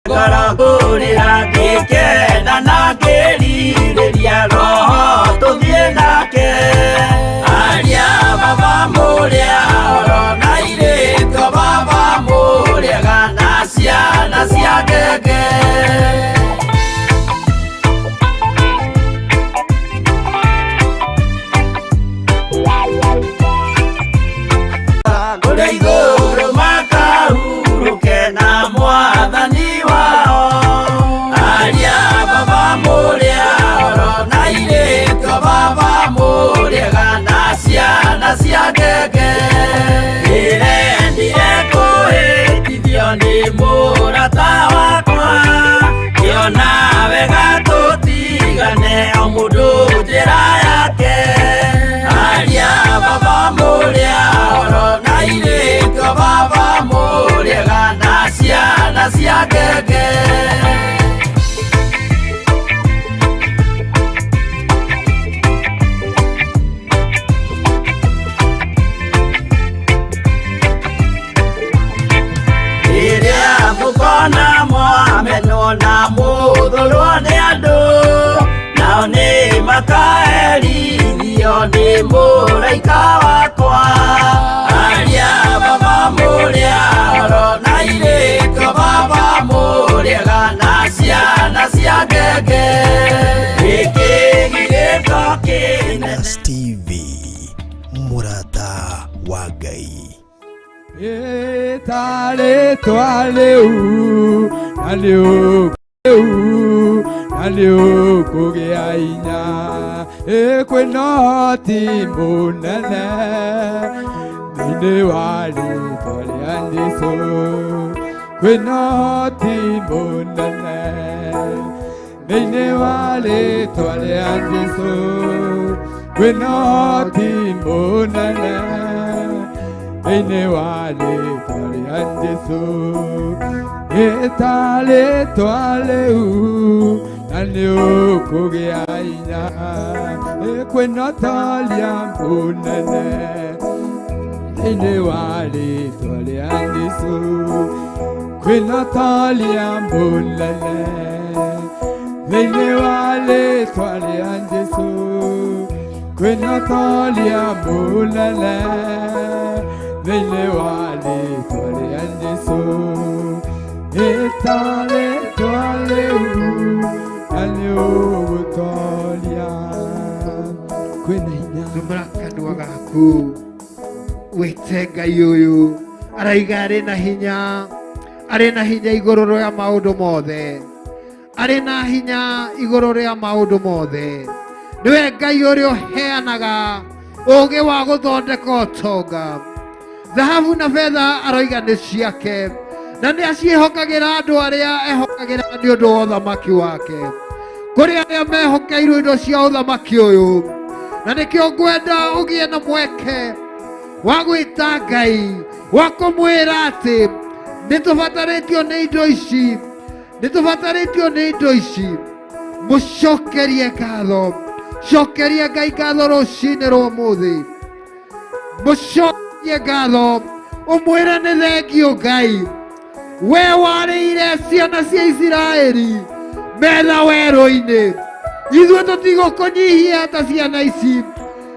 Garagurira gikena na ngĩrirĩria roho tũthiĩ nake. Aria baba mũrĩa oro na irĩtwo baba mũrĩega na ciana cia ngenge. Kũrĩa igũrũ makahurũke na Mwathani wao. Aria baba mũrĩa oro na irĩtwo baba mũrĩega na ciana cia ngenge. Ndĩrendire kũhĩtithio nĩ mũrata wakwa, ngĩona wega tũtigane o mũndũ njĩra yake. Aria baba mũrĩa oro na irĩtwo baba mũrĩega na ciana cia ngenge. Rĩrĩa mũkona mwamenwo na mũthũrwo nĩ andũ, nao nĩ makaherithio nĩ mũraika wakwa. Aria baba mũrĩa oro na irĩtwo baba mũrĩega na ciana cia ngenge. Gĩkĩ gĩrĩtwo kĩnene. TV mũrata wa Ngai. Rĩtwa rĩu na rĩũkũgĩa hinya, kwĩna ũhoti mũnene thĩinĩ wa rĩtwa rĩa Jesũ. Kwĩna ũhoti mũnene thĩinĩ wa rĩtwa rĩa Jesũ. Kwĩna ũhoti mũnene thĩinĩ wa rĩtwa rĩa Jesũ. Rĩta rĩtwa rĩu na nĩũkũgĩa hinya, kwĩna ũtongoria mũnene thĩinĩ wa rĩtwa rĩa Jesũ. Kwĩna ũtongoria mũnene thĩinĩ wa rĩtwa rĩa Jesũ. Kwĩna ũtongoria mũnene thĩinĩ wa rĩtwa rĩa Jesũ. Rĩta rĩtwa rĩu na nĩũgũtooria. Kwĩna hinya. Ndũmĩra kanua gaku wĩte Ngai ũyũ araiga arĩ na hinya, arĩ na hinya igũrũ rĩa maũndũ mothe, arĩ na hinya igũrũ rĩa maũndũ mothe. Nĩwe Ngai ũrĩa ũheanaga ũũgĩ wa gũthondeka ũtonga. Thahabu na betha aroiga nĩ ciake, na nĩ aciĩhokagĩra andũ arĩa ehokagĩra nĩ ũndũ wa ũthamaki wake. Kũrĩ arĩa mehokeirwo indo cia ũthamaki ũyũ, na nĩkĩo ngwenda ũgĩe na mweke wa gwĩta Ngai, wa kũmwĩra atĩ nĩtũbatarĩtio nĩ indo ici, nĩtũbatarĩtio nĩ indo ici. Mũcokerie ngatho, cokerie Ngai ngatho rũcinĩ rwa ũmũthĩ. Mũcokerie ngatho, ũmwĩre nĩ thengio Ngai, we warĩire ciana cia Isiraeli metha werũ-inĩ. Ithuĩ tũtigũkũnyihia ta ciana ici,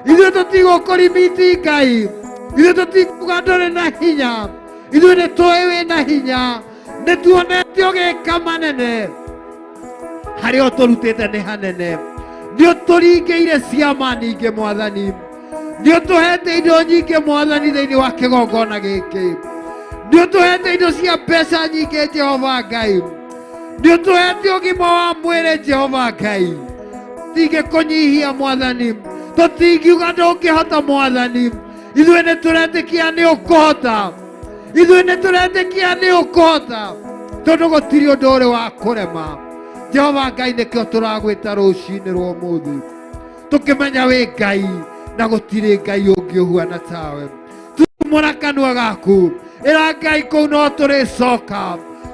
ithuĩ tũtigũkũrimiti Ngai, ithuĩ tũtikuga ndũrĩ na hinya, ithuĩ nĩtũĩ wĩ na hinya, nĩtuonete ũgĩka manene. Harĩa ũtũrutĩte nĩ hanene, nĩũtũringĩire ciama nyingĩ Mwathani, nĩũtũhete indo nyingĩ Mwathani thĩinĩ wa kĩgongona gĩkĩ, nĩũtũhete indo cia mbeca nyingĩ Jehova Ngai, nĩũtũhete ũgima wa mwĩrĩ Jehova Ngai. Tũtingĩkũnyihia Mwathani, tũtingiuga ndũngĩhota Mwathani. Ithuĩ nĩtũretĩkia nĩũkũhota, ithuĩ nĩtũretĩkia nĩũkũhota, tondũ gũtirĩ ũndũ ũrĩ wa kũrema. Jehova Ngai, nĩkĩo tũragwĩta rũcinĩ rwa ũmũthĩ, tũkĩmenya wĩ Ngai na gũtirĩ Ngai ũngĩ ũhuana tawe. Tumũra kanua gaku, ĩra Ngai kũu no tũrĩcoka,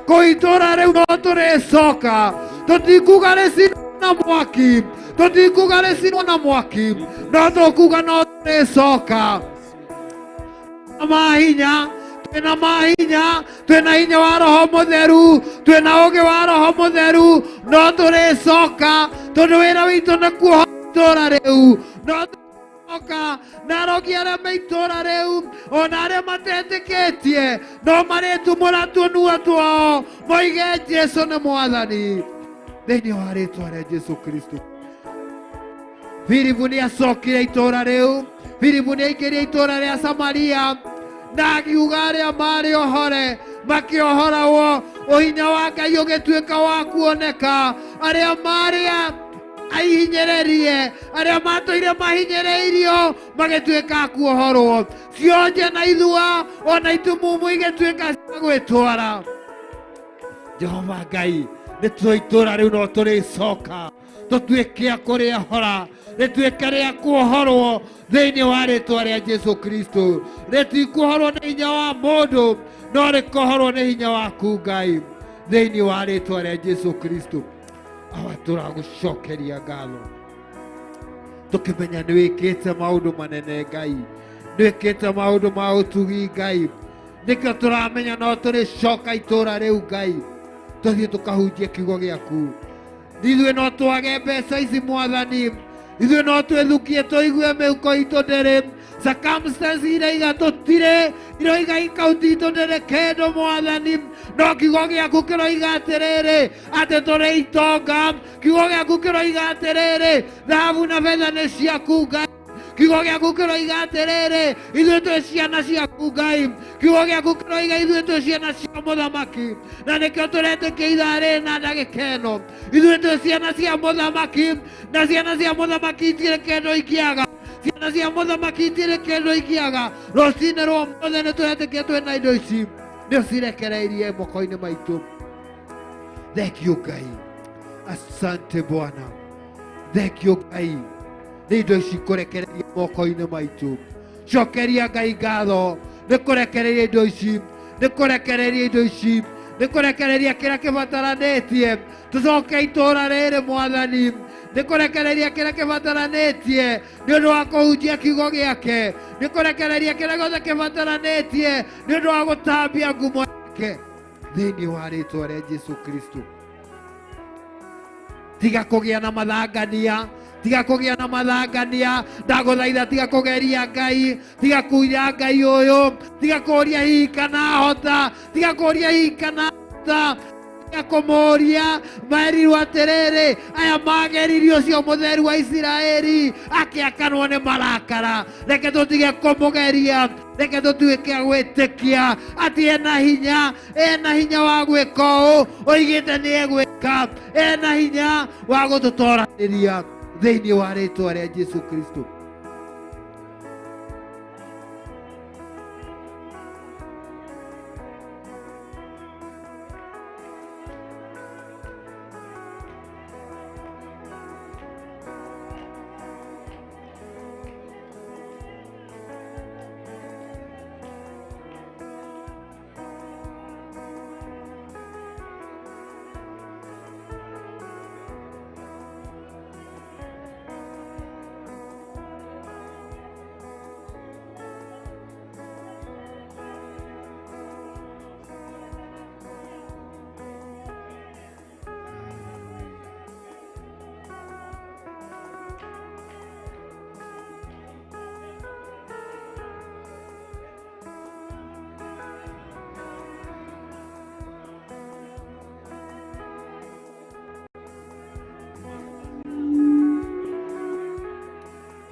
kũu itũũra rĩu no tũrĩcoka. Tũtikuga rĩcinwo na mwaki, tũtikuga rĩcinwo na mwaki, no tũkuga no tũrĩcoka. Mahinya twina mahinya, twina hinya wa Roho Mutheru, twina ugi wa Roho Mutheru, no turicoka tondu wira witu ni kuohora itura riu, no turicoka na arogi aria me itura riu ona aria matetikitie no maritumura tunua twao moige Jesu ni mwathani thiini wa ritwa ria Jesu Kristo. Filipu ni acokire itura riu, Filipu ni aingirie itura ria Samaria na akiuga aria mari ohore makiohoragwo, uhinya wa Ngai ugituika wa kuoneka, aria mari aihinyererie, aria matoire mahinyereirio magituika kuohorwo, cionje na ithua ona itumumu igituika cia gwitwara. Jehova Ngai nä tå itura rä u no tå rä coka tå tuä a kå rä ahora rä tuä ria kuohorwo thä-inä wa rä twa rä a Jesu Kristo, rä tikuohorwo nä hinya wa må ndå no rä kohorwo nä hinya waku Ngai thä-inä wa rä twa rä a Jesu Kristo. Awa tå ragå cokeria ngatho tå kä menya nä wä kä te maå ndå manene Ngai, nä wä kä te maå ndå ma å tugi Ngai, nä kä o tå ramenya no tå rä coka itå ra rä u Ngai tũthiĩ tũkahunjie kiugo gĩaku. Ithuĩ no twage mbeca ici Mwathani, ithuĩ no twĩthukie tũigue mĩhuko itũ ndĩrĩ, circumstances iria tũtirĩ iroiga ikaunti itũ ndĩrĩ kĩndũ Mwathani, no kiugo gĩaku kĩroiga atĩrĩrĩ atĩ tũrĩ itonga, kiugo gĩaku kĩroiga atĩrĩrĩ thahabu na betha nĩ ciaku Ngai, kiugo gĩaku kĩroiga atĩrĩrĩ ithuĩ twĩ ciana ciaku Ngai, kiugo gĩaku kĩroiga ithuĩ twĩ ciana cia mũthamaki, na nĩkĩo tũretĩkia ithaa rĩrĩ na ndagĩka ĩno ithuĩ twĩ ciana cia mũthamaki, na ciana cia mũthamaki itirĩ kĩndũ ingĩaga, ciana cia mũthamaki itirĩ kĩndũ ingĩaga. Rũcinĩ rwa ũmũthĩ nĩ tũretĩkia twĩna indo ici nĩ ũcirekereirie moko-inĩ maitũ. Thank you Ngai, asante Bwana, thank you Ngai nĩ indo ici kũrekereria moko-inĩ maitũ. Cokeria Ngai ngatho nĩ kũrekereria indo ici, nĩ kũrekereria indo ici, nĩ kũrekereria kĩrĩa kĩbataranĩtie tũcoke itũũra rĩrĩ Mwathani, nĩ kũrekereria kĩrĩa kĩbataranĩtie nĩ ũndũ wa kũhunjia kiugo gĩake, nĩ kũrekereria kĩrĩa gĩothe kĩbataranĩtie nĩ ũndũ wa gũtambia ngumo yake thĩinĩ wa rĩtwa rĩa Jesu Kristo. Tiga kũgĩa na mathangania, tiga kũgĩa na mathangania, ndagũthaitha tiga kũgeria Ngai, tiga kuira Ngai ũyũ, tiga kũria hihi kana hota, tiga kũria hihi kana hota, tiga kũmũria merirwo atĩrĩrĩ aya mageririe ũcio mũtheru wa Isiraeli akĩakanwo nĩ marakara. Reke tũtige kũmũgeria, reke tũtuĩke a gwĩtĩkia atĩ ena hinya wa gwĩka ũũ, oigĩte nĩ egwĩka, ena hinya wa gũtũtooranĩria thĩinĩ wa rĩtwa rĩa Jesu Kristo.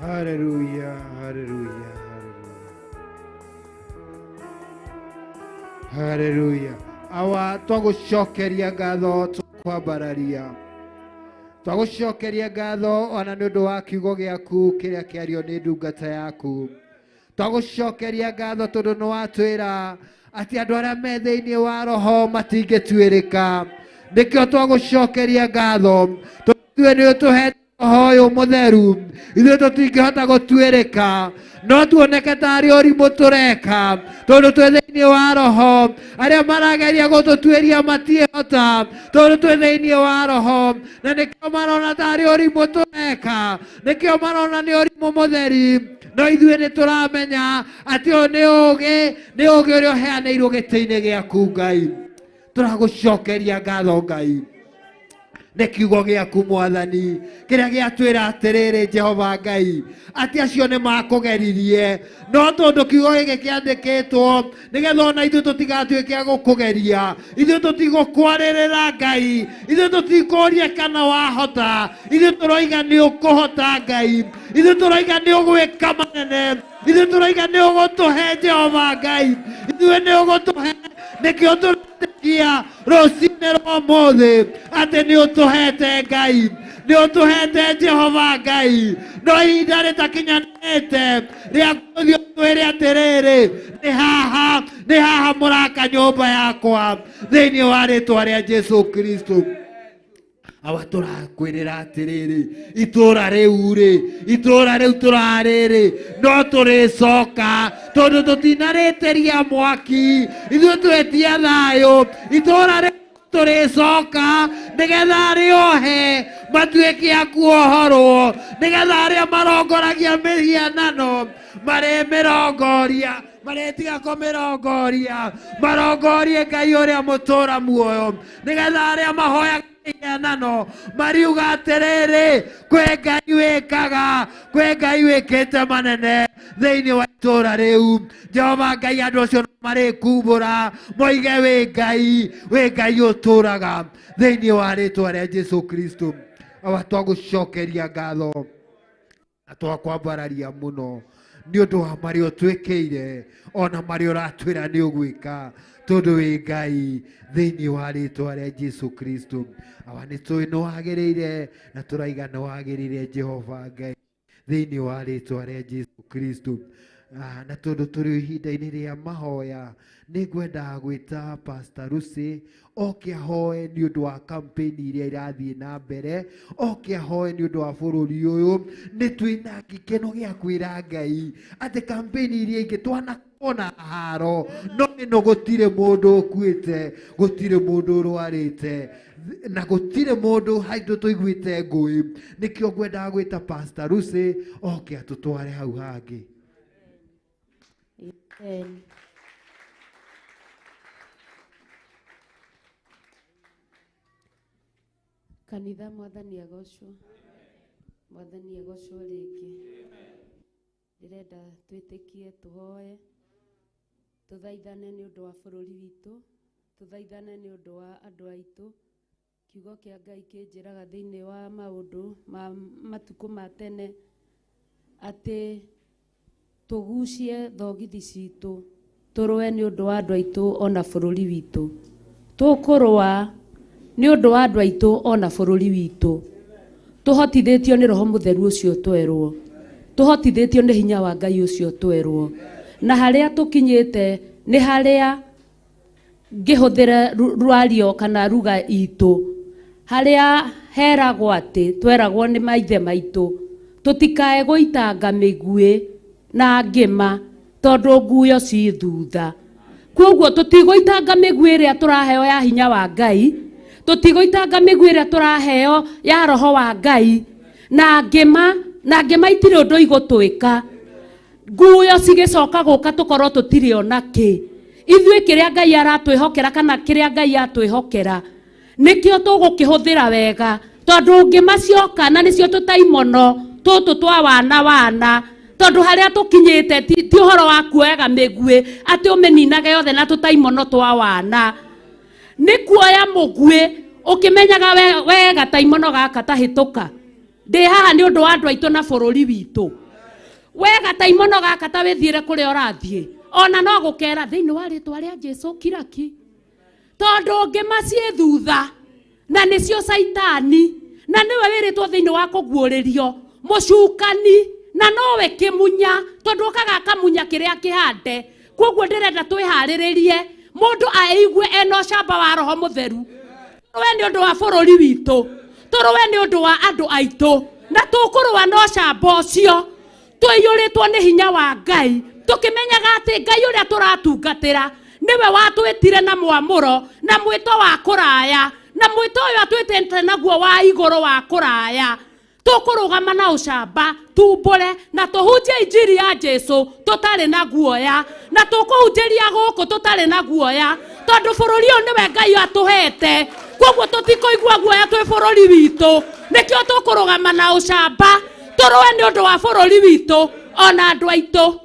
Hallelujah, hallelujah, hallelujah. Hallelujah. Awa twagucokeria ngatho tukwambararia. Twagucokeria ngatho ona nĩ ũndũ wa kiugo gĩaku kĩrĩa kĩario nĩ ndungata yaku. Twagucokeria ngatho tondũ nĩ watwĩra atĩ andũ arĩa me thĩinĩ wa roho matingĩtuĩrĩka. Nĩkĩo twagucokeria ngatho tondũ nĩ ũtũhete Hoyo mutheru ithuĩ tũtingĩhota gũtuĩrĩka no tuoneke tarĩ ũrimũ tũreka tondũ twĩ thĩinĩ wa roho arĩa marageria gũtũtuĩria matiĩhota tondũ twĩ thĩinĩ wa roho na nĩkĩo marona tarĩ ũrimũ tũreka nĩkĩo marona nĩ ũrimũ mũtheri no ithuĩ nĩ tũramenya atĩ ũyũ nĩ ũũgĩ ũrĩa ũheanĩirwo gĩtĩ-inĩ gĩaku Ngai tũragũcokeria ngatho Ngai nĩ kiugo gĩaku Mwathani kĩrĩa gĩatwĩra atĩrĩrĩ Jehova Ngai atĩ acio nĩ makũgeririe no tondũ kiugo gĩkĩ kĩandĩkĩtwo nĩgetha ona ithuĩ tũtigatuĩke a gũkũgeria ithuĩ tũtigũkwarĩrĩra Ngai ithuĩ tũtikũria kana wahota ithuĩ tũroiga nĩ ũkũhota Ngai ithuĩ tũroiga nĩ ũgwĩka manene ithuĩ tũroiga nĩ ũgũtũhe Jehova Ngai ithuĩ nĩ ũgũtũhe nĩkĩo tũretĩkia rũcinĩ rwa ũmũthĩ atĩ nĩ ũtũhete Ngai nĩ ũtũhete Jehova Ngai no ihinda rĩtakinyanĩte rĩa gũthiĩ twĩre atĩrĩrĩ nĩ haha mũraka nyũmba yakwa thĩinĩ wa rĩtwa rĩa Jesu Kristo awa tũrakwĩrĩra atĩrĩrĩ itũũra rĩu tũrarĩrĩ no tũrĩcoka tondũ tũtinarĩtĩria mwaki ithuĩ twĩtia thayũ itũũra rĩu tũrĩcoka nĩgetha rĩohe matuĩke a kuohorwo nĩgetha arĩa marongoragia mĩhianano marĩmĩrongoria marĩtiga kũmĩrongoria marongorie Ngai ũrĩa mũtũũra muoyo nĩgetha arĩa mahoyaga mĩhianano mariuga atĩrĩrĩ kwĩ Ngai wĩkaga kwĩ Ngai wĩkĩte manene thĩinĩ wa itũũra rĩu Jehova Ngai andũ acio marĩkumbũra moige wĩ Ngai ũtũũraga thĩinĩ wa rĩtwa rĩa Jesu Kristo awa twagũcokeria ngatho na twakwambararia mũno nĩ ũndũ wa marĩa ũtwĩkĩire ona marĩa ũratwĩra nĩ ũgwĩka tondũ wĩ Ngai thĩinĩ wa rĩtwa rĩa Jesu Kristo awa nĩ tũĩ nĩ wagĩrĩire na tũraiga nĩ wagĩrĩire Jehova Ngai thĩinĩ wa rĩtwa rĩa Jesu Kristo na tondũ tũrĩ ihinda-inĩ rĩa mahoya nĩ ngwenda gwĩta Pastor Lucy oke ahoe nĩ ũndũ wa campaign iria irathiĩ na mbere oke ahoe nĩ ũndũ wa bũrũri ũyũ nĩ twĩna gĩkeno gĩa kwĩra Ngai atĩ campaign iria ingĩ twanakona haro no ĩno gũtirĩ mũndũ ũkuĩte gũtirĩ mũndũ ũrwarĩte na gũtirĩ mũndũ haitũ tũiguĩte ngũĩ nĩkĩo ngwenda gwĩta Pastor Lucy oke atũtware hau hangĩ. Kanitha Mwathani agocwo rĩngĩ ndĩrenda twĩtĩkie tũhoe tũthaithane nĩ ũndũ wa bũrũri witũ tũthaithane nĩ ũndũ wa andũ aitũ kiugo kĩa Ngai kĩnjĩraga thĩinĩ wa maũndũ ma matukũ ma tene atĩ tũgucie thogithi citũ tũrũe nĩ ũndũ wa andũ aitũ ona bũrũri witũ tũkũrũa nĩ ũndũ wa andũ aitũ ona bũrũri witũ tũhotithĩtio nĩ Roho Mũtheru ũcio twerwo tũhotithĩtio nĩ hinya wa Ngai ũcio twerwo na harĩa tũkinyĩte nĩ harĩa ngĩhũthĩra rwario kana ruga itũ harĩa heragwo atĩ tweragwo nĩ maithe maitũ tũtikae gũitanga mĩguĩ na ngĩma tondũ nguyo ci thutha kwoguo tũtigũitanga mĩguĩ ĩrĩa tũraheo ya hinya wa Ngai tũtigũitanga mĩguĩ ĩrĩa tũraheo ya Roho wa Ngai na ngĩma itirĩ ũndũ igũtwĩka nguyo cigĩcoka gũka tũkorwo tũtirĩ ona kĩ ithuĩ kĩrĩa Ngai aratwĩhokera kana kĩrĩa Ngai atwĩhokera nĩkĩo tũgũkĩhũthĩra wega tondũ ngĩma cioka na nĩcio tũtaimono tũtũ twa wana tondũ harĩa tũkinyĩte ti ũhoro wa kuoyaga mĩguĩ atĩ ũmĩninage yothe na tũtaimono twa wana nĩ kuoya mũguĩ ũkĩmenyaga wega taimono gaka tahĩtũka ndĩ haha nĩ ũndũ wa andũ aitũ na bũrũri witũ wega taimono gaka ta wĩthiĩre kũrĩa ũrathiĩ ona no gũkera thĩinĩ wa rĩtwa rĩa Jesu kiraki tondũ ngĩma ciĩ thutha na nĩcio Saitani na nĩwe wĩrĩtwo thĩinĩ wa kũguũrĩrio mũcukani na nowe kĩmunya tondũ kagaka munya kĩrĩa kĩhande kwoguo ndĩrenda twĩharĩrĩrie mũndũ aigue ena ũcamba wa Roho Mũtheru tũrũe nĩ ũndũ wa bũrũri witũ tũrũe nĩ ũndũ wa andũ aitũ na tukurwa no camba ucio twiyuritwo ni hinya wa Ngai tukimenyaga ati Ngai uria turatungatira niwe watwitire na mwamuro na mwito wa kuraya na mwito uyu atwitete naguo wa iguru wa kuraya tukurugama na ucamba tumbure na tuhunjie injiri ya Jesu tutari na guoya na tukuhunjiria guku tutari na guoya tondu bururi uyu niwe Ngai atuhete koguo tutikoigua guoya twi bururi witu nikio tukurugama na ucamba turue ni undu wa bururi witu ona andu aitu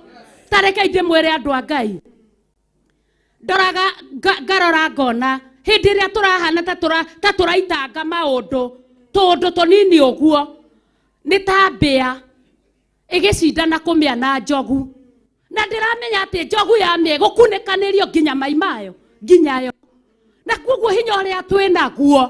tareke ndimwire andu a Ngai ndoraga ngarora ngona hindi iria turahana ta turaitanga maundu tondu tunini uguo ni ta mbia igicindana kumiana njogu na ndiramenya ati njogu ya mie gukunikanirio nginya maimayo nginyayo na koguo hinya uria twinaguo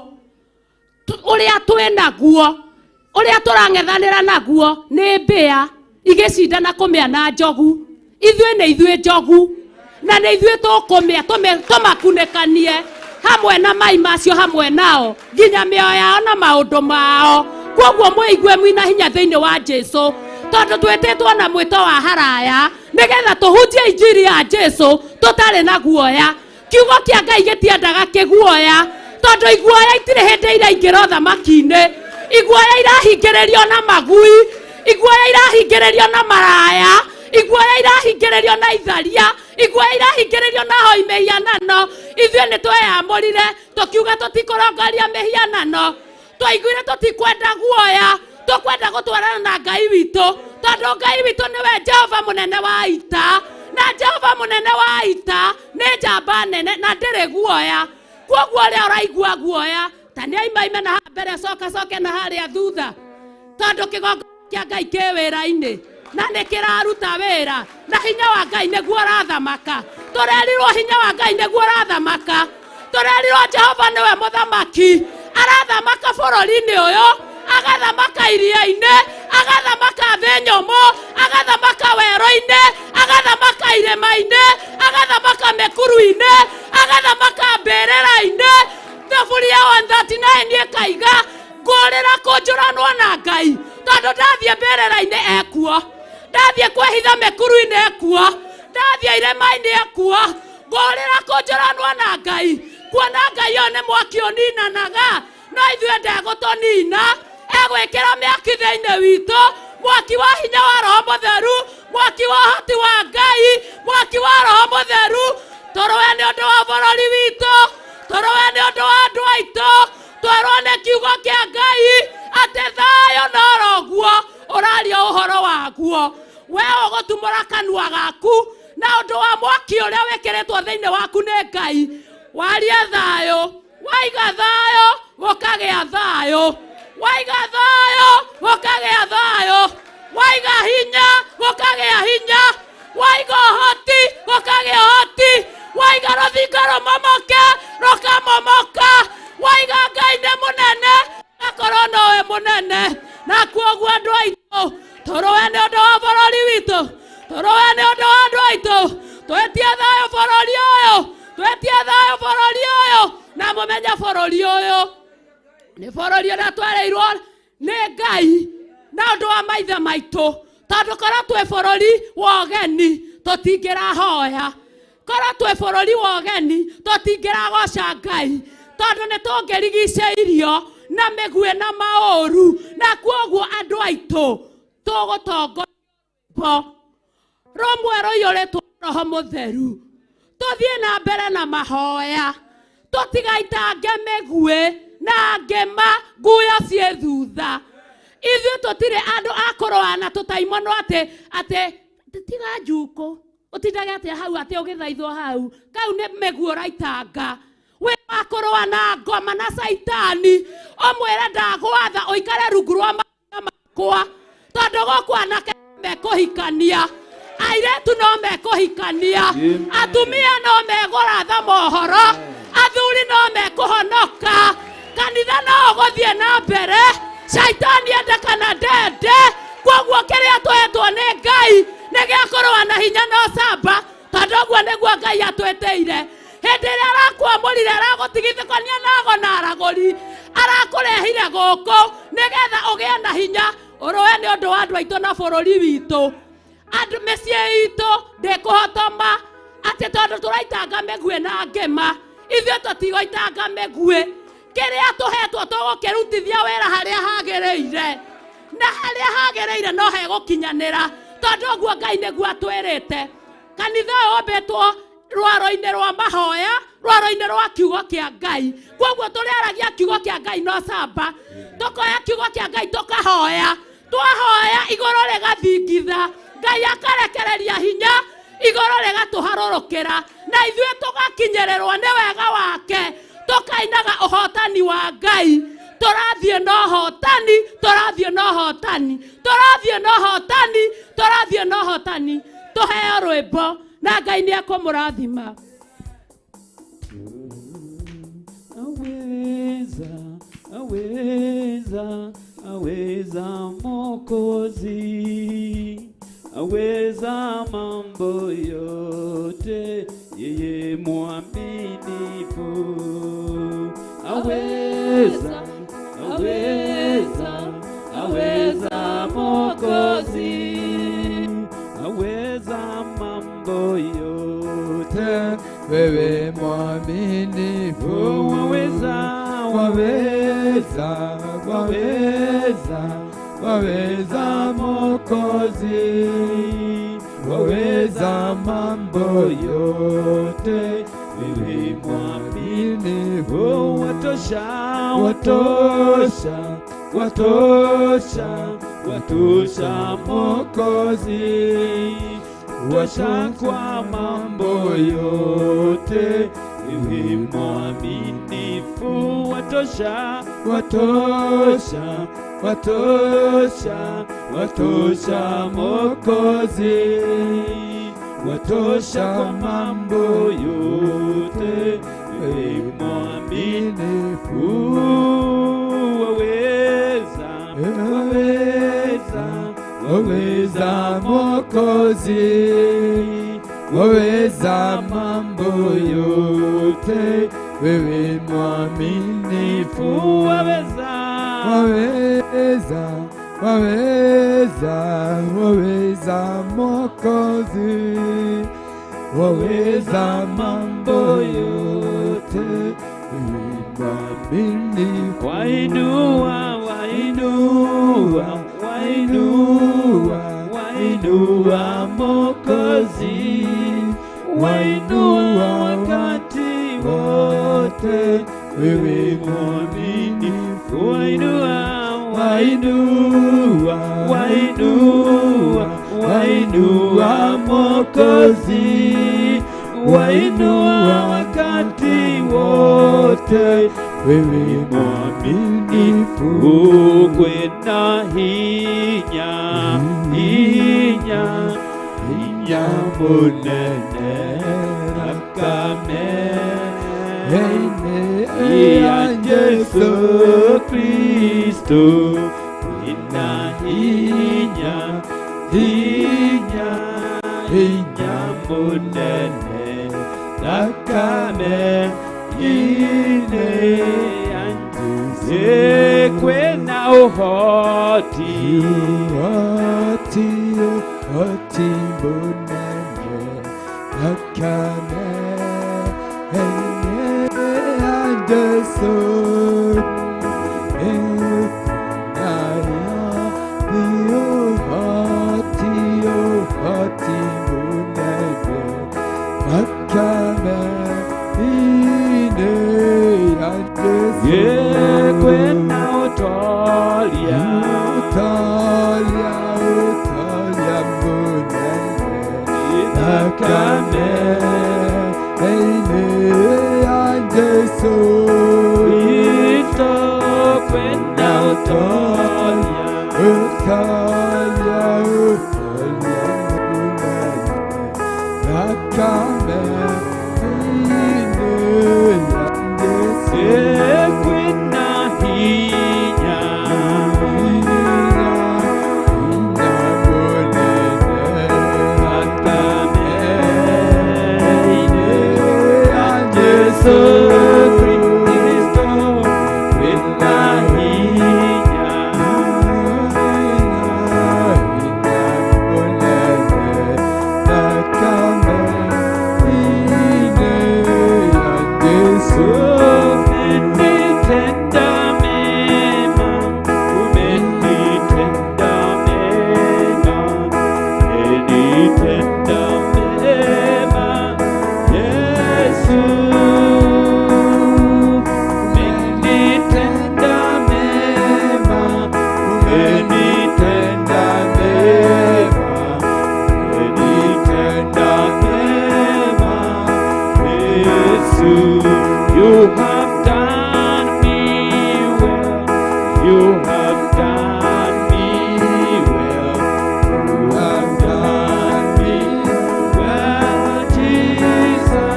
uria turangethanira naguo ni mbia igicindana kumiana njogu ithuĩ njogu na nĩ ithuĩ tũkũmĩa tũmakunĩkanie hamwe na mai macio hamwe nao nginya mĩoyo yao na maũndũ mao koguo mũigue mwina hinya thĩinĩ wa Jesu tondu twĩtĩtwo na mwĩto wa haraya nĩgetha tũhunjie injiri ya Jesu tũtarĩ na guoya kiugo kĩa Ngai gĩtiendaga kĩguoya tondu iguoya itirĩ hĩndĩ iraingĩra ũthamaki-inĩ iguoya irahingĩrĩrio na magui iguoya irahingĩrĩrio na maraya iguoya irahingĩrĩrio na itharia iguoya irahingĩrĩrio na hoi mĩhianano ithuĩ nĩ tweyamũrire tũkiuga tũtikũrongoria mĩhianano twaiguire tũtikwenda guoya tũkwenda gũtwarana na Ngai witũ tondũ Ngai witũ nĩwe Jehova mũnene wa ita na Jehova mũnene wa ita nĩ njamba nene na ndĩrĩ guoya koguo ũrĩa ũraigua guoya ta nĩ aimaime na mbere coke na harĩa thutha tondu kĩgongo kĩa Ngai kĩ wĩra-inĩ na nĩ kĩraruta wĩra na hinya wa Ngai nĩguo ũrathamaka tũrerirwo hinya wa Ngai nĩguo ũrathamaka tũrerirwo Jehova nĩwe mũthamaki arathamaka bũrũri-inĩ ũyũ agathamaka iria-inĩ agathamaka thĩ nyũmũ agathamaka werũ-inĩ agathamaka irĩma-inĩ agathamaka mĩkuru-inĩ agathamaka mbĩrĩra-inĩ thaburia 139 ĩkaiga ngũrĩra kũnjũranwo na Ngai tondu ndathiĩ mbĩrĩra-inĩ ekuo ndathiĩ kwĩhitha mĩkuru-inĩ ekuo ndathiĩ irĩma-inĩ ekuo ngũrĩra kũnjũranwo na Ngai kuona Ngai ũyũ nĩ mwaki ũninanaga no ithuĩ ndegũtũnina egwĩkĩra mĩaki thĩinĩ witũ mwaki wa hinya wa Roho Mũtheru mwaki wa ũhoti wa Ngai mwaki wa Roho Mũtheru tũrũe nĩ ũndũ wa bũrũri witũ tũrũe nĩ ũndũ wa andũ aitũ twerwo nĩ kiugo kĩa Ngai atĩ thayũ no roguo ũraria ũhoro waguo we ũgũtumũra kanua gaku na ũndũ wa mwaki ũrĩa wĩkĩrĩtwo thĩinĩ waku nĩ Ngai warie thayũ waiga thayũ gũkagĩa thayũ waiga thayũ gũkagĩa thayũ waiga hinya gũkagĩa hinya waiga ũhoti gũkagĩa ũhoti waiga rũthingo rũmomoke rũkamomoka waiga Ngai nĩ mũnene akorwo nowe mũnene na kuoguo andũ aitũ tũrũe nĩ ũndũ wa bũrũri witũ tũrũe nĩ ũndũ wa andũ aitũ twetie thayũ bũrũri ũyũ twetie thayũ bũrũri ũyũ na mũmenye bũrũri ũyũ nĩ bũrũri ũrĩa twereirwo nĩ Ngai na ũndũ wa maithe maitũ tondu korwo twĩ bũrũri wa ũgeni tũtingĩrahoya korwo twĩ bũrũri wa ũgeni tũtingĩragoca Ngai tondu nĩ tũngĩrigicĩirio na mĩguĩ na maũru na kuoguo andũ aitũ tũgũtongoria rũmwe rũiyũrĩtwo Roho Mũtheru tũthiĩ na mbere na mahoya tũtigaitange mĩguĩ na ngema nguyo ciĩ thutha ithuĩ tũtirĩ andũ a kũrũa na tũtaimonwo atĩ tiga njukũ ũtindage atĩa hau atĩ ũgĩthaithwo hau kau nĩ mĩguĩ ũraitanga we wa kũrũa na ngoma na caitani ũmwĩre ndagwatha ũikare rungu rwa makinya makwa tondu gũkũ anake mekũhikania airĩtu no mekũhikania atumia no megũratha mohoro athuri no mekũhonoka kanitha no ũgũthiĩ na mbere caitani ende kana ndende koguo kĩrĩa twetwo nĩ Ngai nĩ gĩa kũrũa na hinya no camba tondu ũguo nĩguo Ngai atwĩtĩire hĩndĩ ĩrĩa arakwamũrire aragũtigithũkania nago na aragũri arakũrehire gũkũ nĩgetha ũgĩe na hinya Orowe nĩ ũndũ wa andũ aitũ na bũrũri witũ. Andũ mĩciĩ itũ ndĩkũhotoma atĩ tondũ tũraitanga mĩguĩ na ngĩma. Ithuĩ tũtigũitanga mĩguĩ. Kĩrĩa tũhetwo tũgũkĩrutithia wĩra harĩa hagĩrĩire. Na harĩa hagĩrĩire no hegũkinyanĩra. Tondũ ũguo Ngai nĩguo atwĩrĩte. Kanitha wombĩtwo rwaro-inĩ rwa mahoya, rwaro-inĩ rwa kiugo kĩa Ngai. Koguo tũrĩaragia kiugo kĩa Ngai no camba. Tũkoya kiugo kĩa Ngai tũkahoya. Twahoya igũrũ rĩgathingitha. Ngai akarekereria hinya igũrũ rĩgatũharũrũkĩra. Na ithuĩ tũgakinyĩrĩrwo nĩ wega wake. Tũkainaga ũhotani wa Ngai. Tũrathiĩ na ũhotani, tũrathiĩ na ũhotani, tũrathiĩ na ũhotani, tũrathiĩ na ũhotani. Tũheo rwĩmbo na Ngai nĩ ekũmũrathima. Aweza, aweza, aweza Mwokozi, aweza mambo yote, yeye mwaminifu. Aweza, aweza, aweza Mwokozi, aweza mambo yote, wewe mwaminifu. Waweza, waweza, waweza, waweza Mwokozi, waweza mambo yote, wewe mwaminifu. Watosha, watosha, watosha, watosha Mwokozi, watosha kwa mambo yote, wewe mwaminifu. Watosha, watosha, watosha, watosha Mwokozi, watosha kwa mambo yote, wewe mwaminifu. Waweza, waweza, waweza Mwokozi, waweza mambo yote, wewe mwaminifu. Waweza, waweza, waweza, waweza Mwokozi, waweza mambo yote, wewe mwaminifu. Wainua, wainua, wainua, wainua Mwokozi, wainua wakati wote, wewe mwaminifu. Wainua, wainua, wainua, wainua Mwokozi, wainua wakati wote, wewe mwaminifu. Kwena hinya, hinya, hinya munene thakame ya Yesu Kristo. Kwena hinya, hinya, hinya munene thakame ine ya Yesu. Kwena uhoti, uhoti, uhoti munene thakame ine ya Yesu. Kwena utolia, utolia, utolia munene thakame ine ya Yesu. Kwena utolia, utolia, utolia munene thakame ine ya Yesu. Kristo, kwena hinya, umenitenda mema, umenitenda mema, Yesu. You have done me well, you have done me well, you have done me well, Jesus.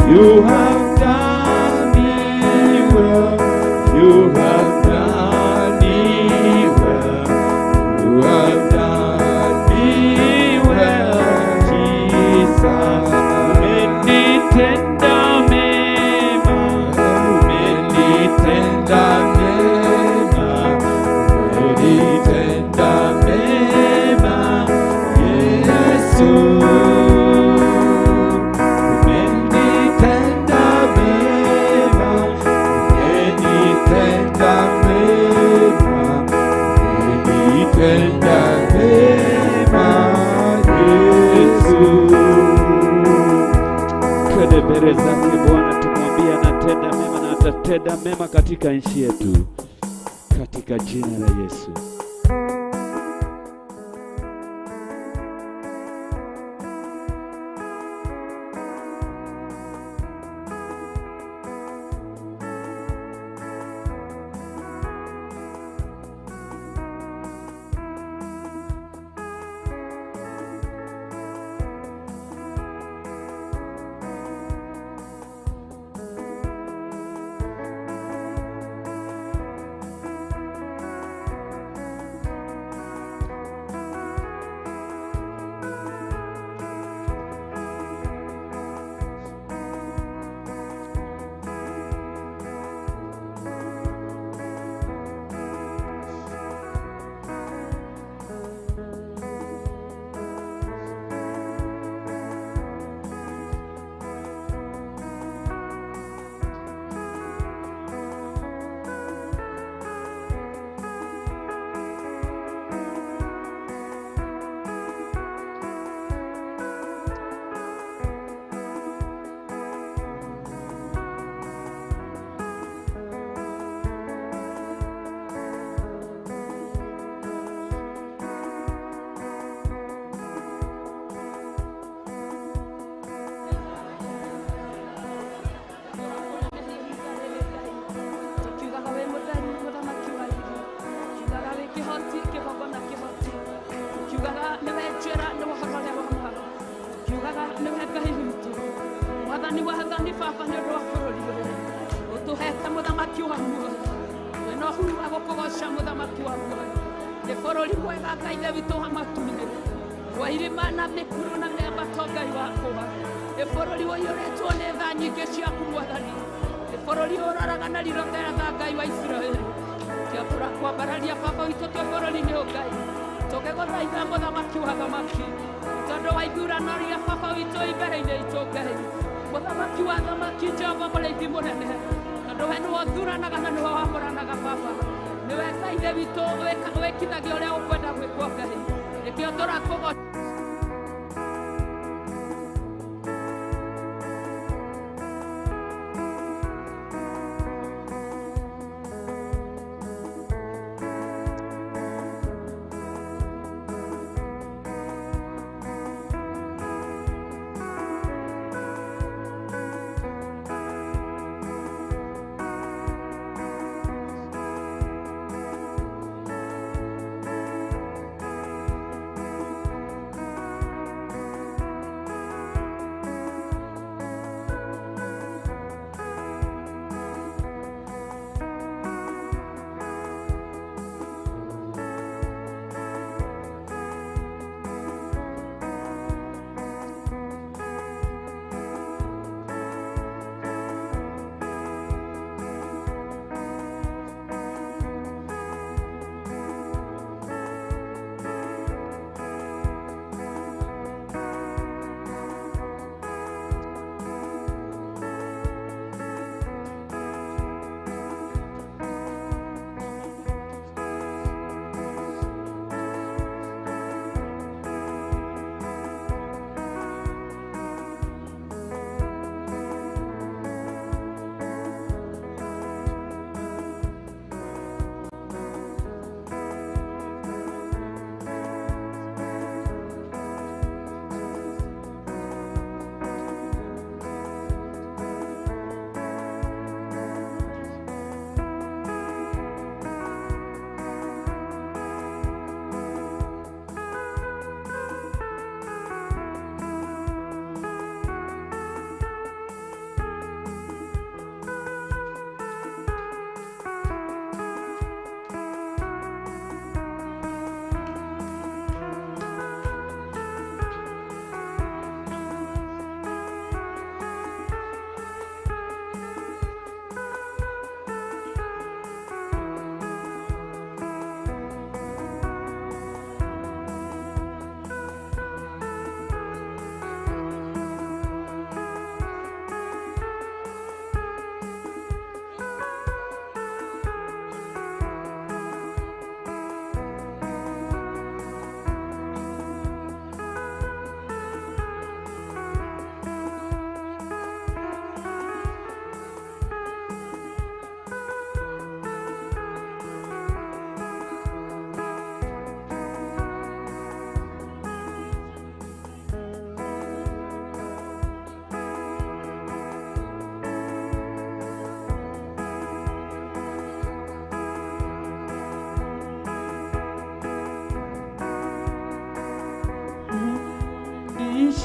You have done me well, you have done me well, you have done me well, Jesus. Umenitenda mema, umenitenda mema, umenitenda mema, Yesu. Umenitenda mema, umenitenda mema, umenitenda mema, Yesu. Twende mbele zake Bwana, tumwambie anatenda mema na atatenda mema katika nchi yetu, katika jina la Yesu.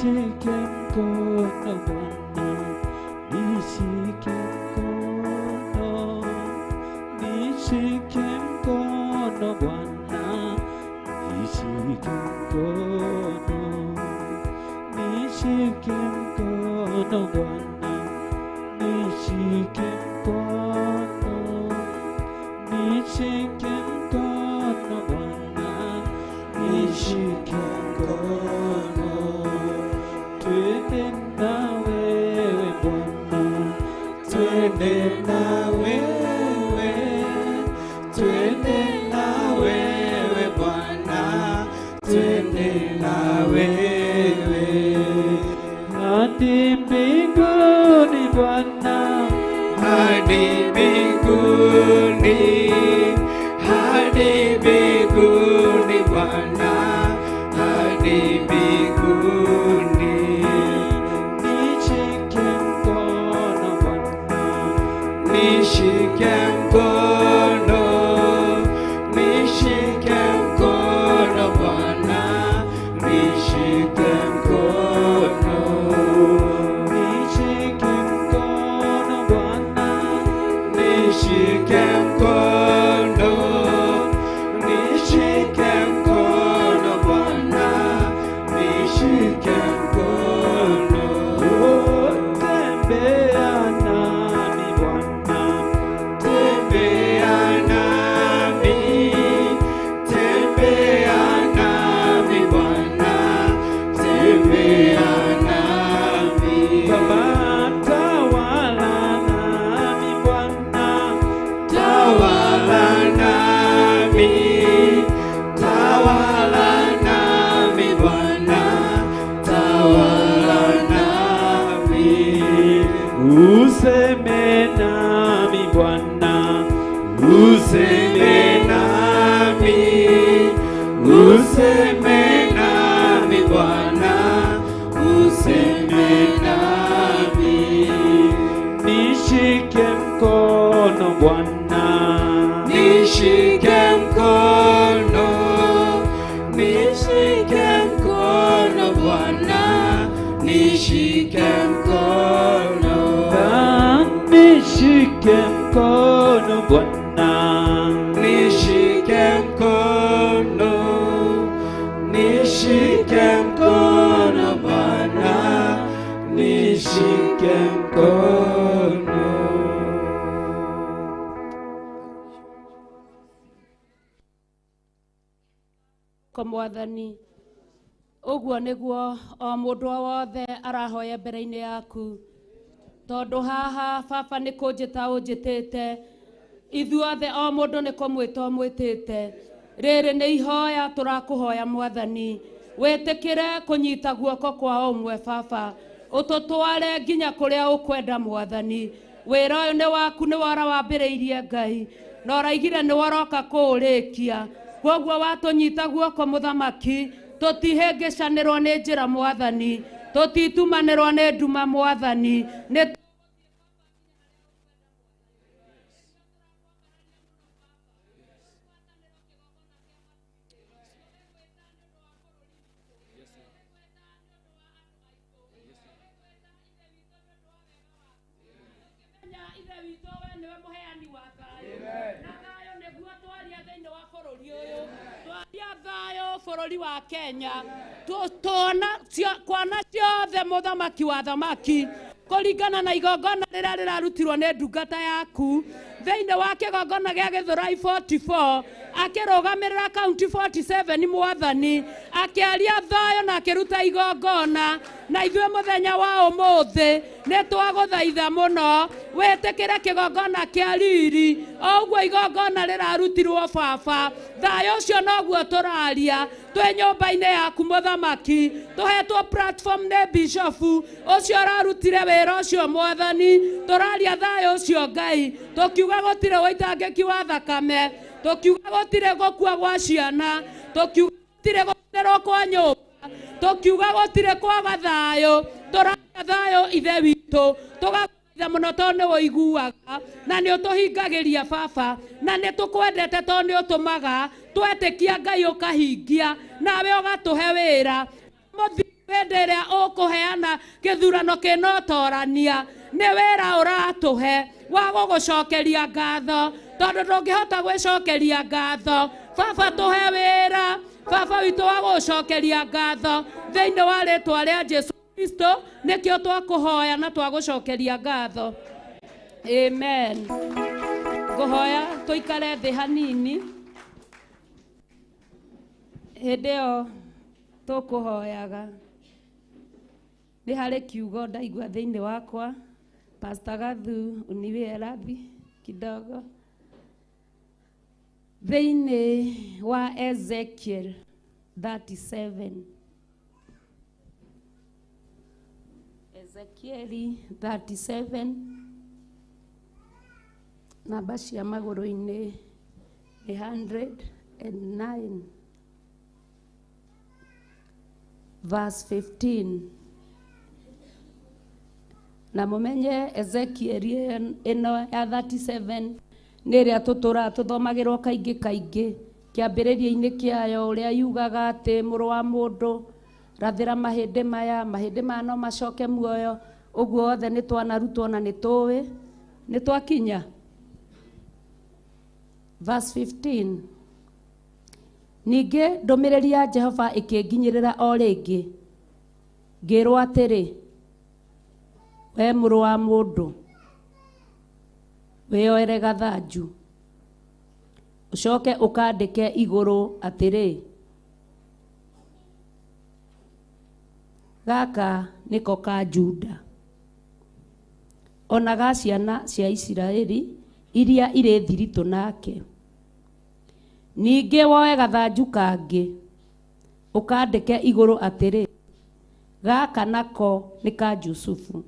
nishike mkono Bwana, nishike mkono, nishike mkono Bwana, nishike mkono, nishike mkono Bwana, nishike mkono, nishike mkono Bwana, nishike mkono, twende na wewe Bwana, twende na wewe, twende na wewe Bwana, twende na wewe hadi mbinguni Bwana, hadi mbinguni, hadi mbinguni Bwana, hadi mbinguni. Nishike mkono Bwana, nishike mkono, nishike mkono Bwana, nishike mkono, nishike mkono Bwana, nishike mkono, nishike mkono Bwana, nishike mkono. Tembea nami Bwana, tembea nami, tembea nami Bwana, tembea nami. Baba, tawala nami Bwana, tawala nami, tawala nami Bwana, tawala nami. Useme nami Bwana, useme nami, useme nami Bwana, useme nami. Nishike mkono Bwana, nishike mkono, nishike mkono Bwana, nishike mkono, nishike mkono Bwana, nishike mkono, nishike mkono Bwana, nishike mkono. Mwathani, uguo niguo o mundu wothe arahoya mbere-ini yaku, tondu haha Baba ni kunjita unjitite, ithuothe o mundu ni kumwita umwitite. Riri ni ihoya turakuhoya Mwathani, witikire kunyita guoko kwa umwe Baba, ututware nginya kuria ukwenda Mwathani. Wira uyu ni waku, ni wara wambiriirie Ngai, na uraigire ni waroka kuurikia. Koguo watunyita guoko Muthamaki, tutihingicanirwo ni njira Mwathani, tutitumanirwo ni nduma Mwathani, ni bururi wa Kenya tuona kwana ciothe Muthamaki wa thamaki kuringana na igongona rĩrĩa rĩrarutirwo nĩ ndungata yaku thĩinĩ wa kĩgongona gĩa Gĩthũrai 44 akĩrũgamĩrĩra kaunti 47 Mwathani akĩaria thayũ na akĩruta igongona na ithuĩ mũthenya wa ũmũthĩ nĩ twagũthaitha mũno wĩtĩkĩre kĩgongona kĩa riri o ũguo igongona rĩrarutirwo Baba thayũ ũcio noguo tũraria twĩ nyũmba-inĩ yaku Muthamaki tũhetwo platform nĩ Bishop ũcio ararutire wĩra ũcio Mwathani tũraria thayũ ũcio Ngai tũkiuga gũtirĩ wĩitangĩki wa thakame tũkiuga gũtirĩ gũkua gwa ciana tũkiuga gũtirĩ gũcerwo kwa nyũmba tũkiuga gũtirĩ kwaga thayũ tũraria thayũ ithe witũ tũgagũthaitha mũno tondũ nĩ ũiguaga na nĩ ũtũhingagĩria Baba na nĩ tũkwendete tondũ nĩ ũtũmaga twetĩkia Ngai ũkahingia nawe ũgatũhe wĩra wenderea ukuheana githurano kinotorania ni wira uratuhe wa gugucokeria ngatho tondu ndungihota gwicokeria ngatho. Baba tuhe wira, Baba witu wa gucokeria ngatho thiini wa ritwa ria Jesu Kristo nikio twakuhoya na twagucokeria ngatho. Amen. Nguhoya tuikare thi hanini hindi io tukuhoyaga. Ni hari kiugo ndaigua thiini wakwa. Pastor Gathu uniwie radhi kidogo. Thiini wa Ezekiel 37. Ezekiel 37 namba cia maguru-ini 109 verse 15. Na mumenye Ezekiel ino ya 37 niria tutura tuthomagirwo kaingi kaingi kiambiriria-ini kiayo uria yugaga ati muru wa mundu rathira mahindi maya no macoke muoyo. Uguo othe ni twanarutwo na ni tuwi ni twakinya. Verse 15. Ningi ndumiriri ya Jehova ikinginyirira o ringi ngirwo atiri, we muru wa mundu wioere gathanju ucoke ukandike iguru atiri, gaka niko ka Juda, ona ga ciana cia Isiraeli iria iri thiritu nake. Ningi woe gathanju kangi ukandike iguru atiri, gaka nako ni ka Jusufu,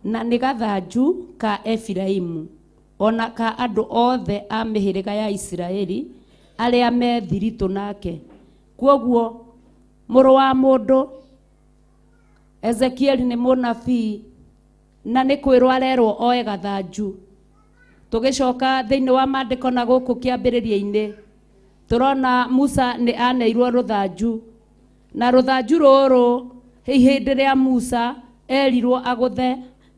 na ni gathanju ka Efiraimu, ona ka andu othe a mihiriga ya Isiraeli aria me thiritu nake. Kwoguo muru wa mundu, Ezekiel ni munabii na ni kwirwo arerwo oe gathanju. Tugicoka thiini wa mandiko na guku kiambiriria-ini turona Musa ni aneirwo ruthanju, na ruthanju ruru hindi ria Musa erirwo aguthe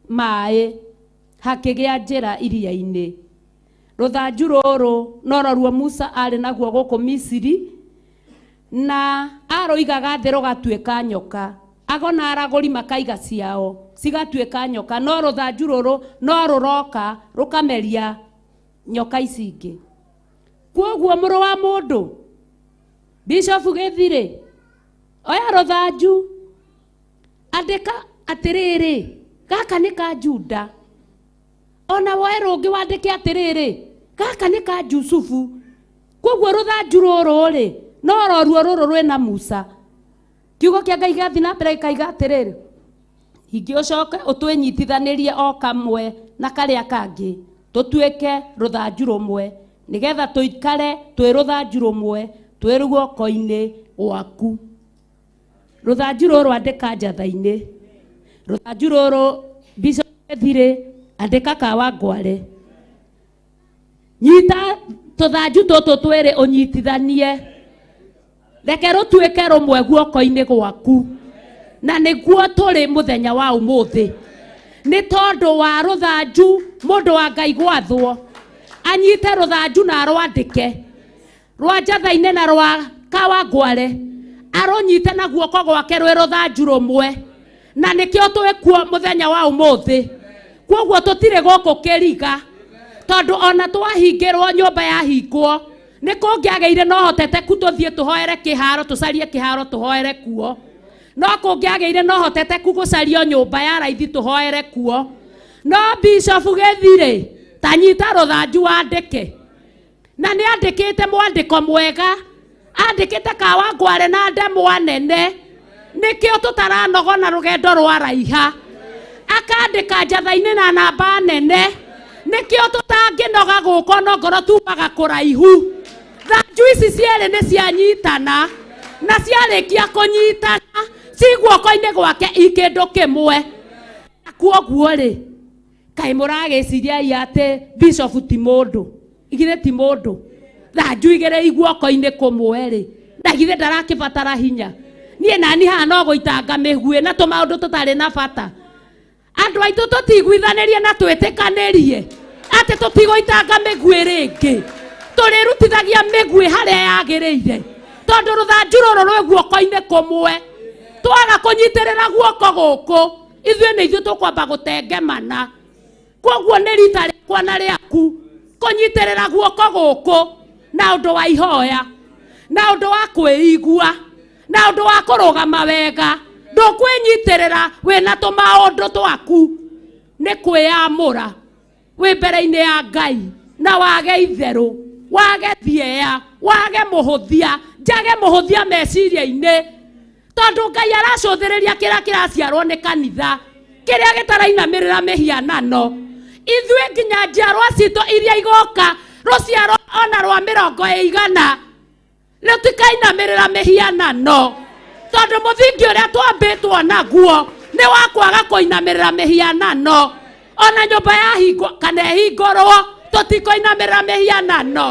mai hakigia njira iria-ini. Ruthanju ruru nororuo Musa ari naguo guku Misiri, na aroigaga thi rugatuika nyoka, agona araguri makaiga ciao cigatuika nyoka, no ruthanju ruru no ruroka rukameria nyoka ici ingi. Kwoguo muru wa mundu, Bishop Githiri, oya ruthanju andika atiriri, gaka ni ka Juda. Ona woe rungi wandike atiriri, gaka ni ka Jusufu. Kwoguo ruthanju ruru ri no roruo ruru rwina Musa. Kiugo kia Ngai gathi na mbere kaiga atiriri, hingi ucoke utwinyitithanirie o kamwe na karia kangi tutuike ruthanju rumwe, nigetha tuikare twi ruthanju rumwe twi ruguoko-ini gwaku. Ruthanju ruru andika njatha-ini, ruthanju ruru Bishop Githiri andika ka Wangware. Nyita tuthanju tutu twiri unyitithanie, reke rutuike rumwe guoko-ini gwaku. Na niguo turi muthenya wa umuthi, ni tondu wa ruthanju mundu wa Ngai gwathwo anyite ruthanju na arwandike rwa njatha-ini na rwa ka Wangware, arunyite na guoko gwake rwi ruthanju rumwe, na nikio twikuo muthenya wa umuthi. Kwoguo tutire guku kiriga, tondu ona twahingirwo nyumba yahingwo ni kungiageire no hoteteku tuthie tuhoere kiharo, tucarie kiharo tuhoere kuo, no kungiageire no hoteteku gucario nyumba ya raithi tuhoere kuo. No Bishop Githiri tanyita ruthanju wandike, na ni andikite mwandiko mwega, andikite ka Wangware na ndemwa nene, nikio tutaranogona rugendo rwa raiha, akandika njatha-ini na namba nene, nikio tutanginoga guko no ngoro tumaga kuraihu. Thanju ici cieri ni cianyitana, na ciarikia kunyitana ci guoko-ini gwake ikindu kimwe. Kwoguo ri kai muragiciria ati Bishop ti mundu, igire ti mundu, thanju igire iguoko-ini kumwe ri, na githe ndarakibatara hinya, nie nani hano goitanga migwe na to maundu tutari na bata andu aitu tutiguithanirie na twitikanĩrie ati tutigoitanga migwe ringi turirutithagia migwe haria yagiriire tondu ruthanju ruru rwi guoko-ini kumwe twaga kunyitirira guoko guku ithuĩ nĩ ithuĩ tũkwamba gũtengemana koguo nĩ rita rĩakwa na rĩaku kũnyitĩrĩra guoko gũkũ na ũndũ wa ihoya na ũndũ wa kwĩigua na ũndũ wa kũrũgama wega ndũkwĩnyitĩrĩra wĩna tũmaũndũ twaku nĩ kwĩyamũra wĩ mbere-inĩ ya Ngai na wage itherũ wage thieya wage mũhũthia njage mũhũthia meciria-inĩ tondu Ngai aracũthĩrĩria kĩrĩa kĩraciarwo nĩ kanitha kĩrĩa gĩtarainamĩrĩra mĩhianano ithuĩ nginya njiarwa citũ iria igoka rũciaro ona rwa 100 rũtikainamĩrĩra mĩhianano tondu mũthingi ũrĩa twambĩtwo naguo nĩ wa kwaga kũinamĩrĩra mĩhianano ona nyũmba ya kana ĩhingũrwo tũtikoinamĩrĩra mĩhianano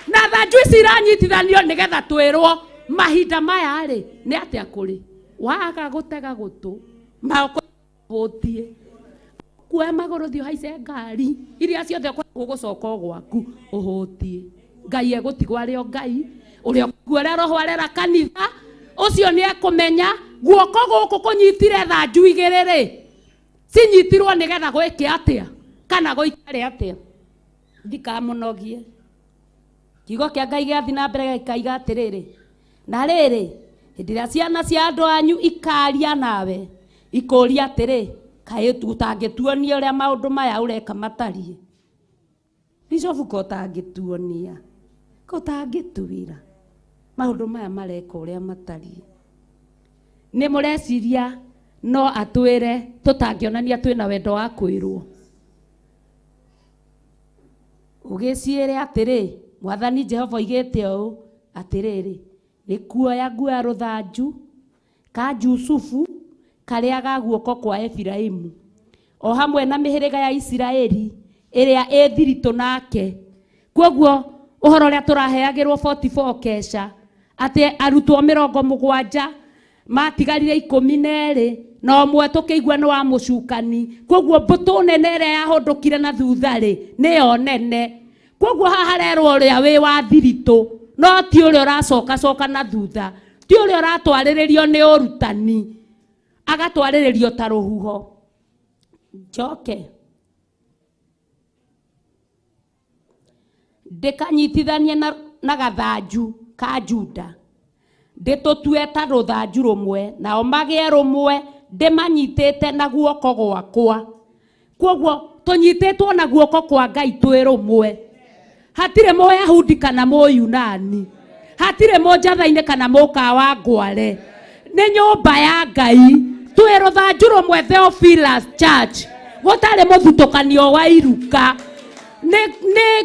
na thanju ici iranyitithanio nĩgetha twĩrwo mahinda maya rĩ nĩ atĩa kũrĩ waga gũtega gũtũ mako gũtie kuoya magũrũ thiĩ haice ngari iria ciothe gũgũcoka gwaku ũhũtie Ngai egũtigwo arĩ o Ngai ũrĩa ũrĩa roho arera kanitha ũcio nĩ ekũmenya guoko gũkũ kũnyitire thanju igĩrĩ rĩ cinyitirwo nĩgetha gwĩke atĩa kana gũikare atĩa ndikamũnogie kiugo kĩa Ngai gĩathiĩ na mbere gĩkaiga atĩrĩrĩ na rĩrĩ hĩndĩ ĩrĩa ciana cia andũ anyu ikaria nawe ikũria atĩrĩ kaĩ ũtangĩtuonia ũrĩa maũndũ maya ũreka matariĩ Bishop ko ũtangĩtuonia ko ũtangĩtuĩra maũndũ maya mareka ũrĩa matariĩ nĩ mũreciria no atwĩre tũtangĩonania twĩna wendo wa kwĩrwo ũgĩciĩre atĩrĩ Mwathani Jehova oigĩte ũũ atĩrĩrĩ nĩ kuoya nguoya rũthanju ka Jusufu karĩa ga guoko kwa Efiraimu o hamwe na mĩhĩrĩga ya Isiraeli ĩrĩa ĩthiritũ nake koguo ũhoro ũrĩa tũraheagĩrwo 44 kesha atĩ arutwo 70 matigarire 12 na ũmwe tũkĩigua nĩ wa mũcukani koguo mbũtũ nene ĩrĩa yahũndũkire na thutha-rĩ nĩyo nene koguo haha rerwo ũrĩa wĩ wa thiritũ no ti ũrĩa ũracoka na thutha ti ũrĩa ũratwarĩrĩrio nĩ ũrutani agatwarĩrĩrio ta rũhuho njoke ndĩkanyitithanie na gathanju ka Juda ndĩtũtue ta rũthanju rũmwe nao magĩe rũmwe ndĩmanyitĩte na guoko gwakwa koguo tũnyitĩtwo na guoko kwa Ngai twĩ rũmwe hatirĩ Mũyahudi kana Mũyunani hatirĩ Mũnjatha-inĩ kana Mũkawa ngware nĩ nyũmba ya Ngai twĩ rũthanju rũmwe Theophilus Church gũtarĩ mũthutũkanio wa iruka nĩ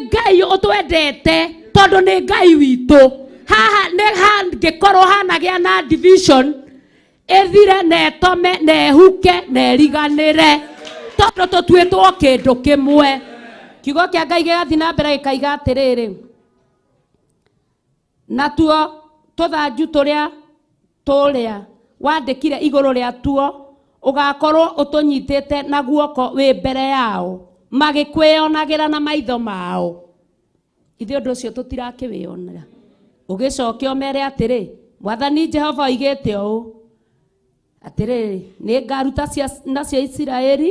Ngai ũtwendete tondũ nĩ Ngai witũ haha nĩ hangĩkorwo hanagĩa na division ethire na etome na ehuke na eriganĩre tondũ tũtuĩtwo kĩndũ kĩmwe kiugo kĩa Ngai gĩgathiĩ na mbere gĩkaiga atĩrĩrĩ natuo tũthanju tũrĩa wandĩkire igũrũ rĩa tuo ũgakorwo ũtũnyitĩte na guoko wĩ mbere yao magĩkwĩonagĩra na maitho mao ithuĩ ũndũ ũcio tũtirakĩwĩonera ũgĩcokia ũmere atĩrĩ Mwathani Jehova oigĩte ũũ atĩrĩrĩ nĩ ngaruta nacio Isiraeli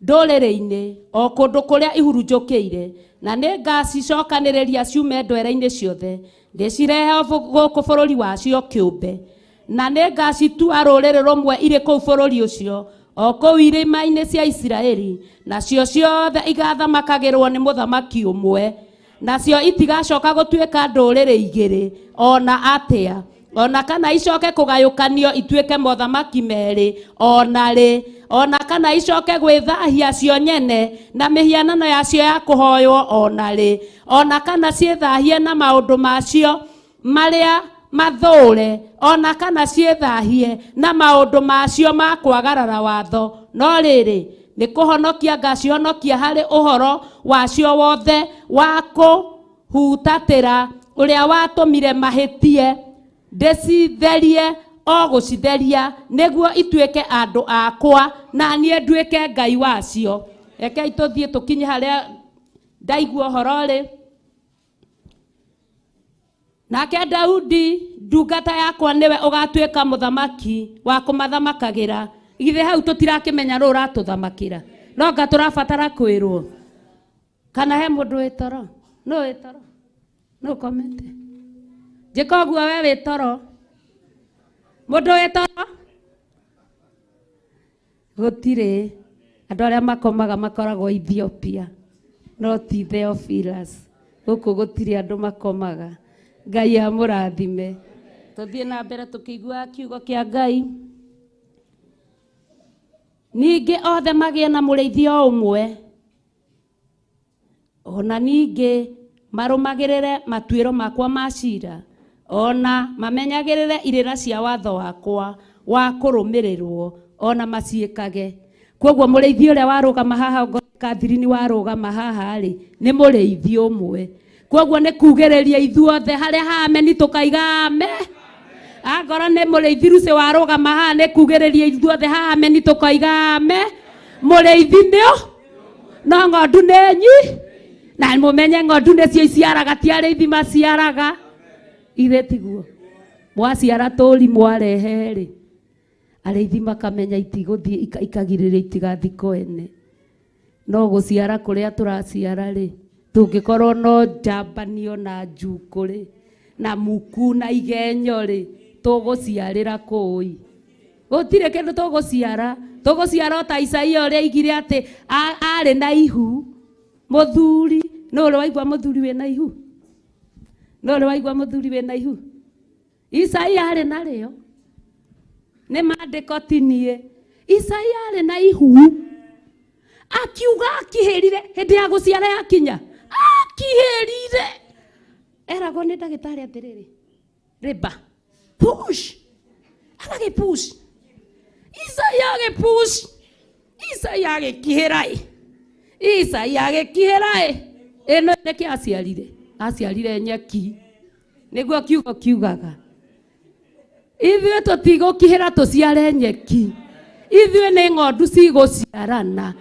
ndũrĩrĩ-inĩ o kũndũ kũrĩa ihurunjũkĩire na nĩ ngacicokanĩrĩria ciume ndwere-inĩ ciothe ndĩcirehe gũkũ bũrũri wacio kĩũmbe na nĩ ngacitua rũrĩrĩ rũmwe irĩ kũu bũrũri ũcio o kũu irĩma-inĩ cia Isiraeli nacio ciothe igathamakagĩrwo nĩ mũthamaki ũmwe nacio itigacoka gũtuĩka ndũrĩrĩ igĩrĩ ona atĩa ona kana icoke kũgayũkanio ituĩke mothamaki merĩ ona rĩ ona kana icoke gwĩthahia cio nyene na mĩhianano yacio ya kũhoywo ona rĩ ona kana ciĩthahie na maũndũ macio marĩa mathũre ona kana ciĩthahie na maũndũ macio ma kwagarara watho no rĩrĩ nĩ kũhonokia ngacihonokia harĩ ũhoro wacio wothe wa kũhutatĩra ũrĩa watũmire mahĩtie ndĩcitherie o gũcitheria nĩguo ituĩke andũ akwa na niĩ nduĩke Ngai wacio. Rekei tũthiĩ tũkinye harĩa ndaigua ũhoro rĩ. Nake Daudi ndungata yakwa niwe ũgatuĩka mũthamaki wa kũmathamakagĩra. Githĩ hau tũtirakĩmenya rũũ ũratũthamakĩra, no nga tũrabatara kwĩrwo. Kana he mũndũ wĩ toro? No wĩ toro? No komete. Njĩka ũguo we wĩ toro? Mũndũ wĩ toro? Gũtirĩ. Andũ arĩa makomaga makoragwo Ethiopia, no ti Theophilus. Gũkũ gũtirĩ andũ makomaga. Ngai amũrathime. Tũthiĩ na mbere tũkĩiguaga kiugo kĩa Ngai. Ningĩ othe magĩe na mũrĩithia ũmwe, ona ningĩ marũmagĩrĩre matuĩro makwa ma ciira, ona mamenyagĩrĩre irĩra cia watho wakwa wa kũrũmĩrĩrwo, ona maciĩkage. Kwoguo mũrĩithi ũrĩa warũgama haha Kathirini warũgama haha rĩ nĩ mũrĩithi ũmwe. Kwoguo nĩ kugĩrĩria ithuothe harĩa hameni tũkaiga amen. Agora nĩ mũrĩithi Lucy warũgama haha nĩ kugĩrĩria ithuothe hameni tũkaiga amen. Mũrĩithi nĩo no ng'ondu nĩ nyi na mũmenye ng'ondu nĩcio iciaraga ti arĩithi maciaraga. Ithe tiguo mwaciara tũri mwarehe rĩ arĩithi makamenya itigũthiĩ ikagirĩrĩria itigathi kwene. No gũciara kũrĩa tũraciara rĩ tũngĩkorwo no njambanio na njukũ rĩ na muku na igenyo rĩ tũgũciarĩra kũi. Gũtirĩ kĩndũ tũgũciara ta Isaia ũrĩa aigire atĩ arĩ na ihu mũthuri. No ũrĩ waigua mũthuri wĩ na ihu? No ũrĩ waigua mũthuri wĩ na ihu? Isaia arĩ narĩo. Nĩ maandĩko ti niĩ. Isaia arĩ na ihu. Akiuga akĩhĩrire hĩndĩ ya gũciara yakinya. Akĩhĩrire. Eragwo nĩ ndagĩtarĩ atĩrĩrĩ. Rĩmba. Push. Agagĩpush. Isaia agĩpush. Isaia agĩkĩhĩra. Isaia agĩkĩhĩra. Ĩno nĩkĩ aciarire? Aciarire nyeki. Nĩguo kiugo kiugaga. Ithuĩ tũtigũkĩhĩra tũciare nyeki. Ithuĩ nĩ ng'ondu cigũciarana.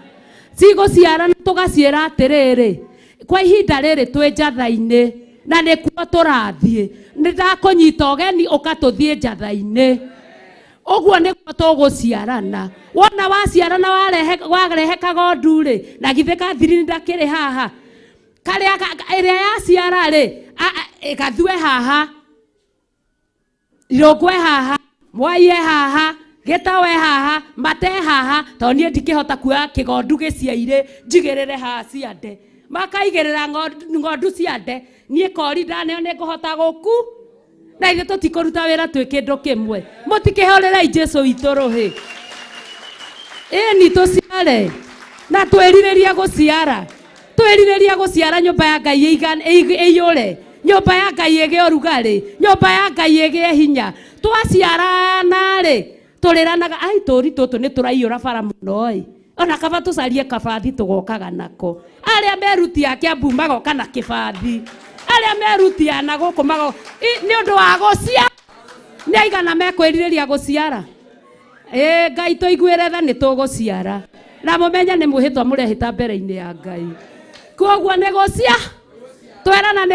Cigũciarana tũgaciĩra atĩrĩrĩ. Kwa ihinda rĩrĩ twĩ njatha-inĩ na nĩkuo tũrathiĩ. Nĩndakũnyita ũgeni ũkatũthiĩ njatha-inĩ. Ũguo nĩkuo tũgũciarana. Wona waciarana warehe kagondu rĩ na githĩ Kathirini ndakĩrĩ haha. Karĩa ĩrĩa yaciara rĩ ĩgathue haha. Irũngwe haha, Mwaiye haha, Gĩtawe haha, Mate haha, tondũ niĩ ndikĩhota kuoya kĩgondu gĩciairĩ njigĩrĩre haha ciande. Makaigĩrĩra ng'ondu ciande, niĩ kori ndaneo nĩ ngũhota gũku. Na ithuĩ tũtikũruta wĩra twĩ kĩndũ kĩmwe. Mũtikĩhorerei Jesũ witũ rũhĩ. Ĩni tũciare na twĩrirĩrie gũciara. Twĩrirĩrie gũciara nyũmba ya Ngai ĩiyũre. Nyũmba ya Ngai ĩgĩe ũrugarĩ, nyũmba ya Ngai ĩgĩe hinya. Twaciarana rĩ tũrĩranaga ai tũri tũtũ nĩ tũraiyũra bara mũno ĩ. Ona kaba tũcarie kabathi tũgokaga nako. Arĩa meruti a Kiambu magoka na kĩbathi. Arĩa meruti a na gũkũ magoka nĩ ũndũ wa gũciara. Nĩ aigana mekwĩrirĩria gũciara. Ngai tũiguĩre tha nĩ tũgũciara. Na mũmenye nĩ mwĩhĩtwa mũrehĩta mbere-inĩ ya Ngai. Kwoguo nĩ gũciara. Twerana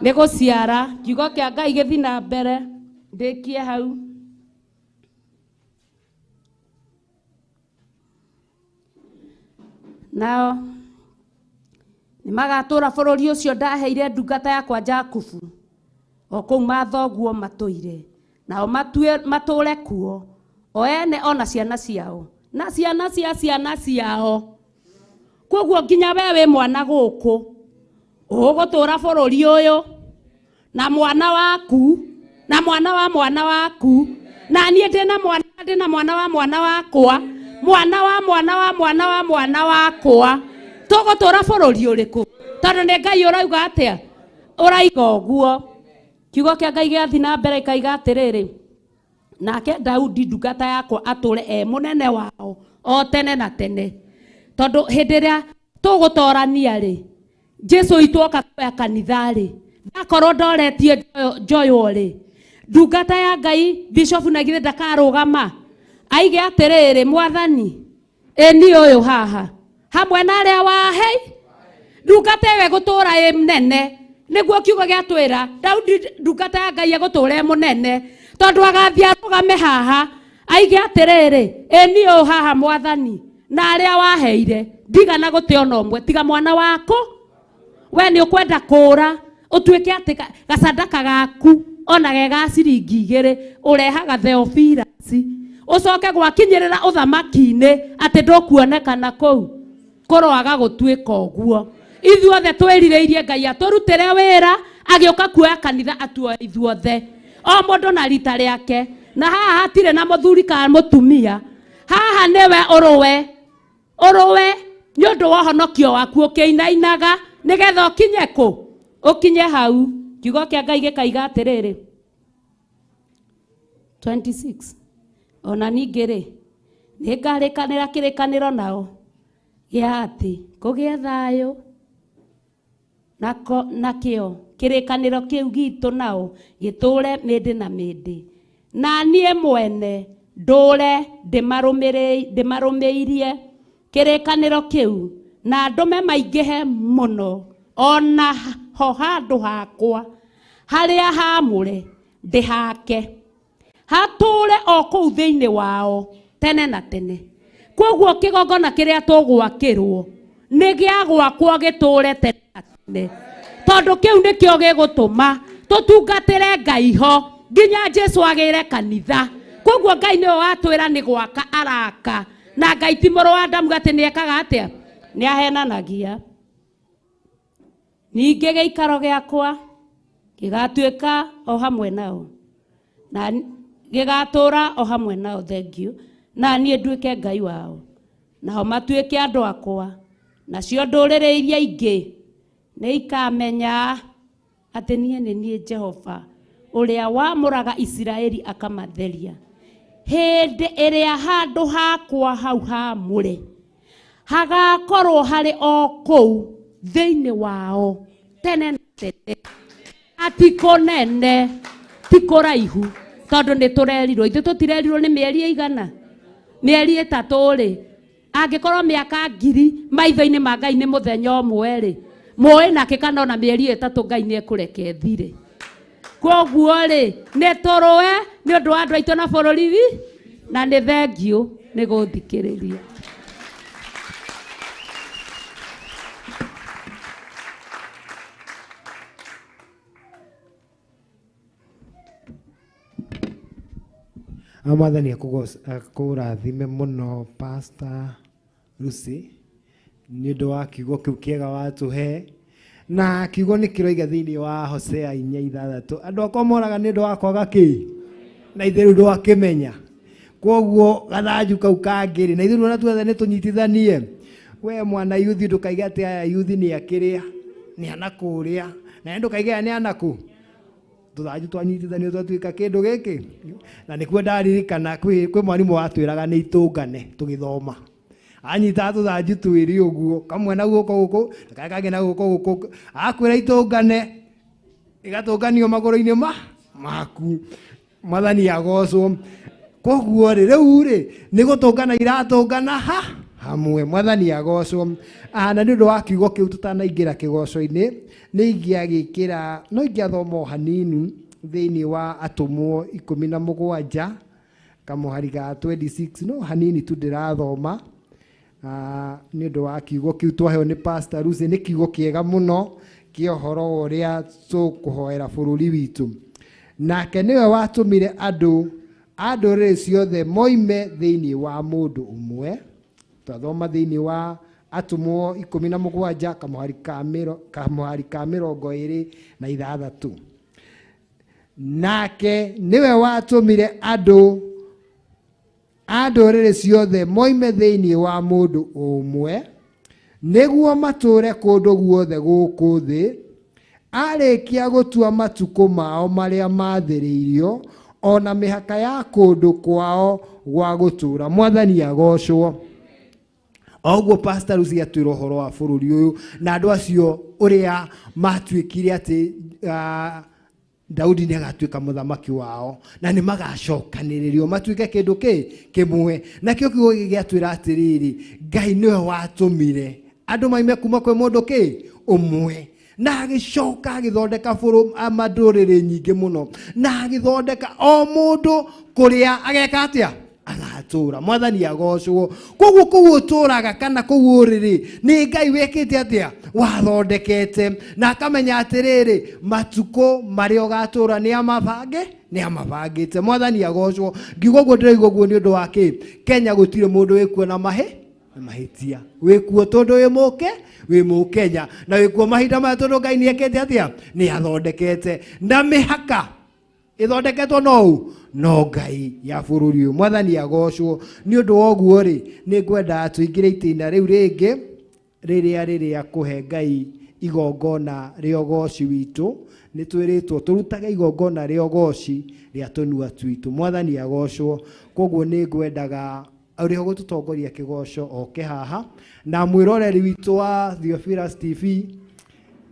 nĩ gũciara. Kiugo kĩa Ngai gĩthiĩ na mbere. Ndĩkie hau. Nao nĩmagatũra bũrũri ũcio ndaheire ndungata yakwa Jakubu. O kũu mathoguo matũire. Nao matũre kuo. O ene ona ciana ciao. Na ciana cia ciana ciao. Kwoguo nginya we wĩ mwana gũkũ. Ũgũtũra bũrũri ũyũ. Na mwana waku. Na mwana wa mwana waku. Na niĩ ndĩna mwana wa mwana wakwa. Mwana wa mwana wa mwana wa mwana wakwa. Tũgũtũra bũrũri ũrĩkũ? Tondũ nĩ Ngai ũrauga atĩa? Ũraiga ũguo. Kiugo kĩa Ngai gĩathiĩ na mbere ikaiga atĩrĩrĩ. Nake Daudi ndungata yakwa atũre mũnene wao o tene na tene. Tondũ hĩndĩ ĩrĩa tũgũtorania rĩ Jesũ itwoka kuoya kanitha rĩ ndakorwo ndoretie njoyo rĩ ndungata ya Ngai Bishop na githe ndakarugama aige atiriri mwathani eni uyu haha hamwe na aria wahei ndungata we gutura e mnene niguo kiugo giatwira Daudi ndungata ya Ngai gutura munene tondu agathia arugame haha aige atiriri eni uyu haha mwathani na aria waheire ndigana guti ona umwe tiga mwana wako we ni ukwenda kura utuike ati gacandaka gaku ona gega ciringi 2 urehaga Theophilus ucoke gwakinyirira uthamaki-ini ati ndukuonekana kou kurwaga gutuika uguo ithuothe twirireirie Ngai aturutire wira agioka kuoya kanitha atuo ithuothe o mundu na rita riake na haha hatire na muthuri ka mutumia haha niwe uruwe ni undu wa honokio waku ukiinainaga nigetha ukinye ku ukinye hau kiugo kia Ngai gikaiga atiriri 26 ona ningiri ningarikanira kirikaniro nao gia ati kugie thayo nakio kirikaniro kiu gitu nao giture mindi na mindi na nie mwene ndure ndimarumeirie kirikaniro kiu na ndume maingihe muno ona ho handu hakwa haria hamure ndihake hature o kuu thiini wao tene na tene koguo kigongona kiria tugwakirwo ni gia gwakwo giture tene na tene tondu kiu nikio gigutuma tutungatire Ngai ho nginya Jesu agire kanitha koguo Ngai niwe watwira ni gwaka araka na Ngai ti muru wa Adamu gati ni ekaga atia ni ahenanagia ninge giikaro giakwa gigatuika o hamwe nao na gigatura o hamwe nao thank you na nie nduike Ngai wao nao matuike andu akwa nacio ndurire iria ingi ni ikamenya ati nie ni nie Jehova uria wamuraga Israeli akamatheria hindi iria handu hakwa hau hamure hagakorwo hari o kou thiini wao tene na tene atikonene tikoraihu tondu ni turerirwo ithu tutirerirwo ni mieri igana mieri 3 ri angikorwo miaka 1000 maitho-ini ma Ngai ni muthenya umwe ri muĩ nake kana ona mieri 3 Ngai ni ekureke ethire koguo ri ni turwe ni undu wa andu aitu na bururi na ni thengio ni guthikiriria Mwathani akurathime muno Pastor Lucy ni undu wa kiugo kiu kiega watuhe na kiugo ni kiroiga thiini wa Hosea 4:6 andu akwa moraga ni undu wa kwaga ki na ithiru ndu wa kimenya koguo gathanju kau kangiri na ithiru na tuothe ni tunyitithanie we mwana yuthi ndukaiga ati aya yuthi ni akiria ni anakuria na ndukaiga ni anaku tuthanju twanyitithanio twatuika kindu giki na nikuo ndaririkana kwi mwarimu watwiraga ni itungane tugithoma anyita tuthanju twiri uguo kamwe na guoko guku na kage na guoko guku akwira itungane igatunganio magoro-ini maku Mwathani agocwo koguo riu ni gutungana iratungana hamwe Mwathani agocwo na ni undu wa kiugo kiu tutanaingira kigoco-ini ni ingiagikira no ingiathoma hanini thiini wa atumwo 17 kamuhari ga 26 no hanini tu ndirathoma ni undu wa kiugo kiu twaheo ni Pastor Lucy ni kiugo kiega muno kiohoro uria tukuhoera bururi witu nake niwe watumire andu nduriri ciothe moime thiini wa mundu umwe twathoma thiini wa atumwo 17 kamuhari ka 26 nake niwe watumire andu nduriri ciothe moime thiini wa mundu umwe niguo mature kundu guothe guku thi arikia gutua matuko mao maria mathiriirio ona mihaka ya kundu kwao gwa gutura Mwathani agocwo oguo Pastor Lucy atwira uhoro wa bururi uyu na andu acio uria matuikire ati Daudi nĩ agatuĩka mũthamaki wao na nĩ magacokanĩrĩrio matuĩke kĩndũ kĩmwe. Nakĩo kiugo gĩgĩatwĩra atĩrĩrĩ, Ngai nĩwe watũmire andũ maime kuma kwĩ mũndũ ũmwe, na agĩcoka agĩthondeka ndũrĩrĩ nyingĩ mũno, na agĩthondeka o mũndũ kũrĩa ageka atĩa agatũra. Mwathani agocwo. Koguo kũu ũtũraga kana kũu ũrĩrĩ nĩ Ngai wĩkĩte atĩa wathondekete, na akamenya atĩrĩrĩ matukũ marĩa ũgatũra nĩ amabangĩte. Mwathani agocwo. Ngiuga ũguo ndĩraigua ũguo nĩ ũndũ wa Kenya gũtirĩ mũndũ wĩkuo na mahĩtia. Wĩkuo tondũ wĩ Mũkenya, na wĩkuo mahinda maya tondũ Ngai nĩekĩte atĩa nĩ athondekete, na mĩhaka ithondeketwo no Ngai ya bũrũri ũyũ. Mwathani agocwo. Nĩ ũndũ wa ũguo rĩ, nĩ ngwenda tũingĩre itĩna rĩu rĩngĩ rĩrĩa kũhe Ngai igongona rĩa ũgoci witũ. Nĩ twĩrĩtwo tũrutage igongona rĩa ũgoci rĩa tũnua twitũ. Mwathani agocwo. Koguo nĩ ngwendaga ũrĩa ũgũtũtongoria kĩgoco oke haha, na mwĩroreri witũ wa Theophilus TV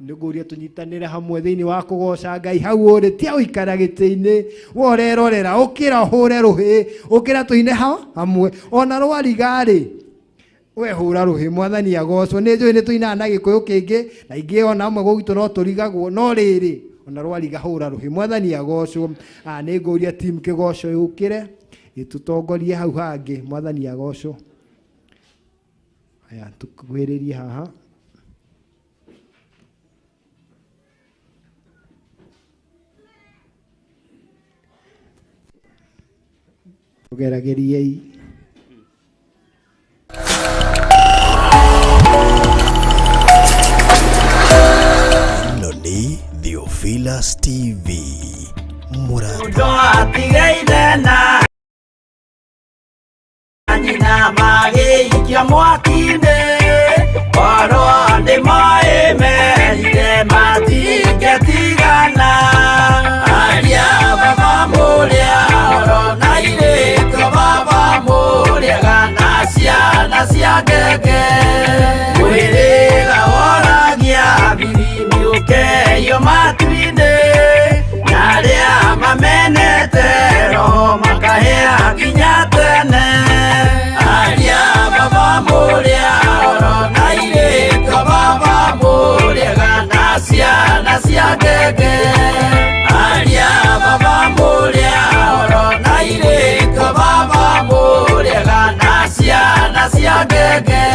nĩngũria tũnyitanĩre hamwe thĩinĩ wa kũgoca Ngai. Hau ũrĩ tia ũikara gĩtĩ-inĩ worerorera, ũkĩra hũre rũhĩ, ũkĩra tũine hamwe. Ona rwariga rĩ we hũra rũhĩ. Mwathani agocwo. Nĩ njũĩ nĩ tũinaga na Gĩkũyũ kĩngĩ na ingĩ ona amwe gũgitũ no tũrigagwo, no rĩrĩ ona rwariga hũra rũhĩ. Mwathani agocwo. Nĩ ngũria team kĩgoco yũkĩre ĩtũtongorie hau hangĩ. Mwathani agocwo. Aya tũkuhĩrĩrie haha. Tũgeragĩriei. Ĩno nĩ Theophilus TV. Nyina magĩikia mwaki-inĩ, oro andĩ maĩ merire matingĩtigana. Aria baba mũrĩa oro na irĩko baba mũrĩega na ciana cia ngenge. Mwĩrĩga woragia birimi ũkeyo matu-inĩ, na arĩa mamenete roho makahĩa nginya tene. Aria baba mũrĩa oro na irĩko baba mũrĩega na ciana cia ngenge. Aria baba mũrĩa oro na irĩko baba mũrĩega na ciana cia ngenge.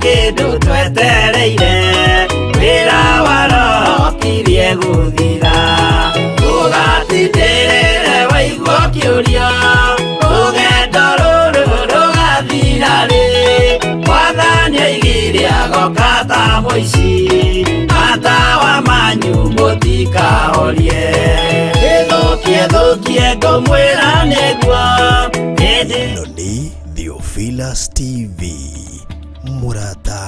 Kĩndũ twetereire wĩra wa roho kirie gũthira. Tũgatindĩrĩre waigua kĩũria, rũgendo rũrũ rũgathira rĩ. Mwathani oigire agoka ta mũici, matawa manyu mũtikahorie. Thũkie ngũmwĩra nĩguo. Ĩno nĩ Theophilus TV. Murata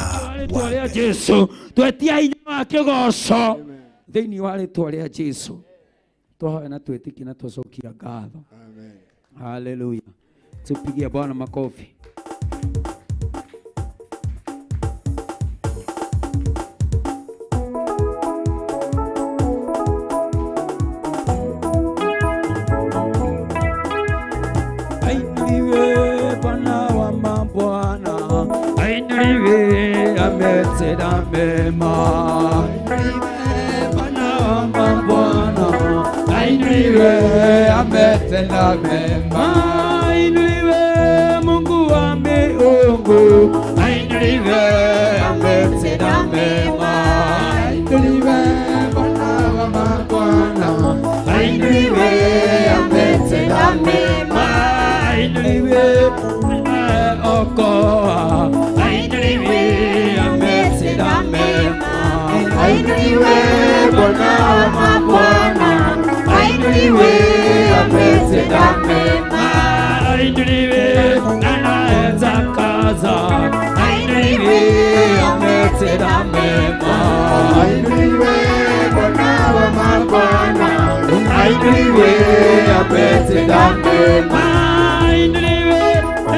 wa Jesu. Twetia hinya wa kĩgoco thĩinĩ wa rĩtwa rĩa Jesu. Twahoya na twĩtĩkie na twacokia ngatho. Amen. Hallelujah. Tupigie Bwana makofi. Ametenda mema, ametenda mema, inuliwe Mungu wa miungu, inuliwe ametenda mema, inuliwe Bwana wa mabwana, inuliwe ametenda mema, inuliwe okoa. Bwana wa mabwana, ainuliwe ametenda mema. Ainuliwe anaweza kaza, ainuliwe ametenda mema. Ainuliwe Bwana wa mabwana, ainuliwe ametenda mema. Ainuliwe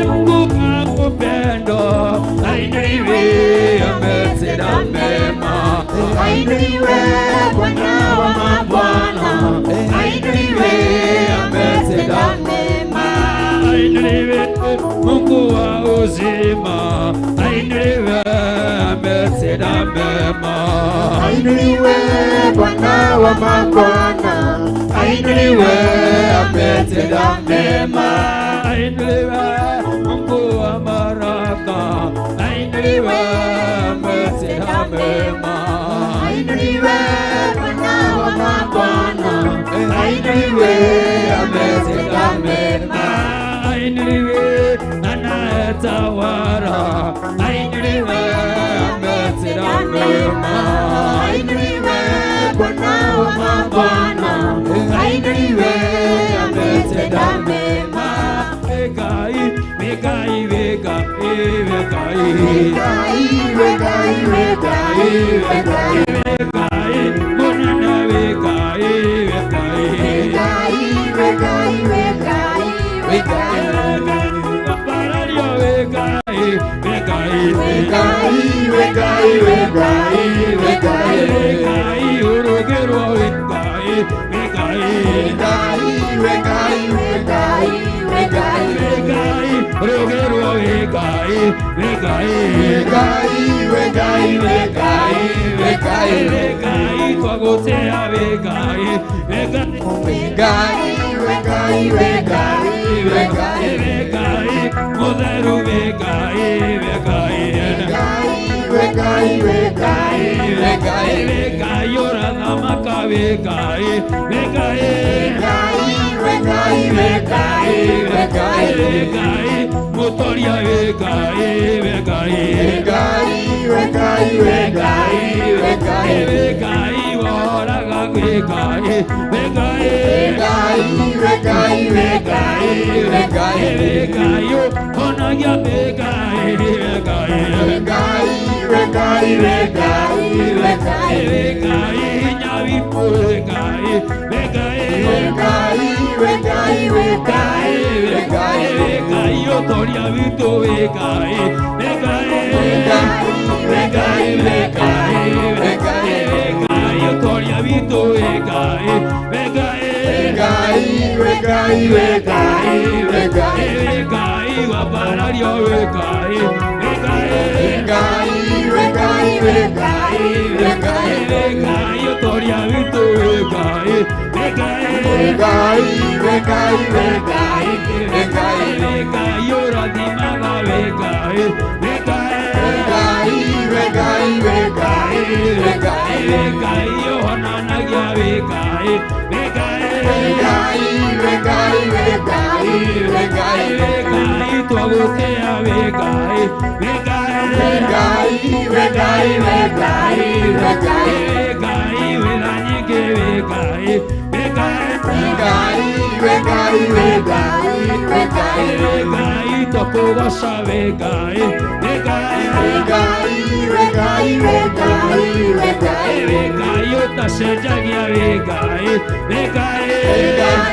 Mungu wa upendo, ainuliwe ametenda mema. Ainuliwe Bwana wa mabwana, ainuliwe ametenda mema. Ainuliwe Mungu wa uzima, ainuliwe ametenda mema. Ainuliwe Bwana wa mabwana, ainuliwe ametenda mema. Ainuliwe Mungu wa baraka, ainuliwe ametenda mema. Ainuliwe Bwana wa mabwana, ainuliwe ametenda mema. Ainuliwe anayetawala, ainuliwe ametenda mema. Ainuliwe Bwana wa mabwana, ainuliwe ametenda mema. Vegai, vegai, vegai, vegai. Vegai, vegai, vegai, vegai. Vegai, monana vegai, vegai. Vegai, vegai, vegai, vegai. Paparario vegai, vegai. Vegai, vegai, vegai, vegai. Vegai, urugero vegai, vegai. Vegai, vegai, vegai, vegai. Vegai, urugero vegai, vegai. Vegai, vegai, vegai, vegai. Vegai, twagotea vegai, vegai. Vegai, vegai, vegai, vegai. Vegai, mutheru vegai, vegai. Vegai, vegai, vegai. Vegai, orathamaka vegai, vegai. Vegai, vegai, vegai. Vegai, mutoria vegai, vegai. Vegai, vegai, vegai, vegai. Vegai, oraga vegai, vegai. Vegai, vegai, vegai, vegai. Vegai, onagia vegai, vegai. Vegai, vegai, vegai, vegai. Vegai, nyavipu vegai, vegai. Vegai, vegai, vegai, vegai. Vegai, otoria vitu vegai, vegai. Vegai, vegai, vegai. Vegai, otoria vitu vegai, vegai. Vegai, vegai, vegai, vegai. Vegai, vaparario vegai, vegai. Vegai, vegai, vegai, vegai. Vegai, otoria vitu vegai, vegai. Vegai, vegai, vegai, vegai. Vegai, oradimaga vegai, vegai. Vegai, vegai, vegai, vegai. Vegai, ohananagia vegai, vegai. Vegai, vegai, vegai, vegai. Vegai, twagotea vegai, vegai. Vegai, vegai, vegai, vegai. Vegai, vedanyike vegai, vegai. Vegai, vegai, vegai, vegai. Vegai, twakugoca vegai, vegai. Vegai, vegai, vegai, vegai. Vegai, utacenjagia vegai, vegai. Vegai,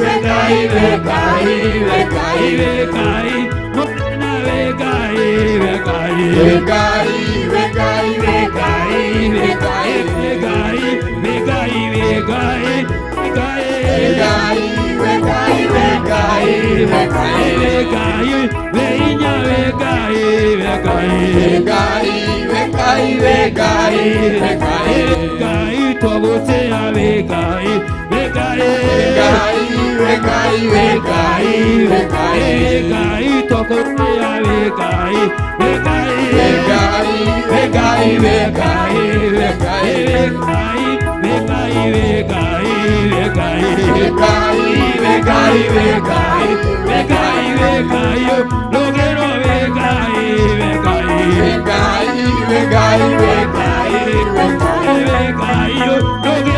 vegai, vegai, vegai. Vegai, mutana vegai, vegai. Vegai, vegai, vegai, vegai. Vegai, vegai, vegai, vegai. Vegai, vegai, vegai, vegai. Vegai, veinya vegai, vegai. Vegai, vegai, vegai, vegai. Vegai, twagotea vegai, vegai. Vegai, vegai, vegai, vegai. Vegai, twagotea vegai, vegai. Vegai, vegai, vegai, vegai. Vegai, vegai, vegai, vegai. Vegai, vegai, vegai, vegai. Vegai, logero vegai, vegai. Vegai, vegai, vegai, vegai. Vegai, logero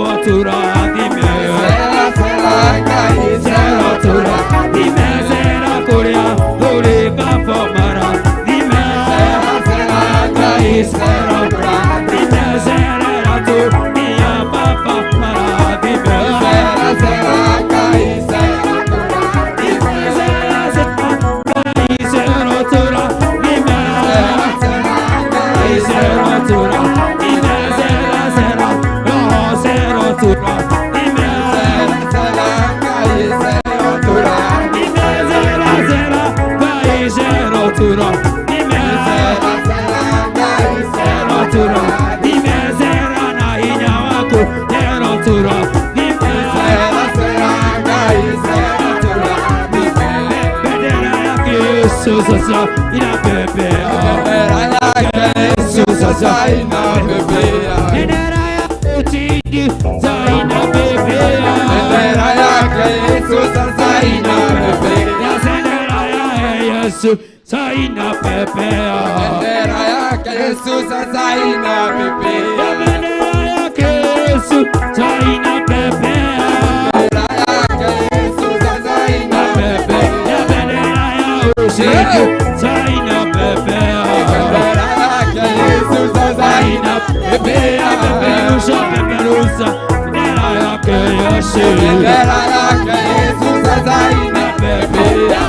Baba turathime. Sera sera Ngai Sera turathime, sera kuria turi Baba marathime. Sera sera Ngai Sera turathime, sera turi Baba marathime. Sera sera Ngai sera Sera turathime, sera turathime. Sera turathime, sera sera, oh sera turathime. Sasa ina pepe, sasa ina pepe, bendera ya utindi zaina pepe, bendera yake Yesu sasa ina pepe, bendera ya Yesu zaina pepe, bendera yake Yesu sasa ina pepe, bendera yake Yesu zaina pepe, bendera yake Yesu sasa ina pepe, bendera ya ushindi zaina pepe, bendera yake Yesu sasa ina pepe, peperusa peperusa, bendera yake Yesu, bendera yake Yesu sasa ina pepe, bendera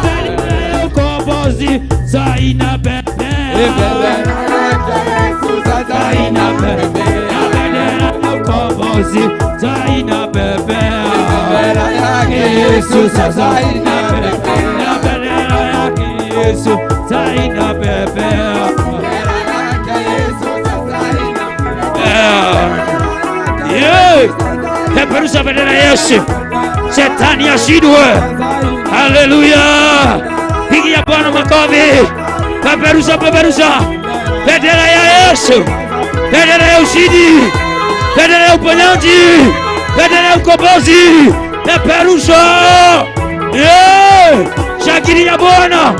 ukombozi zaina pepe, bendera yake Yesu sasa ina pepe, bendera ukombozi zaina pepe, bendera yake Yesu sasa ina pepe, bendera yake Yesu zaina pepe, bendera yake Yesu sasa ina pepe. Peperusha bendera ya Yesu, shetani ashindwe. Haleluya! Pigia Bwana makofi. Peperusha, peperusha bendera ya Yesu, bendera ya ushindi, bendera ya uponyaji, bendera ya ukombozi. Peperusha, shakiria Bwana,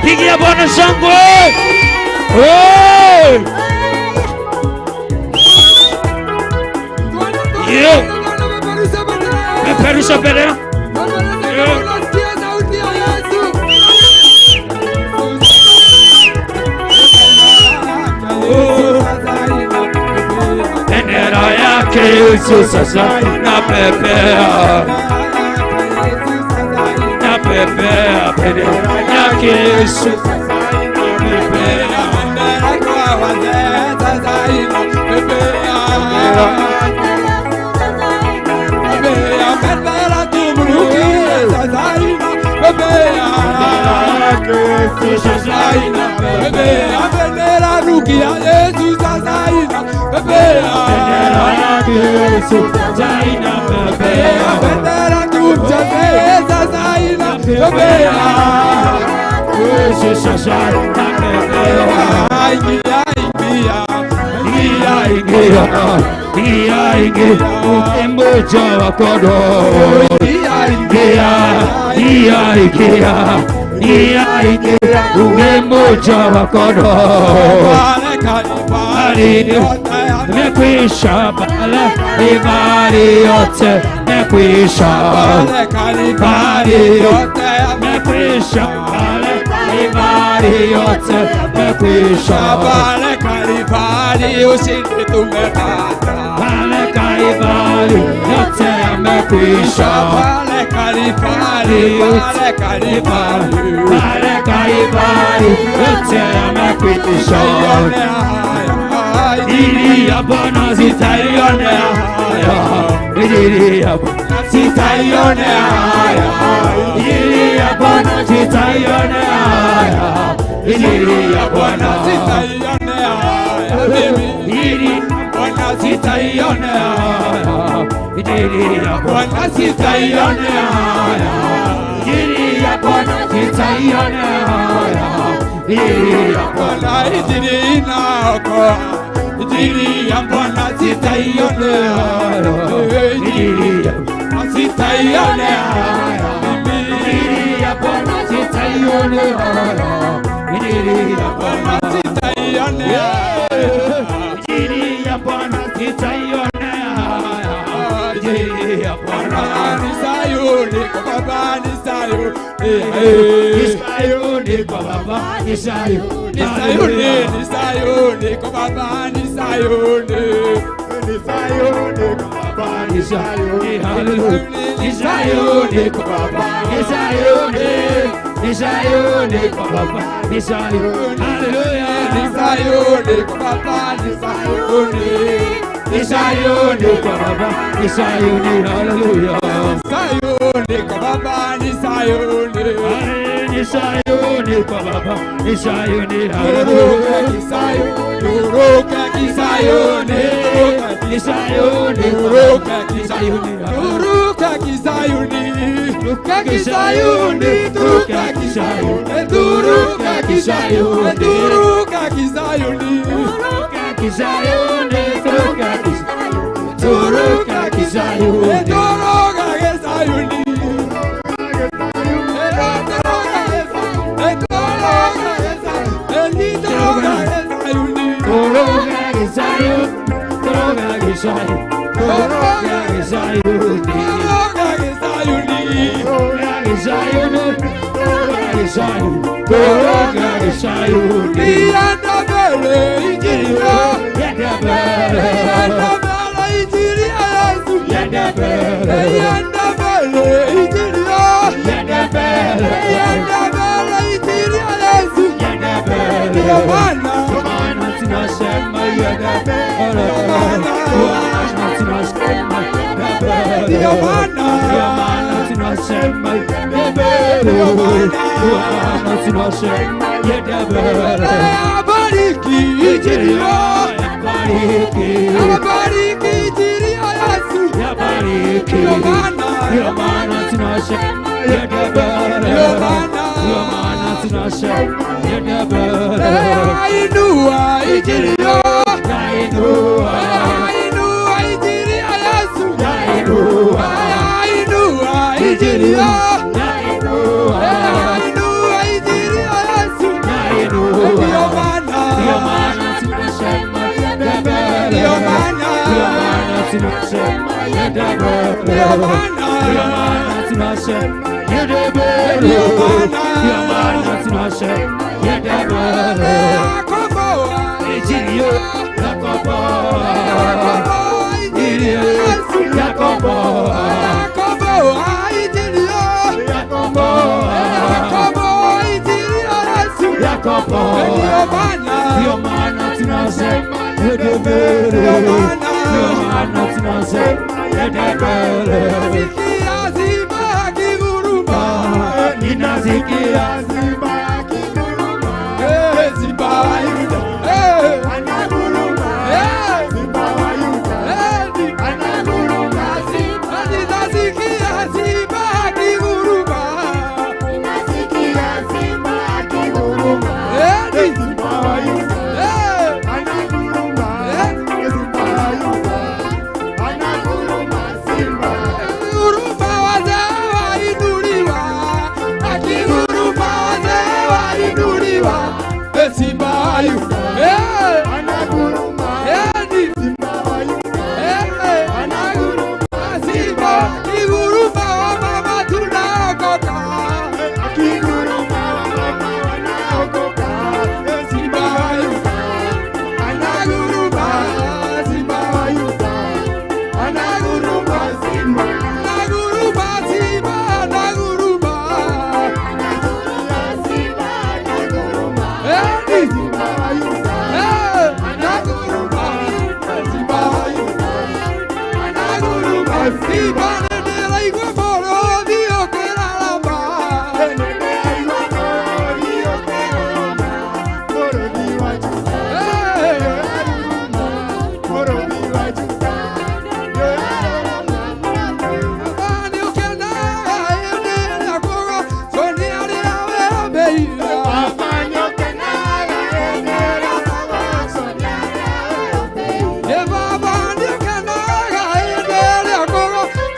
pigia Bwana shangwe. Peperusha bendera. Bendera yake Yesu sasa inapepea, inapepea. Bendera yake Yesu sasa inapepea, bendera kwa wazee sasa inapepea, bendera tumrukie sasa inapepea, Yesu sasa inapepea, bendera rukia Yesu sasa inapepea, bendera yake Yesu sasa inapepea, bendera tumchezee sasa inapepea, Yesu sasa inapepea. Ingia, ingia, ingia, ingia, ingia, umoja wa kondoo. Ingia, ingia, ingia, ingia, ingia, umoja wa kondoo. Mekwisha pale, ibari yote mekwisha. Ibari yote mekwisha pale, ibari yote mekwisha. Pale Kalvari ushindi tumepata. Pale Kalvari yote yamekwisha. Pale Kalvari, pale Kalvari, pale Kalvari yote yamekwisha. Injili ya Bwana sitaionea haya, Injili ya Bwana sitaionea haya, Injili ya Bwana sitaionea haya, Injili ya Bwana sitaionea haya, Injili ya Bwana sitaionea haya, Injili ya Bwana sitaionea haya, Injili ya Bwana sitaionea haya, Injili ya Bwana, Injili inaokoa. Injili ya Bwana sitaionea haya, Injili ya Bwana sitaionea haya, Injili ya Bwana sitaionea haya, Injili ya Bwana sitaionea haya, Injili ya Bwana sitaionea haya, ya Bwana. Ni Sayuni kwa Baba, ni Sayuni. Ni Sayuni kwa Baba, ni Sayuni. Ni Sayuni, ni Sayuni kwa Baba, ni Sayuni. Ni Sayuni kwa Baba, Ni Sayuni, hallelujah. Ni Sayuni kwa Baba, ni Sayuni. Ni Sayuni kwa Baba, ni Sayuni, hallelujah. Ni Sayuni kwa Baba, ni Sayuni. Ni Sayuni kwa Baba, ni Sayuni, hallelujah. Sayuni kwa Baba, ni Sayuni. Ni Sayuni kwa Baba, ni Sayuni, Uruka hallelujah. Kisayuni, uruka Kisayuni, Ni Sayuni, uruka Kisayuni, uruka Kisayuni, uruka Kisayuni, uruka Kisayuni, uruka Kisayuni, uruka Kisayuni, Kisayuni, Turuka Kisayuni, Turuka Kisayuni, uruka Kisayuni. Turuka Kisayuni, Turuka Kisayuni, Turuka Kisayuni, Turuka Kisayuni, Turuka Kisayuni, Turuka Kisayuni,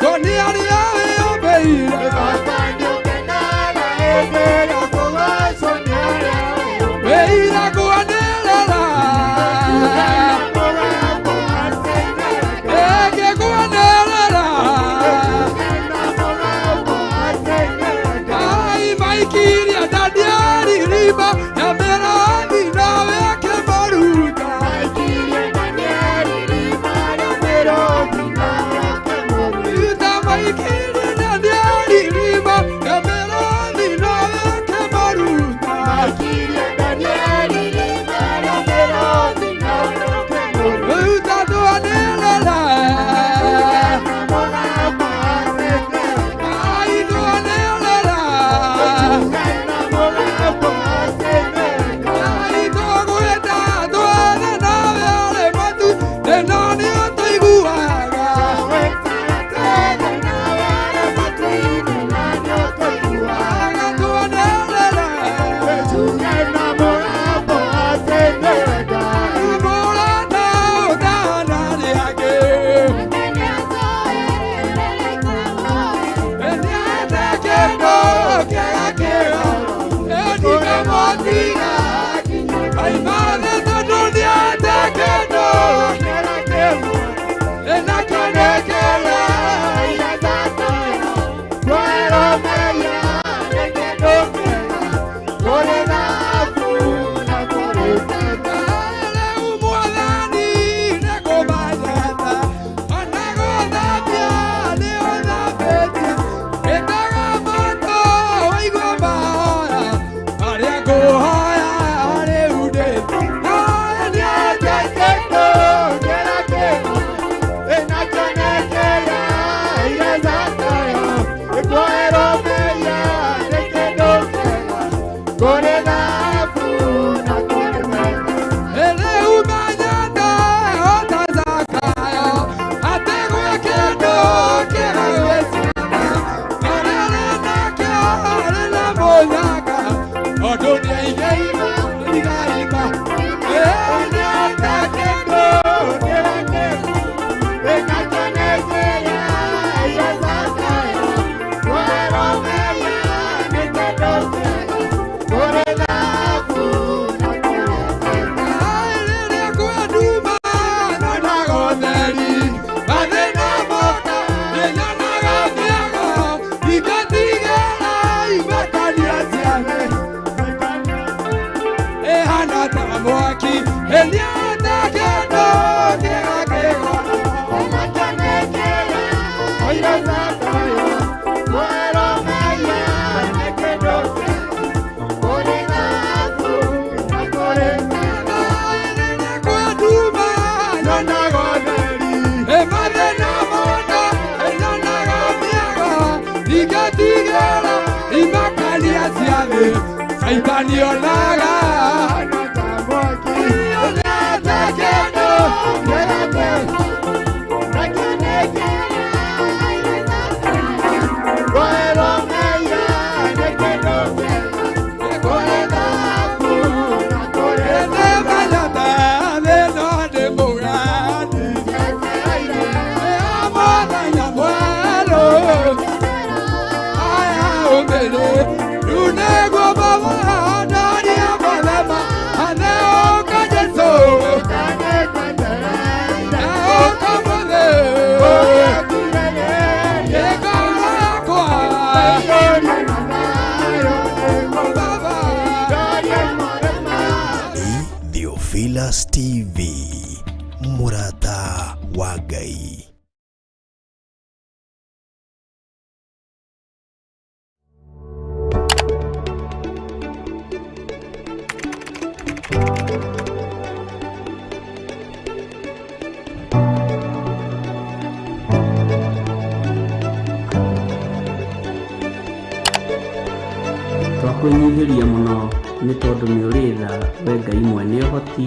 Sony Theophilas TV, Murata wa Ngai. Twakwĩnyihĩria mũno nĩ tondũ nĩ ũrĩ tha we Ngai mwene ũhoti.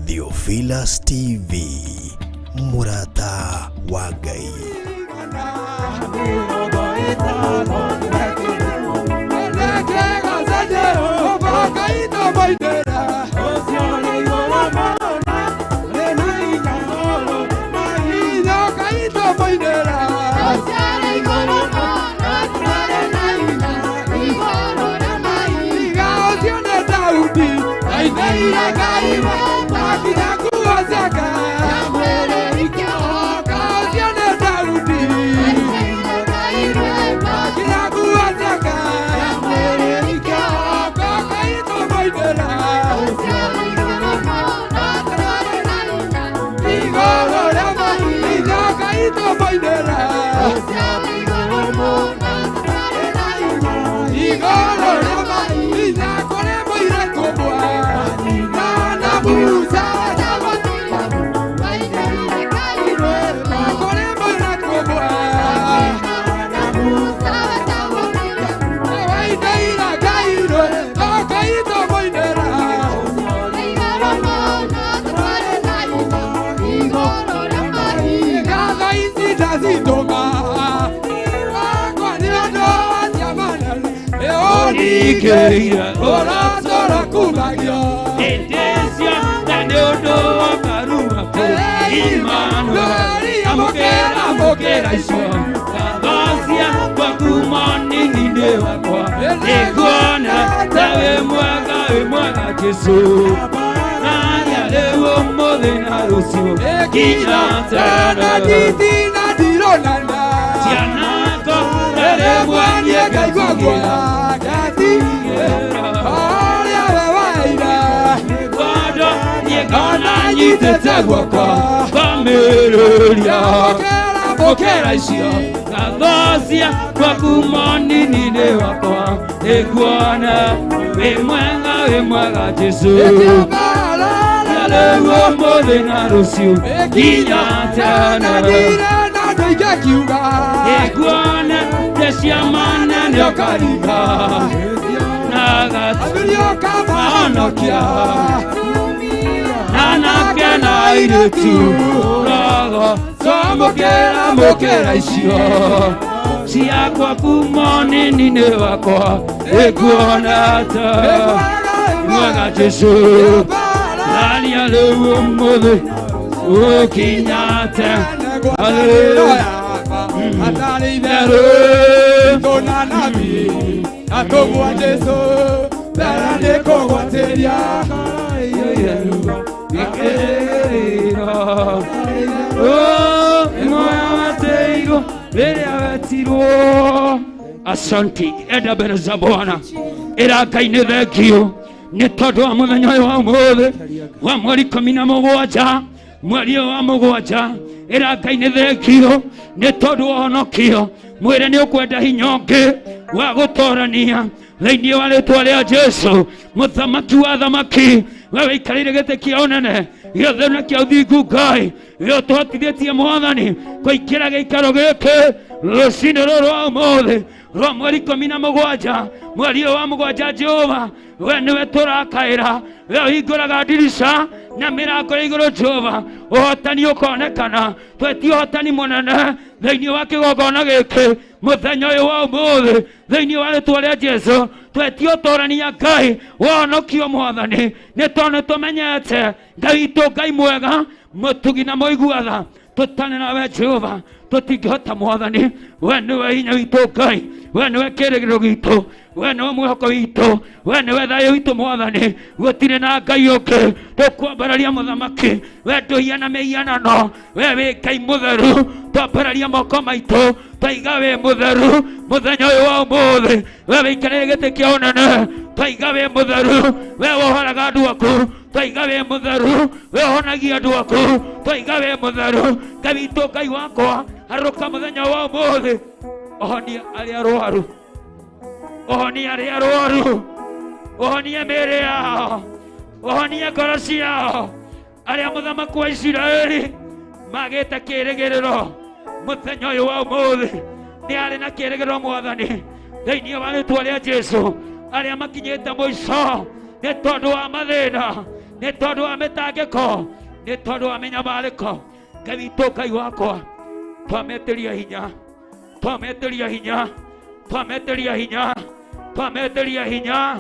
Theophilas TV, Murata wa Ngai. Kaita Ikeira oratora kumagio Etesia tandodo karuma ko Immanuel amokera iso Kadosia kwa kumoni ninde wakwa Ekuona tawe mwaga Jesu Nanya lewo mode na rusio Kinyatana Kitina dironanda Tianako ele mwanye kaikwagwa Mokera isio Kadosia kwa kumoni ninde wakwa Ekuona we mwaga Jesu Yalewo mode na rusio Kinyatana Ekuona Tesiamana nyokarika Nagatanokia Nanake na iretu Nago Mokera isio Sia kwa kumoni ninde wakwa Ekuona ta Mwaga Jesu Nani alewo mode Kinyata Hallelujah Atari dero Dona nabi Atogwa Jesu Berane kogwa teria Asanti edabere za Bwana irakaine thekio nĩ tondũ wa mũthenya ũyũ wa ũmũthĩ wa mweri 17 mweri wa mũgwanja irakaine thekio nĩ tondũ wa ũhonokio mwĩrĩ nĩ ũkwenda hinya ũngĩ wa gũtorania thĩinĩ wa rĩĩtwa rĩa Jesu mũthamaki wa thamaki we wĩikarĩire gĩtĩ kĩa ũnene gĩothe na kĩa ũthingu Ngai we ũtũhotithĩtie Mwathani kũingĩra gĩikaro gĩkĩ rũcinĩ rũrũ wa ũmũthĩ rwa mweri 17 mweri wa mũgwanja Jehova we nĩwe tũrakaĩra we ũhingũraga ndirica na mĩrango ya igũrũ Jehova ũhotani ũkonekana twetie ũhotani mũnene thĩinĩ wa kĩgongona gĩkĩ mũthenya ũyũ wa ũmũthĩ thĩinĩ wa rĩĩtwa rĩa Jesu twetie ũtorania Ngai wahonokio Mwathani nĩ tondũ nĩtũmenyete Ngai witũ Ngai mwega mũtugi na mũigua tutane nawe Jehova tutingĩhota Mwathani we nĩwe hinya witũ Ngai we nĩwe kĩĩrĩgĩrĩro gitũ we nĩwe mwĩhoko witũ we nĩwe thayũ witũ Mwathani gũtirĩ na Ngai ũngĩ tũkwambararia mũthamaki we ndũhiana mĩhianano we wĩ Ngai mũtheru twambararia moko maitũ twaiga wĩ mũtheru mũthenya ũyũ wa ũmũthĩ we wĩikarĩire gĩtĩ kĩa ũnene twaiga wĩ mũtheru we wohoraga andũ aku twaiga wĩ mũtheru we ũhonagia andũ aku twaiga wĩ mũtheru Ngai witũ Ngai wakwa harũka mũthenya wa ũmũthĩ ohonia arĩa arwaru ohonia arĩa arwaru ohonia mĩĩrĩ yao ohonia ngoro ciao arĩa mũthamaki wa Isiraeli magĩte kĩĩrĩgĩrĩro mũthenya ũyũ wa ũmũthĩ nĩ arĩ na kĩĩrĩgĩrĩro Mwathani thĩinĩ wa rĩĩtwa rĩa Jesu arĩa makinyĩte mũico nĩ tondũ wa mathĩna nĩ tondũ wa mĩtangĩko nĩ tondũ wa mĩnyamarĩko Ngai witũ Ngai wakwa twametĩria hinya twametĩria hinya twametĩria hinya twametĩria hinya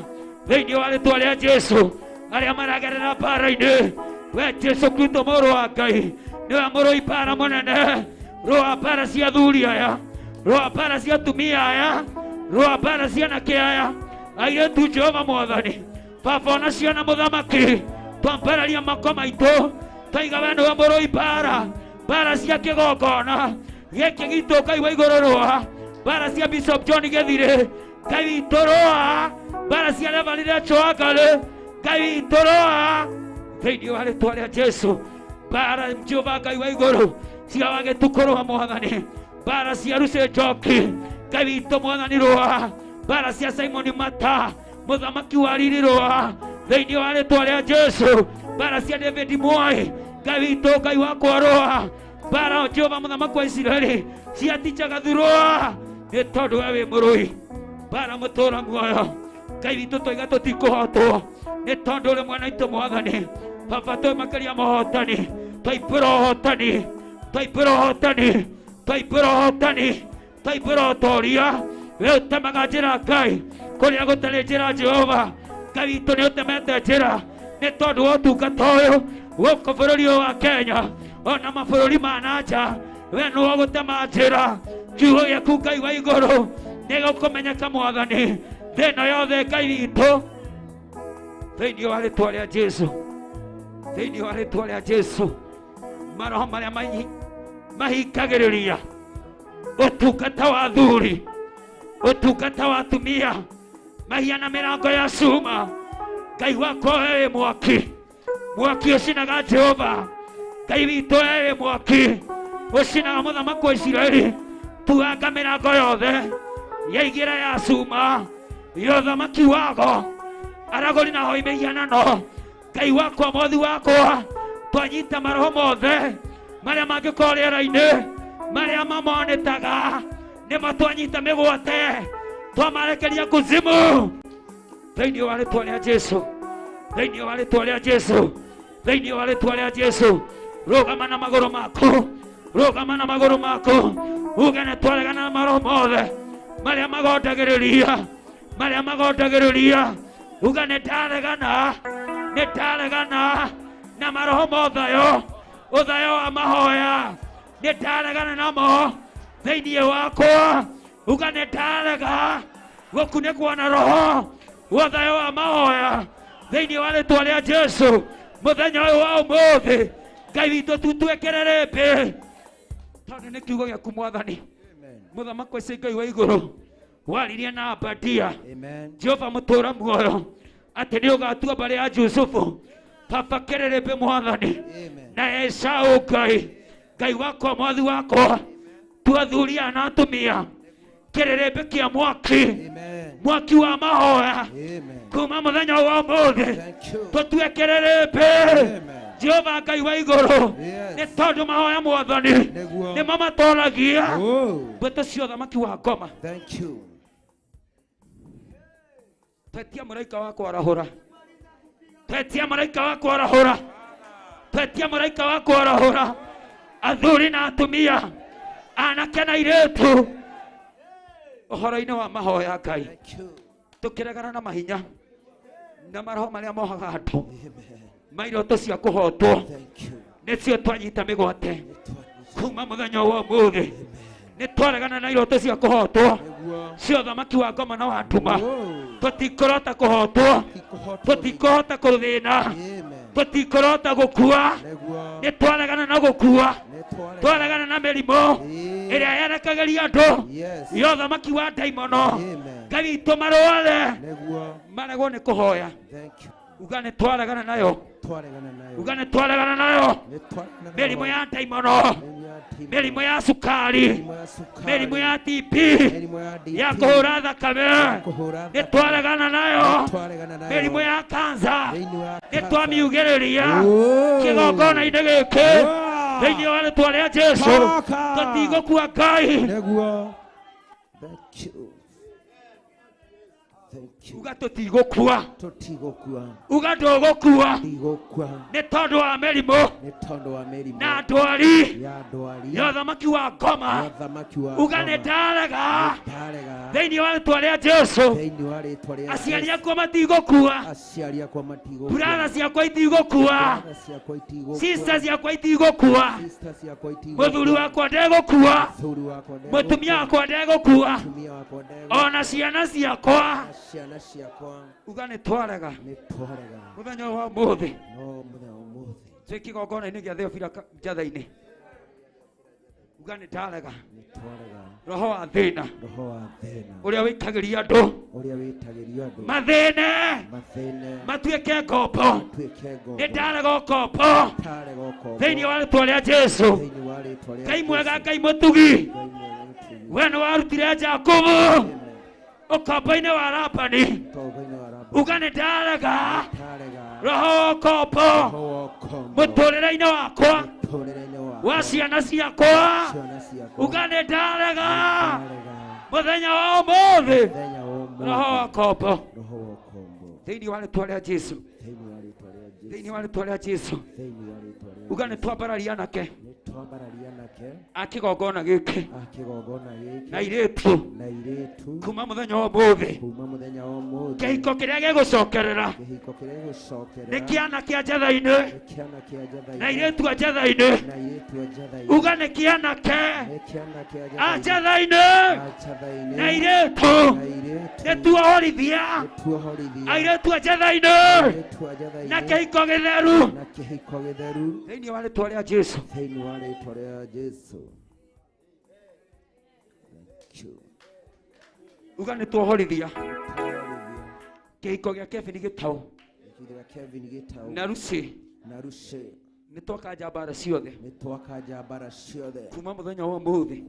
thĩinĩ wa rĩĩtwa rĩa Jesu arĩa maragerera mbara-inĩ we Jesu Kristo mũrũ wa Ngai nĩwe mũrũi mbara mũnene rũa mbara cia athuri aya rũa mbara cia atumia aya rũa mbara cia anake aya airĩtu Jehova Mwathani baba ona ciana mũthamaki Twampararia makoma itu. Taiga wendo wa Mũrũi bara. Bara cia kĩgongona. Gĩkĩ gitũ Ngai wa igũrũ roa. Bara cia Bishop John Gĩthirĩ. Ngai witũ roa. Bara cia Reverend Rachel Wangarĩ. Ngai witũ roa. Thĩinĩ wa rĩĩtwa rĩa Jesũ. Bara Jehova Ngai wa igũrũ. Cia wagĩtukũrũa Mwathani. Bara cia Lucy Njoki. Ngai witũ Mwathani roa. Bara cia Simon Mata. Mũthamaki wa riri roa. Thĩinĩ wa rĩĩtwa rĩa Jesũ. Bara cia David Mwai. Ngai witũ Ngai wakwa roa. Bara Jehova mũthamaki wa Isiraeli. Cia Teacher Gathurũa. Nĩ tondũ we wĩ mũrũi. Bara mũtũũra muoyo. Ngai witũ tũiga tũtikũhotwo. Nĩ tondũ ũrĩ mwena witũ Mwathani. Baba tũĩ makĩria mahotani. Twaipũra ũhotani. Twaipũra ũhotani. Twaipũra ũhotani. Twaipũra ũtoria. We ũtemaga njĩra Ngai. Kũrĩa gũtarĩ njĩra Jehova. Ngai witũ nĩ ũtemete njĩra. Nĩ tondũ wa ũtungata ũyũ. Gũkũ bũrũri ũyũ wa Kenya. Ona mabũrũri ma nanja. We nĩwe gũtema njĩra. Kiugo gĩaku Ngai wa igũrũ. Nĩ gũkũmenyeka Mwathani. Thĩna yothe Ngai witũ. Thĩinĩ wa rĩĩtwa rĩa Jesũ. Thĩinĩ wa rĩĩtwa rĩa Jesũ. Maroho marĩa mahingagĩrĩria ũtungata wa athuri. Ũtungata wa atumia. Mahiana mĩrango ya cuma. Ngai wakwa we wĩ mwaki. Mwaki ũcinaga Jehova. Ngai witũ we wĩ mwaki. Ũcinaga mũthamaki wa Isiraeli. Tuanga mĩrango yothe ya igĩra ya cuma. Ya ũthamaki wago. Aragũri na hoi mĩhianano. Ngai wakwa mwathi wakwa. Twanyita maroho mothe marĩa mangĩkorwo rĩera-inĩ. Marĩa mamonetaga. Nĩmo twanyita mĩgwate. Twamarekeria kuzimu. Thĩinĩ wa rĩĩtwa rĩa Jesũ. Thĩinĩ wa rĩĩtwa rĩa Jesũ. Thĩinĩ wa rĩĩtwa rĩa Jesũ. Rũgama na magũrũ maku. Rũgama na magũrũ maku. Uge nĩ twaregana na maroho mothe marĩa magondagĩrĩria. Marĩa magondagĩrĩria. Uge nĩ ndaregana. Nĩ ndaregana na maroho mothayo. Ũthayo wa mahoya. Nĩ ndaregana namo. Thĩinĩ wakwa. Uga nĩ ndarega gũkunĩkwo na roho. Ũthayo wa mahoya. Thĩinĩ wa rĩĩtwa rĩa Jesũ. Mũthenya ũyũ wa ũmũthĩ. Ngai witũ tutwĩkĩre rĩmbĩ. Tondũ nĩ kiugo gĩaku Mwathani. Mũthamaki wa Ngai wa igũrũ. Waririe na Abadia. Jehova mũtũũra muoyo. Atĩ nĩ ũgatua mbarĩ ya Jusufu. Baba kĩrĩ rĩmbĩ Mwathani. Na Esaũ Ngai. Ngai wakwa mwathi wakwa. Tuathuria na atumia. Kĩrĩ rĩmbĩ kĩa mwaki. Mwaki wa mahoya. Kuma mũthenya wa ũmũthĩ. Tũtwĩkĩre rĩmbĩ. Jehova Ngai wa igũrũ. Nĩ tondũ mahoya Mwathani nĩmo matũũragia. Mbũtũ cia ũthamaki wa ngoma. Twetia mũraika wa kwarahũra. Twetia mũraika wa kwarahũra. Twetia mũraika wa kwarahũra. Athuri na atumia. Anake na airĩtu. Ũhoro-inĩ wa mahoya Ngai. Tũkĩregana na mahinya. Na maroho marĩa mohaga andũ. Mairoto cia kũhotwo. Nĩcio twanyita mĩgwate. Kuma mũthenya wa ũmũthĩ. Nĩ twaregana na iroto cia kũhotwo. Cia ũthamaki wa ngoma na wa nduma. Tũtikũrota kũhotwo. Tũtikũhota kũthĩna. Tũtikũrota gũkua. Nĩ twaregana na gũkua. Twaregana na mĩrimũ ĩrĩa yerekagĩria andũ. Ya ũthamaki wa ndaimono. Ngai witũ marũare. Maregwo nĩ kũhoya. Uga nĩ twaregana nayo. Uga nĩ twaregana nayo. Mĩrimũ ya ndaimono. Mĩrimũ ya cukari. Mĩrimũ ya TB. Ya kũhũra thakame. Nĩ twaregana nayo. Mĩrimũ ya kansa. Nĩ twamiugĩrĩria. Kĩgongona-inĩ gĩkĩ. Thĩinĩ wa rĩĩtwa rĩa Jesũ. Tũtigũkua Ngai. Uga tũtigũkua. Uga ndũgũkua. Nĩ tondũ wa mĩrimũ na ndwari ya ũthamaki wa ngoma. Uga nĩ ndarega. Thĩinĩ wa rĩĩtwa rĩa Jesũ. Aciari akwa matigũkua. Brother ciakwa itigũkua. Sisters ciakwa itigũkua. Mũthuri wakwa ndegũkua. Mũtumia wakwa ndegũkua. Ona ciana ciakwa ciana ciakwa uga nĩ twarega nĩ twarega mũthenya wa ũmũthĩ no mũthenya ũmũthĩ twĩ kĩgongona-inĩ gĩa Theophila njatha-inĩ uga nĩ ndarega nĩ twarega roho wa thĩna roho wa thĩna ũrĩa wĩikagĩria andũ ũrĩa wĩtagĩrio andũ mathĩne mathĩne matuĩke ngombo matuĩke ngombo nĩ ndarega ũkombo ndarega ũkombo thĩinĩ wa rĩtwa rĩa Jesũ thĩinĩ wa rĩtwa rĩa Ngai mwega Ngai mũtugi we nĩ warutire Jakubu ũkombo-inĩ wa Labani uga nĩ ndarega roho ũkombo mũtũrĩre-inĩ wakwa wa ciana ciakwa uga nĩ ndarega mũthenya wa ũmũthĩ roho wa ũkombo thĩinĩ wa rĩtwa rĩa Jesũ thĩinĩ wa rĩtwa rĩa Jesũ uga nĩ twambararia nake akĩgongona gĩkĩ na airĩtu kuma mũthenya wa ũmũthĩ kĩhiko kĩrĩa gĩgũcokerera nĩ kĩana kĩa njatha-inĩ na airĩtu a njatha-inĩ uga nĩ kĩana a njatha-inĩ na airĩtu nĩ tuohorithia airĩtu a njatha-inĩ na kĩhiko gĩtheru thĩinĩ wa rĩtwa rĩa Jesũ uga nĩ tuohorithia kĩhiko gĩa Kevin Gĩtaũ na Lucy nĩ twakanja mbara ciothe kuma mũthenya wa ũmũthĩ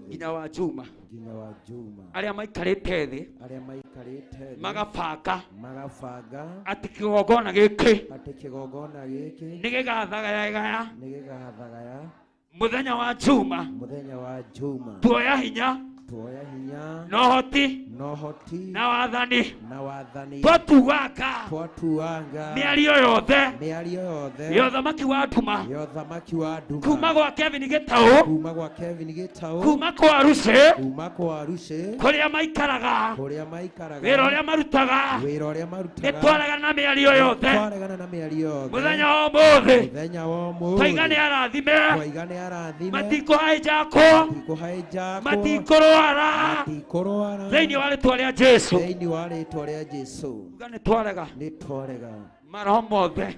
nginya wa Juma arĩa maikarĩte thĩ magabanga atĩ kĩgongona gĩkĩ nĩ gĩgathagayagaya mũthenya wa Juma tuoya hinya na ũhoti na wathani twatuanga mĩario yothe ya ũthamaki wa nduma kuma gwa Kevin Gĩtaũ kuma kwa Lucy kũrĩa maikaraga wĩra ũrĩa marutaga nĩ twaregana na mĩario yothe mũthenya wa ũmũthĩ twaiga nĩ arathime matikũhaijakwo matikũrwara thĩinĩ wa rĩtwa rĩa Jesũ uga nĩ twarega maroho mothe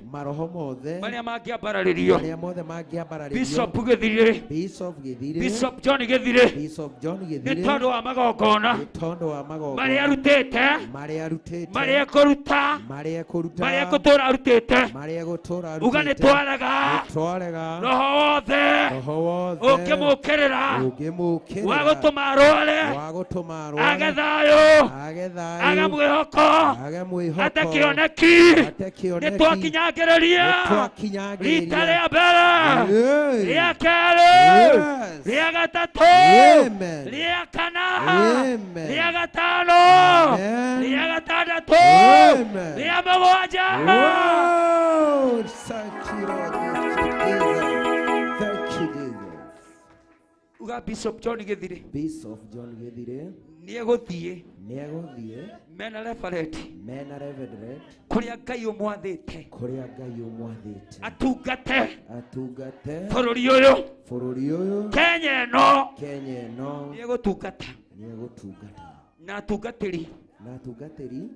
marĩa mangĩambararĩrio Bishop Gĩthirĩ Bishop John Gĩthirĩ nĩ tondũ wa magongona marĩa arutĩte marĩa ekũruta marĩa egũtũũra arutĩte uga nĩ twarega roho wothe ũkĩmũkĩrĩra wa gũtũma arware age thayũ age mwĩhoko ate kĩoneki nĩ twakinyagĩrĩria rita rĩa mbere rĩa kerĩ rĩa gatatũ rĩa kana rĩa gatano rĩa gatandatũ rĩa mũgwanja uga Bishop John Gĩthirĩ nĩ egũthiĩ mena reverend kũrĩa Ngai ũmwathĩte atungate bũrũri ũyũ Kenya ĩno nĩ egũtungata na atungatĩri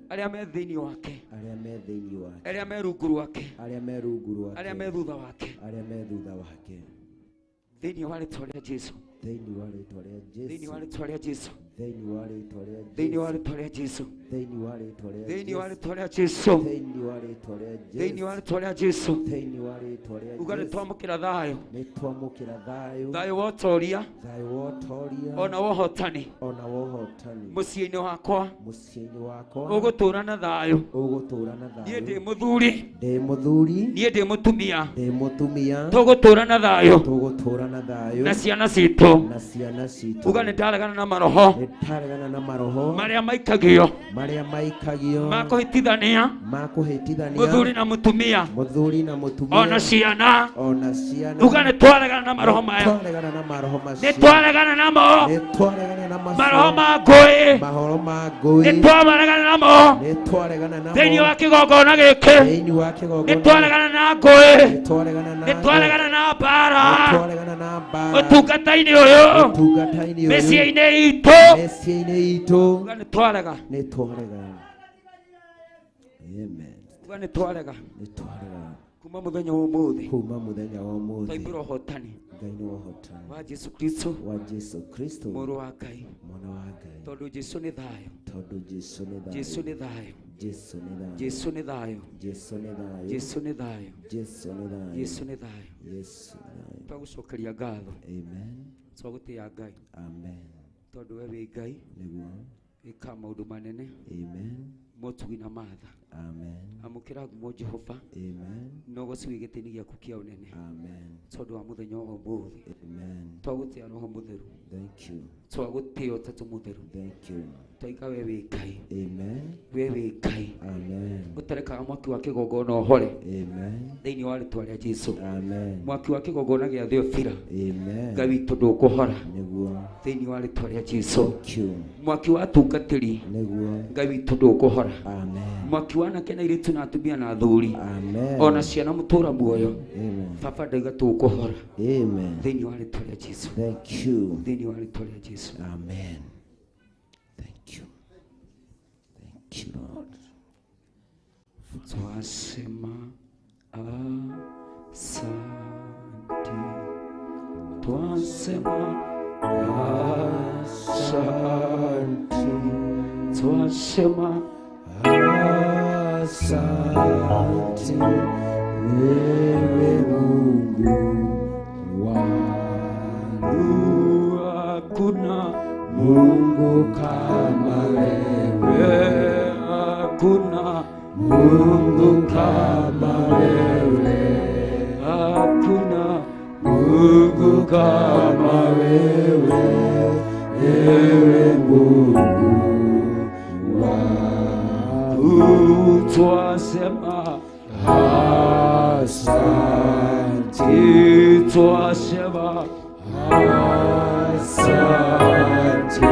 arĩa me thĩinĩ wake arĩa me rungu rwake arĩa me thutha wake thĩinĩ wa rĩtwa rĩa Jesũ thĩinĩ wa rĩtwa rĩa Jesũ thĩinĩ wa rĩtwa rĩa Jesũ thĩinĩ wa rĩtwa rĩa Jesũ thĩinĩ wa rĩtwa rĩa Jesũ uga nĩ twamũkĩra thayũ thayũ wa ũtũũria ona wa ũhotani mũciĩ-inĩ wakwa ũgũtũũra na thayũ niĩ ndĩ mũthuri niĩ ndĩ mũtumia tũgũtũũra na thayũ na ciana citũ uga nĩ ndaregana na maroho marĩa maikagio makũhĩtithania mũthuri na mũtumia ona ciana uga nĩ twaregana na maroho maya nĩ twaregana namo maroho ma ngũĩ nĩ twaregana namo thĩinĩ wa kĩgongona gĩkĩ nĩ twaregana na ngũĩ nĩ twaregana na mbara ũtungata-inĩ ũyũ mĩciĩ-inĩ itũ meciainĩ itũ Uga nĩ twarega. nĩ twarega. Amen. Uga nĩ twarega. Nĩ twarega. Kuma mũthenya wa ũmũthĩ. Kuma mũthenya wa ũmũthĩ Twaibũra ũhotani Ngai nĩ ũhotani wa Jesu Kristo, wa Jesu Kristo mũrũ wa Ngai. mwana wa Ngai. Tondũ Jesu nĩ thayũ. Tondũ Jesu nĩ thayũ. Jesu nĩ thayũ. Jesu nĩ thayũ. Jesu nĩ thayũ. Jesu nĩ thayũ. Jesu nĩ thayũ. Jesu nĩ thayũ. Jesu nĩ thayũ. Yesu nĩ thayũ. Twagũcokeria ngatho. Amen. Twagũtĩĩa Ngai. Amen. Tondũ we wĩ Ngai. Nĩguo. Wĩka maũndũ manene. Amen. Motugi na matha. Amen. Amũkĩra ngumo Jehova. Amen. No gũciwe gĩtĩni gĩaku kĩa ũnene. Amen. Tondũ wa mũthenya wa ũmũthĩ. Amen. Twagũtĩĩa Roho Mũtheru. Thank you. Twagũtĩĩa Ũtatũ Mũtheru. Thank you. Twaiga we wĩ Ngai. Amen. We wĩ Ngai. Amen. Ũtarekaga mwaki wa kĩgongona ũhore. Amen. Thĩinĩ wa rĩĩtwa rĩa Jesũ. Amen. Mwaki wa kĩgongona gĩa Theophila. Amen. Ngai witũ ndũkũhora. Nĩguo. Thĩinĩ wa rĩĩtwa rĩa Jesũ. Thank you. Mwaki wa atungatĩri. Nĩguo. Ngai witũ ndũkũhora. Amen. Mwaki wa anake na airĩtu na atumia na athuri. Amen. Ona ciana mũtũũra muoyo. Amen. Baba ndaiga tũkũhora. Amen. Thĩinĩ wa rĩĩtwa rĩa Jesũ. Thank you. Thĩinĩ wa rĩĩtwa rĩa Jesũ. Amen. Thank you. Thank you, Lord. Twasema asante. Twasema asante. Twasema Asante wewe Mungu wangu, hakuna Mungu kama wewe, hakuna Mungu kama wewe, hakuna Mungu kama wewe, ewe Mungu wangu. Twasema asante, twasema asante,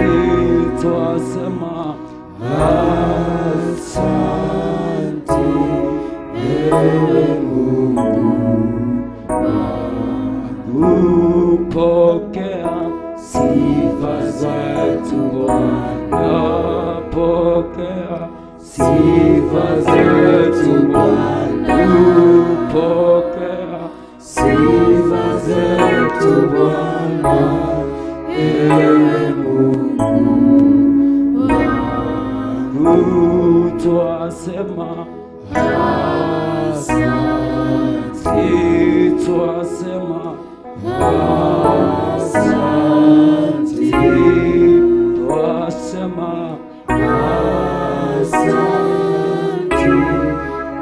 twasema asante, ewe Mungu wangu. pokea Sifa zetu Bwana, pokea sifa zetu Bwana, pokea sifa zetu Bwana, ewe Mungu wangu. twasema Asante, twasema asante, twasema asante,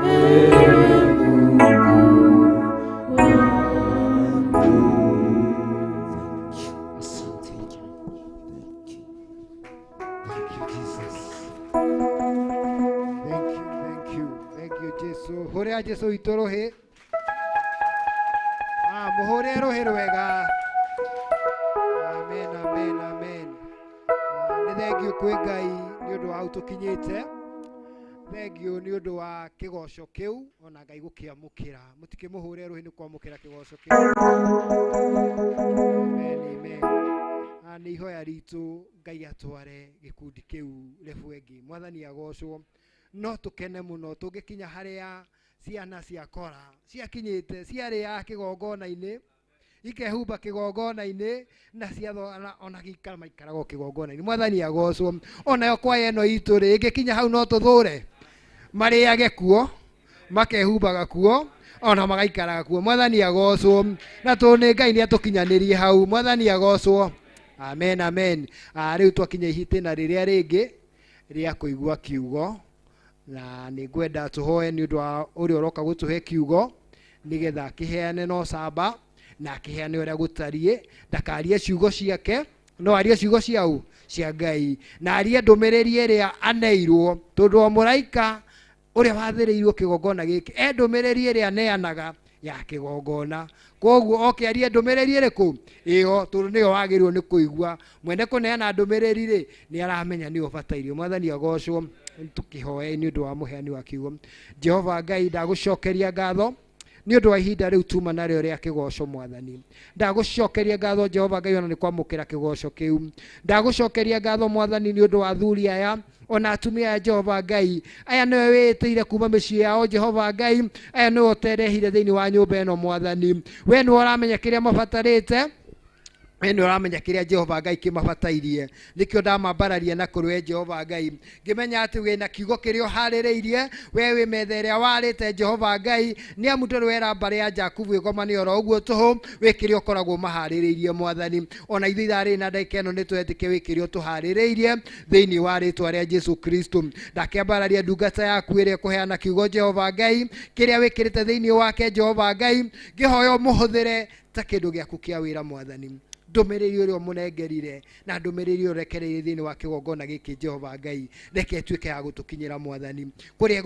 ewe Mungu wangu. asante. Thank you Jesus. Thank you, Jesu. Hũrĩra Jesu witũ rũhĩ. Mũhũre rũhĩ rwega. Amen, amen, amen. Nĩ thengiũ kwĩ Ngai nĩ ũndũ wa ũtũkinyĩte. Thengiũ nĩ ũndũ wa kĩgoco kĩu ona Ngai gũkĩamũkĩra. Mũtikĩmũhũre rũhĩ nĩ kwamũkĩra kĩgoco kĩu. Amen, amen. Nĩ ihoya ritũ Ngai atware gĩkundi kĩu rebu ĩngĩ. Mwathani agocwo. No tũkene mũno tũngĩkinya harĩa ciana ciakora ciakinyĩte ciarĩa kĩgongona-inĩ ikehumba kĩgongona-inĩ na ciathona ona gĩikara maikaraga kĩgongona-inĩ. Mwathani agocwo. Onayo kwaya ĩno itũ rĩ ĩngĩkinya hau no tũthũre marĩage kuo makehumbaga kuo ona magaikaraga kuo. Mwathani agocwo. Na nĩ Ngai nĩ atũkinyanĩrie hau. Mwathani agocwo. Amen, amen. Rĩu twakinya ihitĩna rĩrĩa rĩngĩ rĩa kũigua kiugo na nĩ ngwenda tũhoe nĩ ũndũ wa ũrĩa ũroka gũtũhe kiugo nĩgetha akĩheane no camba na akĩheane ũrĩa gũtariĩ, ndakarie ciugo ciake no arie ciugo ciau cia Ngai na arie ndũmĩrĩri ĩrĩa aneirwo, tondũ o mũraika ũrĩa wathĩrĩirwo kĩgongona gĩkĩ ndũmĩrĩri ĩrĩa aneanaga ya kĩgongona. Koguo oke arie ndũmĩrĩri ĩrĩkũ ĩyo, tondũ nĩyo wagĩrĩirwo nĩ kũigua. Mwene kũneana ndũmĩrĩri rĩ nĩ aramenya nĩ ũbatairio. Mwathani agocwo. Tũkĩhoe nĩ ũndũ wa mũheani wa kiugo. Jehova Ngai ndagũcokeria ngatho nĩ ũndũ wa ihinda rĩu tuma narĩo rĩa kĩgoco Mwathani. Ndagũcokeria ngatho Jehova Ngai ona nĩ kwamũkĩra kĩgoco kĩu. Ndagũcokeria ngatho Mwathani nĩ ũndũ wa athuri aya ona atumia ya Jehova Ngai. Aya nĩwe wĩtĩire kuma mĩciĩ yao Jehova Ngai. Aya nĩwe ũterehire thĩinĩ wa nyũmba ĩno Mwathani. We nĩwe ũramenya kĩrĩa mabatarĩte. Eno uramenya kiria Jehova Ngai kimabatairie. Nikio ndamambararia na kũrĩ Jehova Ngai. Ngimenya atĩ wĩna kiugo kĩrĩa ũharĩrĩirie, we wĩ metha ĩrĩa warĩte Jehova Ngai, nĩ amu ndũrĩ wera mbarĩ ya Jakubu ĩgomane oro ũguo tũhũ, wĩkĩrĩ ũkoragwo maharĩrĩirie Mwathani. Ona ithuĩ itharĩ na ndagĩka ĩno nĩtwetĩkie wĩkĩrĩ ũtũharĩrĩirie thĩinĩ wa rĩĩtwa rĩa Jesu Kristo. Ndakĩambararia ndungata yaku ĩrĩa kũheana kiugo Jehova Ngai, kĩrĩa wĩkĩrĩte thĩinĩ wake Jehova Ngai, ngĩhoya ũmũhũthĩre ta kĩndũ gĩaku kĩa wĩra Mwathani. Ndũmĩrĩri ũrĩa mũnengerire na ndũmĩrĩri ũrekereirie thĩinĩ wa kĩgongona gĩkĩ Jehova Ngai, reke ĩtuĩke ya gũtũkinyĩra Mwathani. Kũrĩa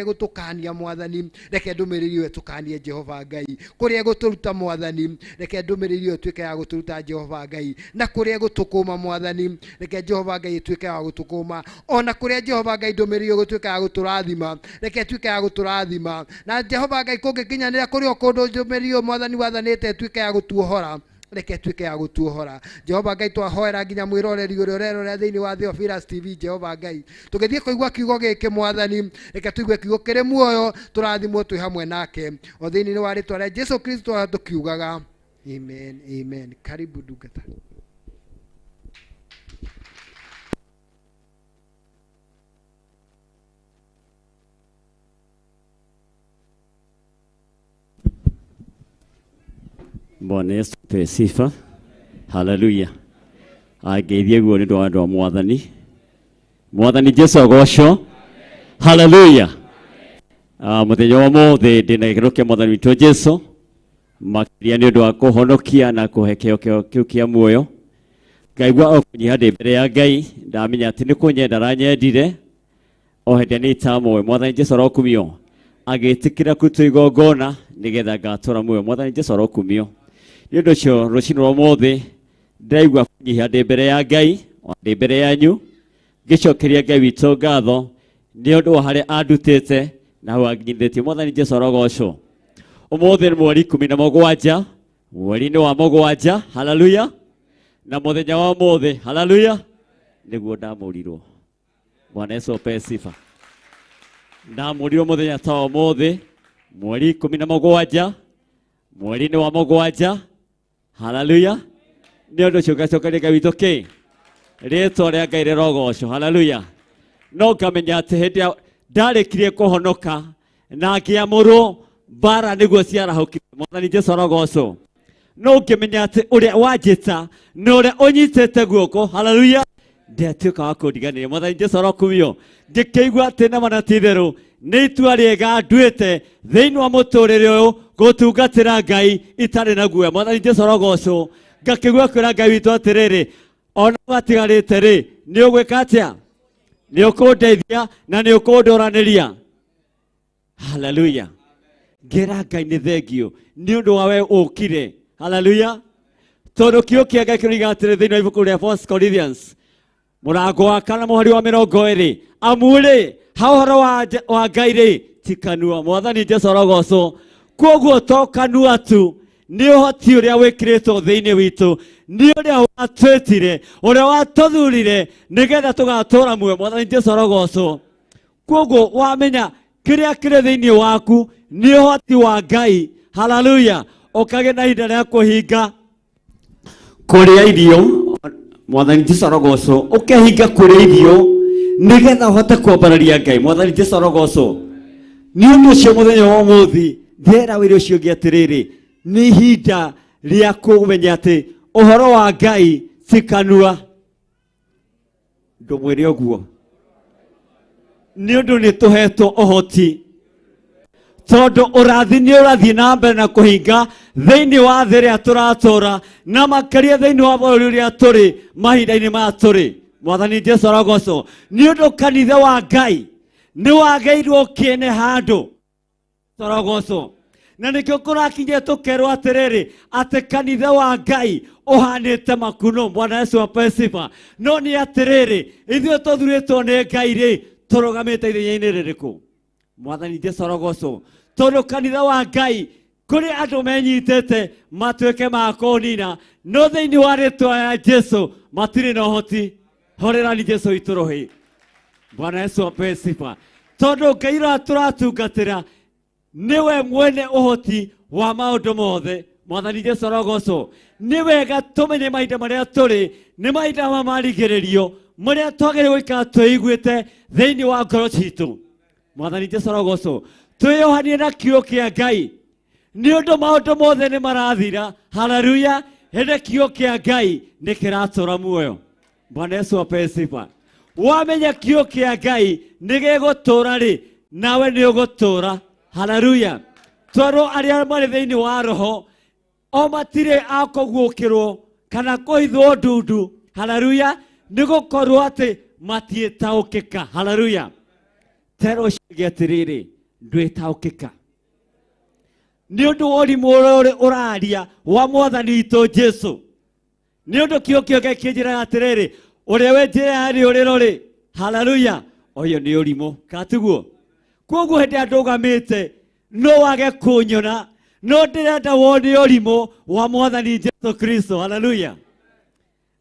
gũtũkania Mwathani, reke ndũmĩrĩri ĩyo ĩtũkanie Jehova Ngai. Kũrĩa gũtũruta Mwathani, reke ndũmĩrĩri ĩyo ĩtuĩke ya gũtũruta Jehova Ngai. Na kũrĩa gũtũkũma Mwathani, reke Jehova Ngai ĩtuĩke ya gũtũkũma. Ona kũrĩa Jehova Ngai ndũmĩrĩri ĩyo gũtuĩka ya gũtũrathima, reke ĩtuĩke ya gũtũrathima. Na Jehova Ngai kũngĩkinyanĩra kũrĩ o kũndũ ndũmĩrĩri ĩyo Mwathani wathanĩte ĩtuĩke ya gũtuohora, reke tuĩke ya gũtuohora. Jehova Ngai twahoera nginya mwĩroreri ũrĩa ũrerorera thĩinĩ wa Theophilus TV Jehova Ngai. Tũgĩthiĩ kũigua kiugo gĩkĩ Mwathani, reke tũigue kiugo kĩrĩ muoyo, tũrathimwo twĩ hamwe nake. O thĩinĩ wa rĩĩtwa rĩa Jesu Kristo tũkiugaga amen, amen. Karibu ndungata. Bwana Yesu apewe sifa. Haleluya. Ageithie guo nĩ ũndũ wa andũ a Mwathani. Mwathani Jesu agocwo. Haleluya. Mũthenya wa ũmũthĩ ndĩna gĩkeno kĩa Mwathani witũ Jesu, makĩria nĩ ũndũ wa kũhonokia na kũhe kĩheo kĩu kĩa muoyo. Ngaigua o kũnyiha ndĩ mbere ya Ngai, ndamenya atĩ nĩ kũnyenda aranyendire o hĩndĩ nĩ itamũĩ. Mwathani Jesu arokumio agĩtĩkĩra kũruta igongona nĩgetha ngatũra muoyo. Mwathani Jesu arokumio. Nĩ ũndũ ũcio rũciinĩ rwa ũmũthĩ ndaigua kũnyiha ndĩ mbere ya Ngai, ndĩ mbere yanyu ngĩcokeria Ngai witũ ngatho nĩ ũndũ wa harĩa andutĩte na hau anginyithĩtie. Mwathani Jesu arogocwo. Ũmũthĩ nĩ mweri 17 mweri-inĩ wa mũgwanja. Haleluya. Na mũthenya wa ũmũthĩ, haleluya, nĩguo ndamũrirwo. Bwana Yesu apewe sifa. Ndamũrirwo mũthenya ta ũmũthĩ mweri 17 mweri-inĩ wa mũgwanja. Haleluya. Nĩ ũndũ ũcio ngacokeria Ngai witũ kĩ rĩĩtwa rĩa Ngai rĩrogocwo. Haleluya. No ngamenya atĩ hĩndĩ ĩrĩa ndarĩkirie kũhonoka na ngĩamũrwo mbara nĩguo ciarahũkire. Mwathani Jesu arogocwo. No ngĩmenya atĩ ũrĩa wanjĩta na ũrĩa ũnyitĩte guoko, haleluya, ndatuĩka wa kũndiganĩria. Mwathani Jesu arokumio. Ngĩkĩigua atĩ na mana ti itherũ nĩ itua rĩega nduĩte thĩinĩ wa mũtũrĩre ũyũ gũtungatĩra Ngai itarĩ na guoya. Mwathani Jesu arogocwo. Ngakĩigua kwĩra Ngai witũ atĩrĩrĩ, ona watigarĩte rĩ, nĩ ũgwĩka atĩa? Nĩ ũkũndeithia na nĩ ũkũndoranĩria. Haleluya. Ngera Ngai nĩ thengio nĩ ũndũ wa we ũkire. Haleluya. Tondũ kiugo kĩa Ngai kĩroiga atĩrĩ thĩinĩ wa ibuku rĩa 1 Corinthians mũrango wa 4 mũhari wa 20 amu rĩ ha ũhoro wa Ngai rĩ ti kanua. Mwathani Jesu arogocwo. Koguo to kanua tu, nĩ ũhoti ũrĩa wĩkĩrĩtwo thĩinĩ witũ, nĩ ũrĩa watwĩtire, ũrĩa watũthurire nĩgetha tũgatũra muoyo. Mwathani Jesu arogocwo. Koguo wamenya kĩrĩa kĩrĩ thĩinĩ waku nĩ ũhoti wa Ngai. Haleluya. Ũkagĩa na ihinda rĩa kũhinga kũrĩa irio. Mwathani Jesu arogocwo. Ũkehinga kũrĩa irio nĩgetha ũhote kwambararia Ngai. Mwathani Jesu arogocwo. Nĩ ũndũ ũcio mũthenya wa ũmũthĩ ndĩra wĩra ũcio ũngĩ atĩrĩrĩ, nĩ ihinda rĩa kũmenya atĩ ũhoro wa Ngai ti kanua. Ndũmwĩre ũguo nĩ ũndũ nĩ tũhetwo ũhoti, tondũ ũrathi nĩ ũrathiĩ na mbere na kũhinga thĩinĩ wa thĩ ĩrĩa tũratũra na makĩria thĩinĩ wa bũrũri ũrĩa tũrĩ mahinda-inĩ maya tũrĩ. Mwathani Jesu arogocwo. Nĩ ũndũ kanitha wa Ngai nĩ wagĩirwo kĩene handũ. Arogocwo. Na nĩkĩo kũrakinyire tũkerwo atĩrĩrĩ atĩ kanitha wa Ngai ũhanĩte makuno. Bwana Yesu apewe sifa. No nĩ atĩrĩrĩ, ithuĩ tũthurĩtwo nĩ Ngai rĩ, tũrũgamĩte ithenya-inĩ rĩrĩkũ? Mwathani Jesu arogocwo. Tondũ kanitha wa Ngai kuri andu menyitete matuike ma kunina no thiini wa ritwa ya Jesu matire na hoti horerani Jesu iturohi. Bwana Yesu apewe sifa. Tondu Ngai turatungatira niwe mwene uhoti wa maundu mothe. Mwathani Jesu arogocwo. Ni wega tumenye mahinda maria turi ni mahinda ma marigiririo maria twagire gwikara twiguite thiini wa ngoro citu. Mwathani Jesu arogocwo. Twiohanie na kiugo kia Ngai ni undu maundu mothe ni marathira. Haleluya. Hende kiugo kia Ngai ni kiratura muoyo. Bwana Yesu apewe sifa. Wamenya kiugo kia Ngai ni gigutura ri nawe ni ugutura. Haleluya. Toro aria mari thiini wa roho o matire akogukirwo kana kuhithwo ndundu. Haleluya. Nigukorwo ati matietaukika. Haleluya. Tero shigetiriri ndwetaukika ni undu wori murore uraria wa mwathani witu Jesu. Ni undu kiugo kioke kinjira atiriri uria we njirari urirori. Haleluya. Oyo ni urimo katuguo. Koguo hindi andugamite no wage kunyona no ndirenda wone urimo wa mwathani Jesu Kristo. Haleluya.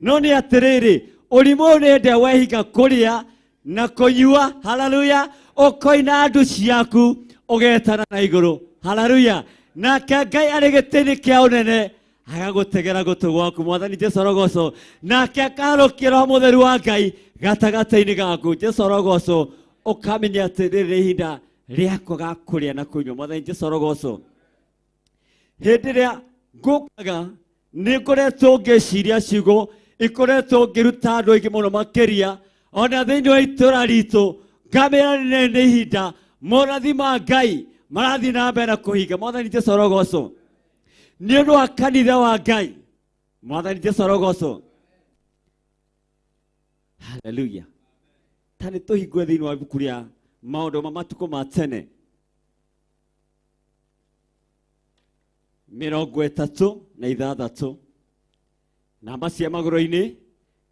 No ni atiriri urimo ni nde wehiga kuria na kunyua. Haleluya. Okoina andu ciaku ugetana na iguru. Haleluya. Na Ngai ari gitini kia unene agagutegera gutu gwaku. Mwathani Jesu arogocwo. Nake akarukira Roho Mutheru wa Ngai gatagataini gaku. Jesu arogocwo. Ukamenya ati riri ihinda riako ga kuria na kunyua. Mwathani Jesu arogocwo. Hindi ria ngukaga ni ngoretwo ngiciria ciugo ikoretwo ngiruta andu aingi muno makiria ona thiini wa itura ritu ngamira ni ihinda morathi ma Ngai marathi na mbere kuhinga. Mwathani Jesu arogocwo. Ni undu wa kanitha wa Ngai. Mwathani Jesu arogocwo. Haleluya. Tani tuhingue thiini wa ibuku ria maundu ma matuko ma tene 36 namba cia maguru-ini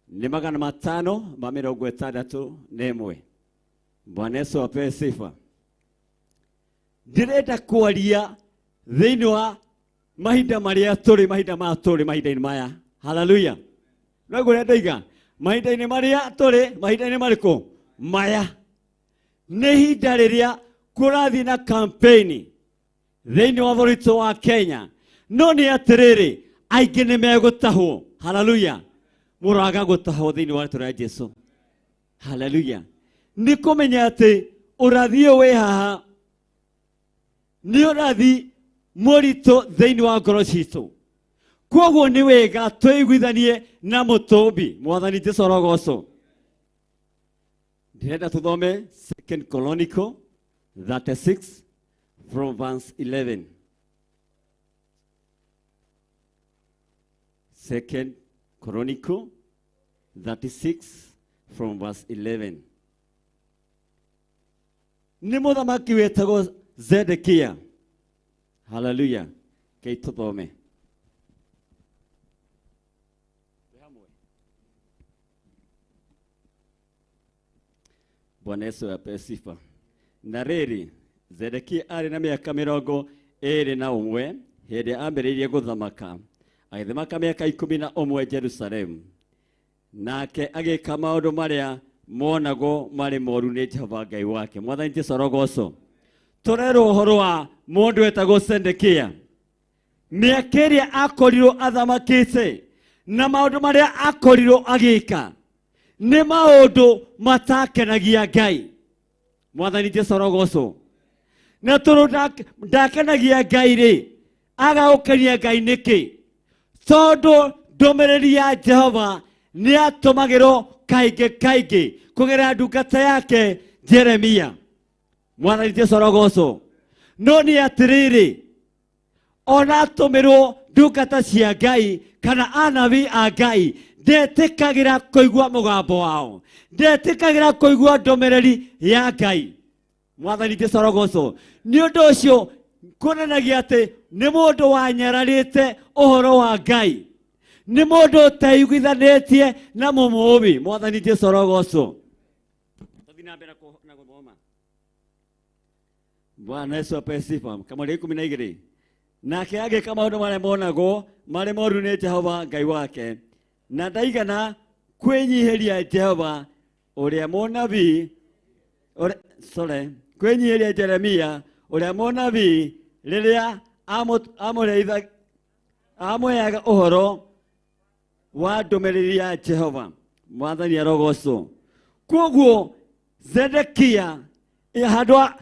ni 561. Bwana Yesu apewe sifa. Ndirenda kwaria thiini wa mahinda maria turi mahinda-ini maya. Haleluya. No ngure ndaiga mahinda-ini maria turi mahinda-ini mariku maya ni hinda riria kurathi na campaign thiini wa bũrũri wa Kenya. No ni atiriri aingi ni megutahwo. Haleluya. Muraga gutahwo thiini wa rĩtwa rĩa Jesu. Haleluya. Ni kumenya ati urathi we haha ni urathi murito thiini wa ngoro citu. Koguo ni wega twiguithanie na mutumbi. Mwathani Jesu arogocwo. Ndirenda tuthome 2 Chronicle 36 from verse 11. 2 Chronicle 36 from verse 11. Ni muthamaki wetagwo Zedekia. Hallelujah. Kei tuthome. Bwana Yesu apewe sifa. Na rĩrĩ Zedekia arĩ na mĩaka 21 hĩndĩ ambĩrĩirie gũthamaka. Agĩthamaka mĩaka 11 Jerusalemu. Nake agĩka maũndũ marĩa monagwo marĩ moru nĩ Jehova Ngai wake. Mwathani Jesũ arogocwo. Tũrerwo ũhoro wa mũndũ wetagwo Zedekia. Mĩaka ĩrĩa akorirwo athamakĩte na maũndũ marĩa akorirwo agĩka nĩ maũndũ matakenagia Ngai. Mwathani Jesũ arogocwo. Na tondũ ndakenagia Ngai rĩ agaũkenia Ngai nĩkĩ? Tondũ ndũmĩrĩri ya Jehova nĩ atũmagĩrwo kaingĩ kũgerera ndungata yake Jeremia. Mwathani Jesũ arogocwo. No nĩ atĩrĩrĩ ona atũmĩrwo ndungata cia Ngai kana anabii a Ngai ndetĩkagĩra kũigua mũgambo wao, ndetĩkagĩra kũigua ndũmĩrĩri ya Ngai. Mwathani Jesũ arogocwo. Nĩ ũndũ ũcio kuonanagia atĩ nĩ mũndũ wanyararĩte ũhoro wa Ngai, nĩ mũndũ ũteiguithanĩtie na mũmũũmbi. Mwathani Jesũ arogocwo. Tũthiĩ na mbere na gũthoma. Bwana Yesu apewe sifa. Kamũra 12 nake agĩka maũndũ marĩa monagwo marĩ moru nĩ Jehova Ngai wake, na ndaigana kwĩnyihĩria Jehova ũrĩa mũnabii kwĩnyihĩria Jeremia ũrĩa mũnabii rĩrĩa amũheaga ũhoro wa ndũmĩrĩri ya Jehova. Mwathani arogocwo. Koguo Zedekia handũ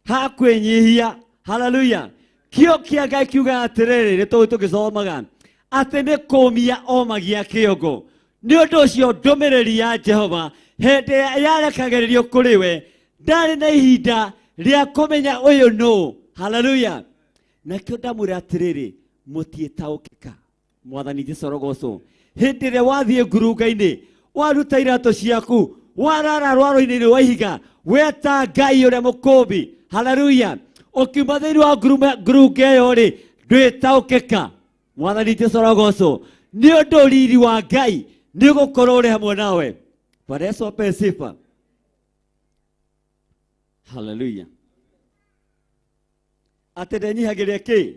ha kwĩnyihia, haleluya, kĩo kĩa Ngai kiuga atĩrĩrĩ, tũgĩcomaga atĩ nĩ kũmia omagia kĩongo. Nĩ ũndũ ũcio ndũmĩrĩri ya Jehova hĩndĩ yarekagĩrĩrio kũrĩ we ndarĩ na ihinda rĩa kũmenya ũyũ nũ, haleluya. Nakĩo ndamwĩra atĩrĩrĩ, mũtiĩtaũkĩka. Mwathani Jesũ arogocwo. Hĩndĩ ĩrĩa wathiĩ ngurunga-inĩ waruta iratũ ciaku warara rwaro-inĩ wa ihiga weta Ngai ũrĩa mũkũmbi, haleluya, ũkiuma thĩinĩ wa ngurunga ĩyo rĩ, ndwĩtaũkĩka. Mwathani Jesũ arogocwo. Nĩ ũndũ riri wa Ngai nĩ gũkorwo ũrĩ hamwe nawe. Bwana Yesu apewe sifa. Haleluya. Atĩ ndenyihagĩria kĩ?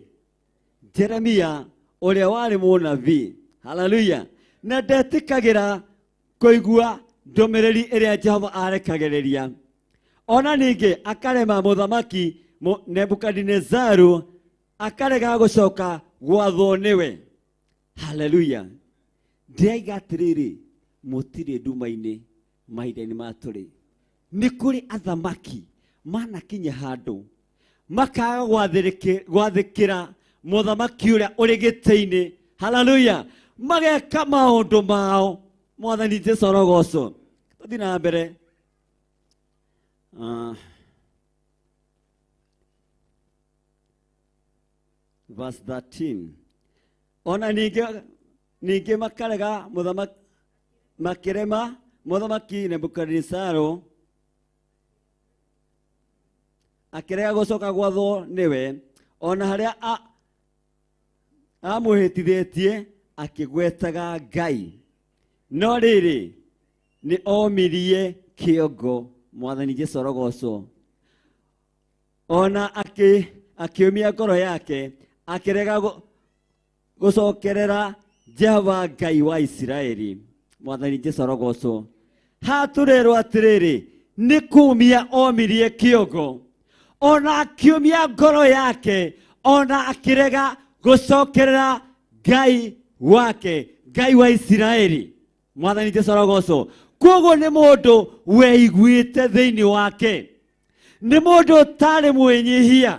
Jeremia ũrĩa warĩ mũnabii, haleluya, na ndetĩkagĩra kũigua ndũmĩrĩri ĩrĩa Jehova arekagĩrĩria. Ona ningĩ akarema mũthamaki Nebukadinezaru akarega gũcoka gwathwo nĩwe. Haleluya. Ndĩraiga atĩrĩrĩ, mũtirĩ nduma-inĩ mahinda-inĩ matũrĩ. Nĩ kũrĩ athamaki manakinya handũ makaga gwathĩkĩra mũthamaki ũrĩa ũrĩ gĩtĩ-inĩ, haleluya, mageka maũndũ mao. Mwathani Jesũ arogocwo. Tũthiĩ na mbere. Verse 13. Ona ningĩ makarega makĩrema mũthamaki Nebukadinezaru akĩrega gũcoka gwathwo nĩwe, ona harĩa amũhĩtithĩtie akĩgwetaga Ngai, no rĩrĩ nĩ omirie kĩongo. Mwathani Jesũ arogocwo. Ona akĩumia ngoro yake akĩrega gũcokerera Jehova Ngai wa Isiraeli. Mwathani Jesũ arogocwo. Hatũrerwo atĩrĩrĩ, nĩ kũmia omirie kĩongo, ona akĩumia ngoro yake, ona akĩrega gũcokerera Ngai wake, Ngai wa Isiraeli. Mwathani Jesũ arogocwo. Koguo nĩ mũndũ weiguĩte thĩinĩ wake, nĩ mũndũ ũtarĩ mwĩnyihia.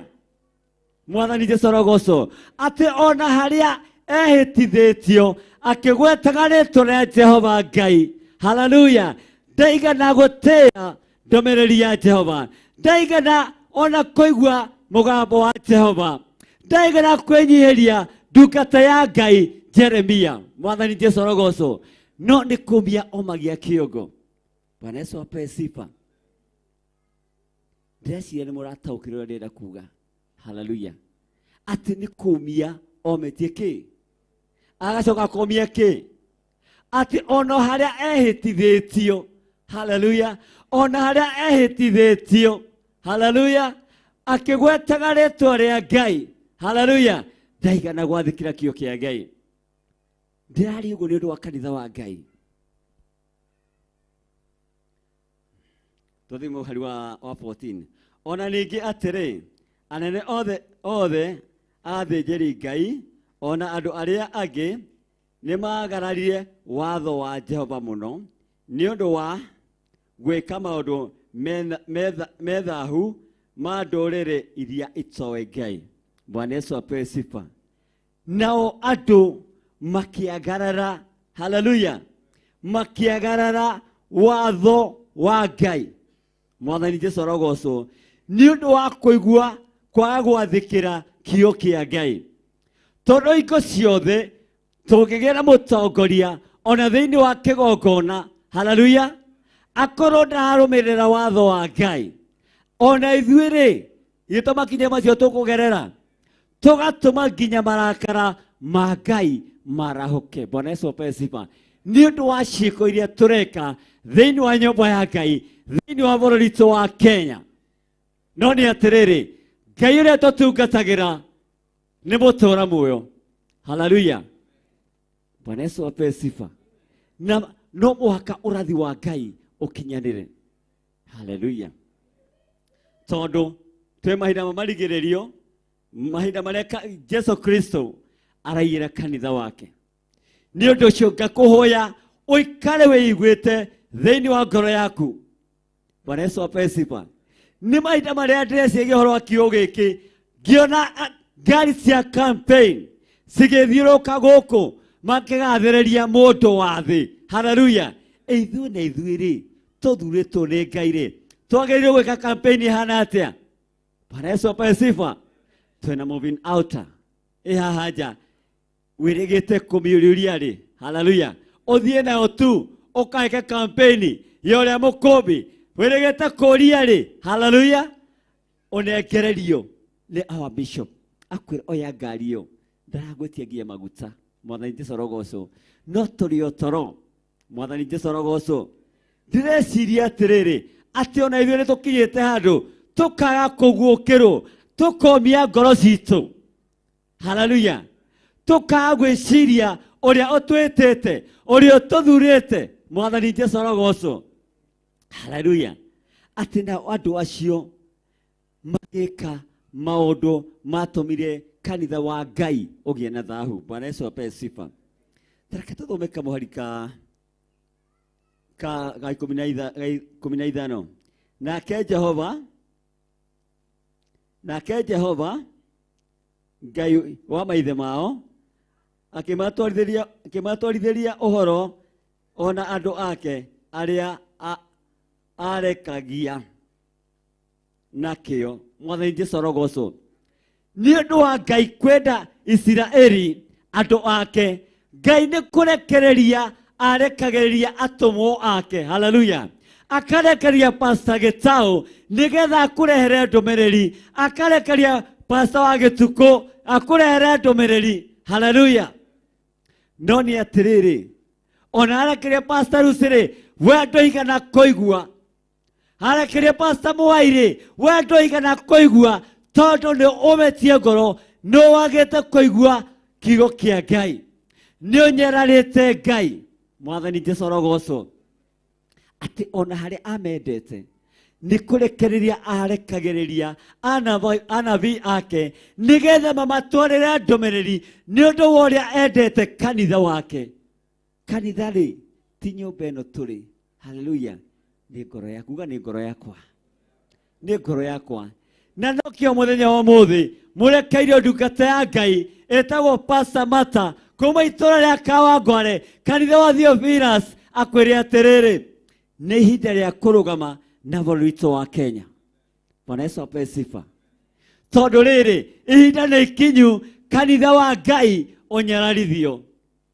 Mwathani Jesũ arogocwo. Atĩ ona harĩa ehĩtithĩtio akĩgwetaga rĩĩtwa rĩa Jehova Ngai, haleluya, ndaigana gũtĩĩa ndũmĩrĩri ya Jehova, ndaigana ona kũigua mũgambo wa Jehova, ndaigana kwĩnyihĩria ndungata ya Ngai Jeremia. Mwathani Jesũ arogocwo. No nĩ kũmia omagia kĩongo. Bwana Yesu apewe sifa. Ndĩreciria nĩ mũrataũkĩrwo ũrĩa ndĩrenda kuga, haleluya, atĩ nĩ kũmia ometie kĩ, agacoka kũmia kĩ, atĩ ona harĩa ehĩtithĩtio, haleluya, ona harĩa ehĩtithĩtio, haleluya, akĩgwetaga rĩĩtwa rĩa Ngai, haleluya, ndaigana gwathĩkĩra kĩo kĩa Ngai. Ndĩrari ũguo nĩ ũndũ wa kanitha wa Ngai. Tũthiĩ mũhari wa 14. Ona ningĩ atĩrĩ, anene othe athĩnjĩri Ngai ona andũ arĩa angĩ nĩ magararire watho wa Jehova mũno nĩ ũndũ wa gwĩka maũndũ methahu ma ndũrĩrĩ iria itoĩ Ngai. Bwana Yesu apewe sifa. Nao andũ makiagarara, haleluya, makiagarara watho wa Ngai. Mwathani Jesũ arogocwo. Nĩ ũndũ wa kũigua kwaga gwathĩkĩra kĩo kĩa Ngai. Tondũ hingo ciothe tũngĩgĩa na mũtongoria ona thĩinĩ wa kĩgongona, haleluya, akorwo ndararũmĩrĩra watho wa Ngai, ona ithuĩ rĩ, gĩtũma makinya macio tũkũgerera, tũgatũma nginya marakara ma Ngai marahoke. Bwana Yesu apewe sifa. Nĩ ũndũ wa ciĩko iria tũreka thĩinĩ wa nyũmba ya Ngai, thĩinĩ wa bũrũri witũ wa Kenya. No nĩ atĩrĩrĩ, Ngai ũrĩa tũtungatagĩra nĩ mũtũũra muoyo. Hallelujah. Bwana Yesu apewe sifa. Na no mũhaka ũrathi wa Ngai ũkinyanĩre. Hallelujah. Tondũ twĩ mahinda marigĩrĩrio, mahinda marĩa Jesu Kristo araigĩra kanitha wake. Nĩ ũndũ ũcio ngakũhoya ũikare wĩiguĩte thĩinĩ wa ngoro yaku. Bwana Yesu apewe sifa. Nĩ mahinda marĩa ndĩreciria ũhoro wa kiugo gĩkĩ, ngĩona ngari cia campaign cigĩthiũrũrũka gũkũ makĩgathĩrĩria mũndũ wa thĩ. Hallelujah. Ithuĩ na ithuĩ-rĩ tũthurĩtwo nĩ Ngai rĩ, twagĩrĩirwo gwĩka campaign ihana atĩa? Bwana Yesu apewe sifa. Twĩna moving outer haha nja wĩrĩgĩte kũmĩũrĩũria rĩ. Hallelujah. Ũthiĩ nayo tu ũkaheke campaign ya ũrĩa mũkũmbi wĩrĩgĩte kũria rĩ. Hallelujah. Ũnengererio nĩ our bishop akwĩra oya ngari ĩyo ndaragwĩtia nginya maguta. Mwathani Jesũ arogocwo. No tũrĩ o toro. Mwathani Jesũ arogocwo. Ndĩreciria atĩrĩrĩ atĩ ona ithuĩ nĩ tũkinyĩte handũ tũkaga kũguũkĩrwo, tũkomia ngoro citũ. Hallelujah. Tũkaga gwĩciria ũrĩa ũtwĩtĩte, ũrĩa ũtũthurĩte. Mwathani Jesũ arogocwo. Hallelujah. Atĩ nao andũ acio magĩka maũndũ matũmire kanitha wa Ngai ũgĩe na thahu. Bwana Yesu apewe sifa. Tareke tũthome kamũhari ka 15. Nake Jehova Ngai wa maithe mao akĩmatwarithĩria ũhoro ona andũ ake arĩa arekagia nakĩo. Mwathani Jesũ arogocwo. Nĩ ũndũ wa Ngai kwenda Isiraeli andũ ake, Ngai nĩ kũrekereria arekagĩrĩria atũmwo ake. Hallelujah. Akarekereria Pastor Gĩtaũ nĩgetha akũrehere ndũmĩrĩri, akarekereria Pastor wa Gĩtukũ akũrehere ndũmĩrĩri. Hallelujah. No nĩ atĩrĩrĩ, ona arekereria Pastor Lucy-rĩ, we ndũigana kũigua. Arekereria Pastor Mũwai-rĩ, we ndũigana kũigua tondũ nĩ ũmetie ngoro, nĩ wagĩte kũigua kiugo kĩa Ngai, nĩ ũnyararĩte Ngai. Mwathani Jesũ arogocwo. Atĩ ona harĩa amendete nĩ kũrekereria arekagĩrĩria anabii ake nĩgetha mamatwarĩre ndũmĩrĩri nĩ ũndũ wa ũrĩa endete kanitha wake. Kanitha-rĩ ti nyũmba ĩno tũrĩ. Hallelujah. Nĩ ngoro yaku, uga nĩ ngoro yakwa, nĩ ngoro yakwa. Na nokĩo mũthenya wa ũmũthĩ mũrekeire ndungata ya Ngai ĩtagwo Pastor Martha kuma itũũra rĩa Kawangware, kanitha wa Theophilus, akwĩre atĩrĩrĩ nĩ ihinda rĩa kũrũgama na bũrũri witũ wa Kenya. Bwana Yesu apewe sifa. Tondũ rĩrĩ ihinda nĩ ikinyu kanitha wa Ngai ũnyararithio.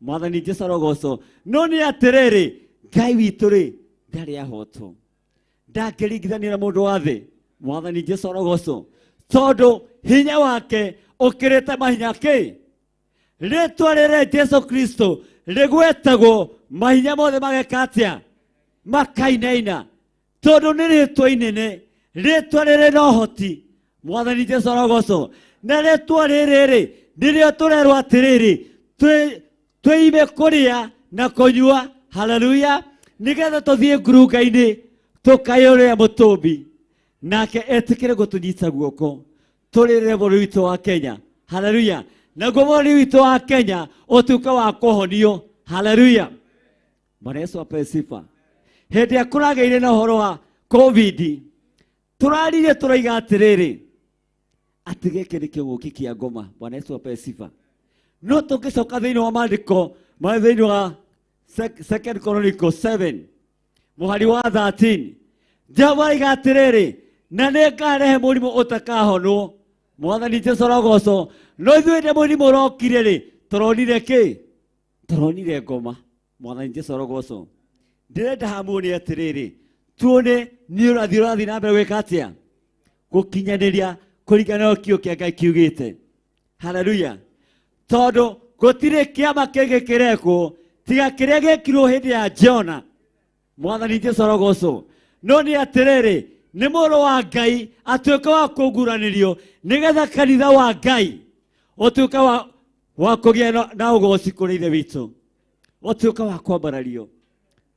Mwathani Jesũ arogocwo. No nĩ atĩrĩrĩ Ngai witũ-rĩ ndarĩ ahotwo, ndangĩringithanio na mũndũ wa thĩ. Mwathani Jesũ arogocwo. Tondũ hinya wake ũkĩrĩte mahinya kĩ? Rĩtwa rĩrĩ Jesũ Kristo rĩgwetagwo mahinya mothe mageka atĩa? Makainaina. Tondũ nĩ rĩtwa inene, rĩtwa rĩrĩ na ũhoti. Mwathani Jesũ arogocwo. Na rĩtwa rĩrĩ nĩrĩo tũrerwo atĩrĩrĩ twĩime kũrĩa na kũnyua. Hallelujah. Nĩgetha tũthiĩ ngurunga-inĩ tũkayũrĩra mũtũmbi, nake etĩkĩre gũtũnyita guoko tũrĩrĩre bũrũri witũ wa Kenya. Hallelujah. Naguo bũrũri witũ wa Kenya ũtuĩke wa kũhonio. Hallelujah. Bwana Yesu apewe sifa. Hĩndĩ ya kũragĩire na ũhoro wa COVID tũrarire tũraiga atĩrĩrĩ atĩ gĩkĩ nĩ kĩng'ũki kĩa ngoma. Bwana Yesu apewe sifa. No tũngĩcoka thĩinĩ wa maandĩko marĩ thĩinĩ wa 2 Chronicles 7 mũhari wa 13, Jehova aiga atĩrĩrĩ na nĩ ngarehe mũrimũ ũtakahonwo. Mwathani Jesũ arogocwo. No ithuĩ nĩ mũrimũ ũrokire-rĩ tũronire kĩ? Tũronire ngoma. Mwathani Jesũ arogocwo. Ndĩrenda hamuonie atĩrĩrĩ tuone nĩ ũrathiĩ na mbere gwĩka atĩa? Gũkinyanĩria kũringana na kiugo kĩa Ngai kiugĩte. Hallelujah. Tondũ gũtirĩ kĩama kĩngĩ kĩrekwo tiga kĩrĩa gĩkirwo hĩndĩ ya Jona. Mwathani Jesũ arogocwo. No nĩ atĩrĩrĩ nĩ mũrũ wa Ngai atuĩke wa kũguranĩrio nĩgetha kanitha wa Ngai Otuka wa kũgĩa na ũgooci kũrĩ ithe witũ. Otuka wa kwambarario.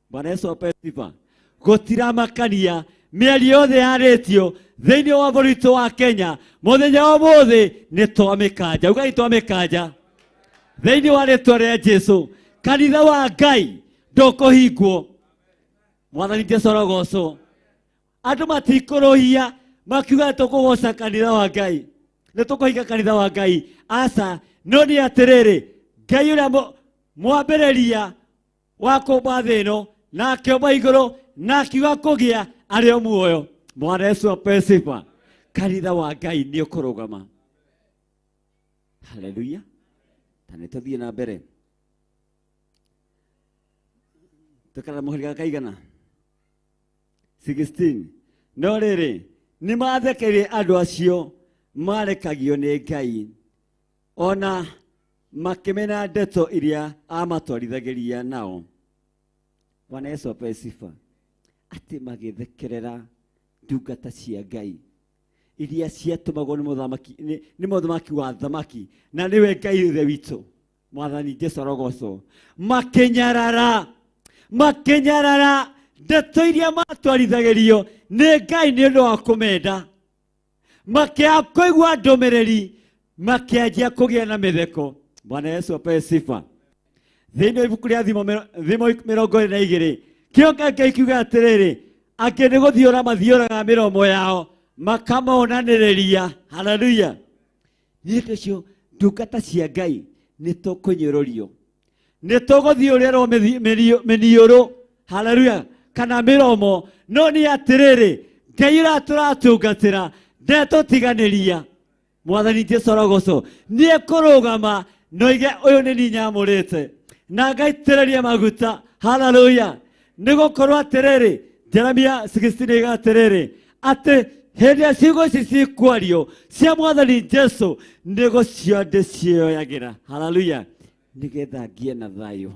Bwana Yesu ape sifa. Gũtiramakania mĩario yothe yarĩtio thĩinĩ wa bũrũri witũ wa Kenya. Mũthenya wa ũmũthĩ nĩ twamĩkanja. Ugai twamĩkanja. Thĩinĩ wa rĩĩtwa rĩa Jesũ. Kanitha wa Ngai ndũkũhingwo. Mwathani Jesũ arogocwo. Andũ matikũrũhia makiuga tũkũgoca kanitha wa Ngai. Nĩtũkũhinga kanitha wa Ngai. Aca, no nĩ atĩrĩrĩ, Ngai ũrĩa mwambĩrĩria wa kũmba thĩ ĩno na akĩũmba igũrũ na akiuga kũgĩa arĩ o muoyo. Bwana Yesu ape sifa. Kanitha wa Ngai nĩ ũkũrũgama. Haleluya. Tanĩ tũthiĩ na mbere. Tũkara mũhĩrĩga kaigana 16. No rĩrĩ, nĩ mathekeire andũ acio marekagio nĩ Ngai, ona makĩmena ndeto iria amatwarithagĩria nao. Bwana Yesu ape sifa. Atĩ magĩthekerera ndungata cia Ngai iria ciatũmagwo nĩ mũthamaki wa thamaki na nĩwe Ngai ithe witũ. Mwathani Jesũ arogocwo. Makĩnyarara ndeto iria matwarithagĩrio nĩ Ngai nĩ ũndũ wa kũmenda. Makĩaga kũigua ndũmĩrĩri, makĩanjia kũgĩa na mĩtheko. Bwana Yesu ape sifa. Thĩinĩ wa ibuku rĩa Thimo 22 kĩonga Ngai kiuga atĩrĩrĩ, angĩ nĩ gũthiũra mathiũraga mĩromo yao makamonanĩrĩria. Haleluya. Nĩ ũndũ ũcio ndungata cia Ngai nĩ tũkũnyũrũrio, nĩ tũgũthiũrĩrwo mĩniũrũ. Haleluya. Kana mĩromo. No nĩ atĩrĩrĩ, Ngai ũrĩa tũratungatĩra ndetũtiganĩria. Mwathani Jesũ arogocwo. Nĩ kũrũgama na oige ũyũ nĩ niĩ nyamũrĩte na ngaitĩrĩria maguta. Haleluya. Nĩ gũkorwo atĩrĩrĩ, Jeremia 16 iga atĩrĩrĩ, atĩ hĩndĩ ya ciugo ici cikwario cia Mwathani Jesũ nĩ gũcio ndĩcioyagĩra. Haleluya. Nĩgetha ngĩe na thayũ,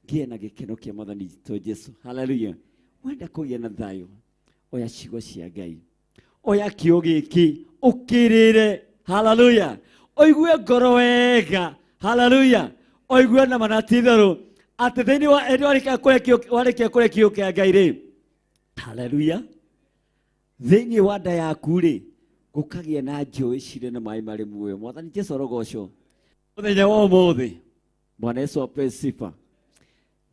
ngĩe na gĩkeno kĩa Mwathani witũ Jesũ. Haleluya. Wenda kũgĩa na thayũ, oya ciugo cia Ngai, oya kiugo gĩkĩ ũkĩrĩre. Haleluya. Oigue ngoro wega. Haleluya. Oigue na manati itherũ atĩ thĩinĩ wa warĩkia kũrĩa kiugo kĩa Ngai rĩ. Haleluya. Thĩinĩ wa nda yaku rĩ gũkagĩa na njũĩ cirĩ na maĩ marĩ muoyo. Mwathani Jesũ arogocwo. Mũthenya wa ũmũthĩ, Bwana Yesu ape sifa,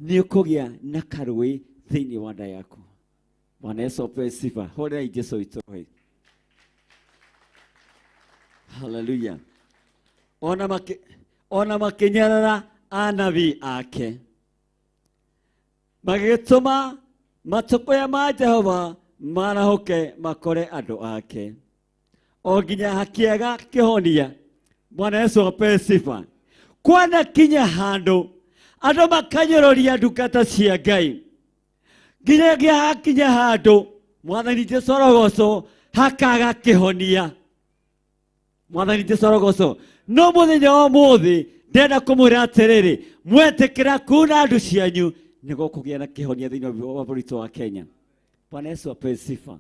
nĩ ũkũgĩa na karũĩ thĩinĩ wa nda yaku. Bwana Yesu ape sifa. Hũrĩrai Jesũ witũ. Haleluya. Ona makĩnyarara anabii ake, magĩtũma matũkũya ma Jehova marahoke makore andũ ake, o nginya hakĩaga kĩhonia. Bwana Yesu ape sifa. Kwanakinya handũ andũ makanyũrũria ndungata cia Ngai, nginyagia hakinya handũ Mwathani Jesũ arogocwo hakaga kĩhonia. Mwathani Jesũ arogocwo. No mũthenya wa ũmũthĩ ndenda kũmwĩra atĩrĩrĩ, mwetĩkĩra kuuna andũ cianyu nĩ gũkũgĩa na kĩhonia thĩinĩ wa bũrũri witũ wa Kenya. Bwana Yesu ape sifa.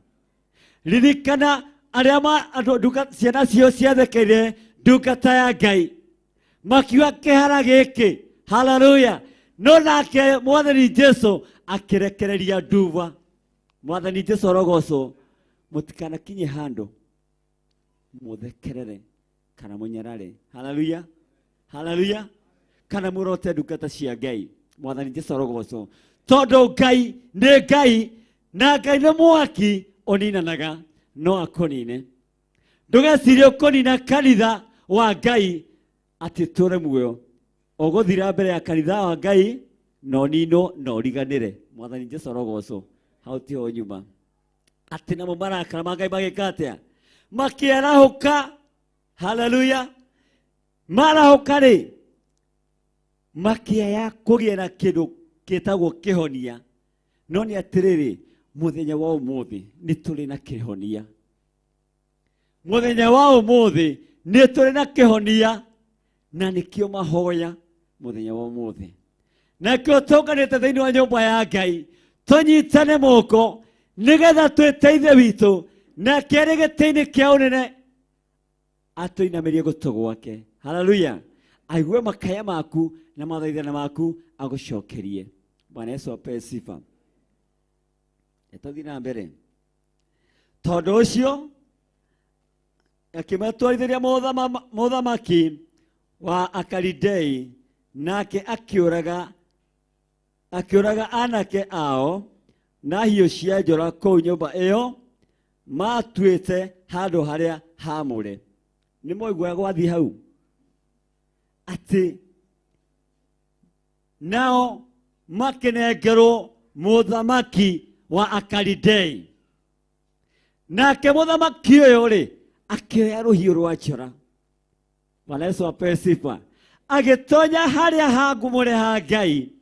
Ririkana arĩa ciana cio ciathekeire ndungata ya Ngai makiuga kĩhara gĩkĩ. Haleluya. No nake Mwathani Jesũ akĩrekereria nduva. Mwathani Jesũ arogocwo. Mũtikanakinye handũ mũthekerere kana mũnyarare. Haleluya. Haleluya. Kana mũrote ndungata cia Ngai. Mwathani Jesũ arogocwo. Tondũ Ngai nĩ Ngai na Ngai nĩ mwaki ũninanaga no akũnine. Ndũgecirie ũkũnina kanitha wa Ngai atĩ tũre muoyo. Ũgũthira mbere ya kanitha wa Ngai no nino no riganĩre. Mwathani Jesũ arogocwo. Hau tiho nyuma. Atĩ namo marakara ma Ngai magĩka atĩa? Makĩarahũka. Haleluya. Marahũka rĩ, makĩaya kũgĩa na kĩndũ gĩtagwo kĩhonia. No nĩ atĩrĩrĩ, mũthenya wa ũmũthĩ nĩ tũrĩ na kĩhonia. Mũthenya wa ũmũthĩ nĩ tũrĩ na kĩhonia, na nĩkĩo mahoya mũthenya wa ũmũthĩ. Nakĩo tũnganĩte thĩinĩ wa nyũmba ya Ngai, tũnyitane moko nĩgetha twĩteithie witũ na kĩarĩ gĩtĩ-inĩ kĩa ũnene atũinamĩrie gũtũ gwake. Haleluya. Aigue makaya maku na mathaithana maku agucokerie. Bwana Yesu ape sifa. Etathi na mbere. Tondu ucio akimatwarithiria muthamaki wa Akalidei nake akiuraga anake ao na hiũ cia njora kũu nyũmba ĩyo matuĩte handũ harĩa haamũre. Nĩ moigua gwathiĩ hau atĩ nao makĩnengerwo mũthamaki wa Akalidei. Nake mũthamaki ũyũ rĩ akĩoya rũhiũ rwa njora. Bwana Yesu ape sifa. Agĩtonya harĩa hangumũre ha Ngai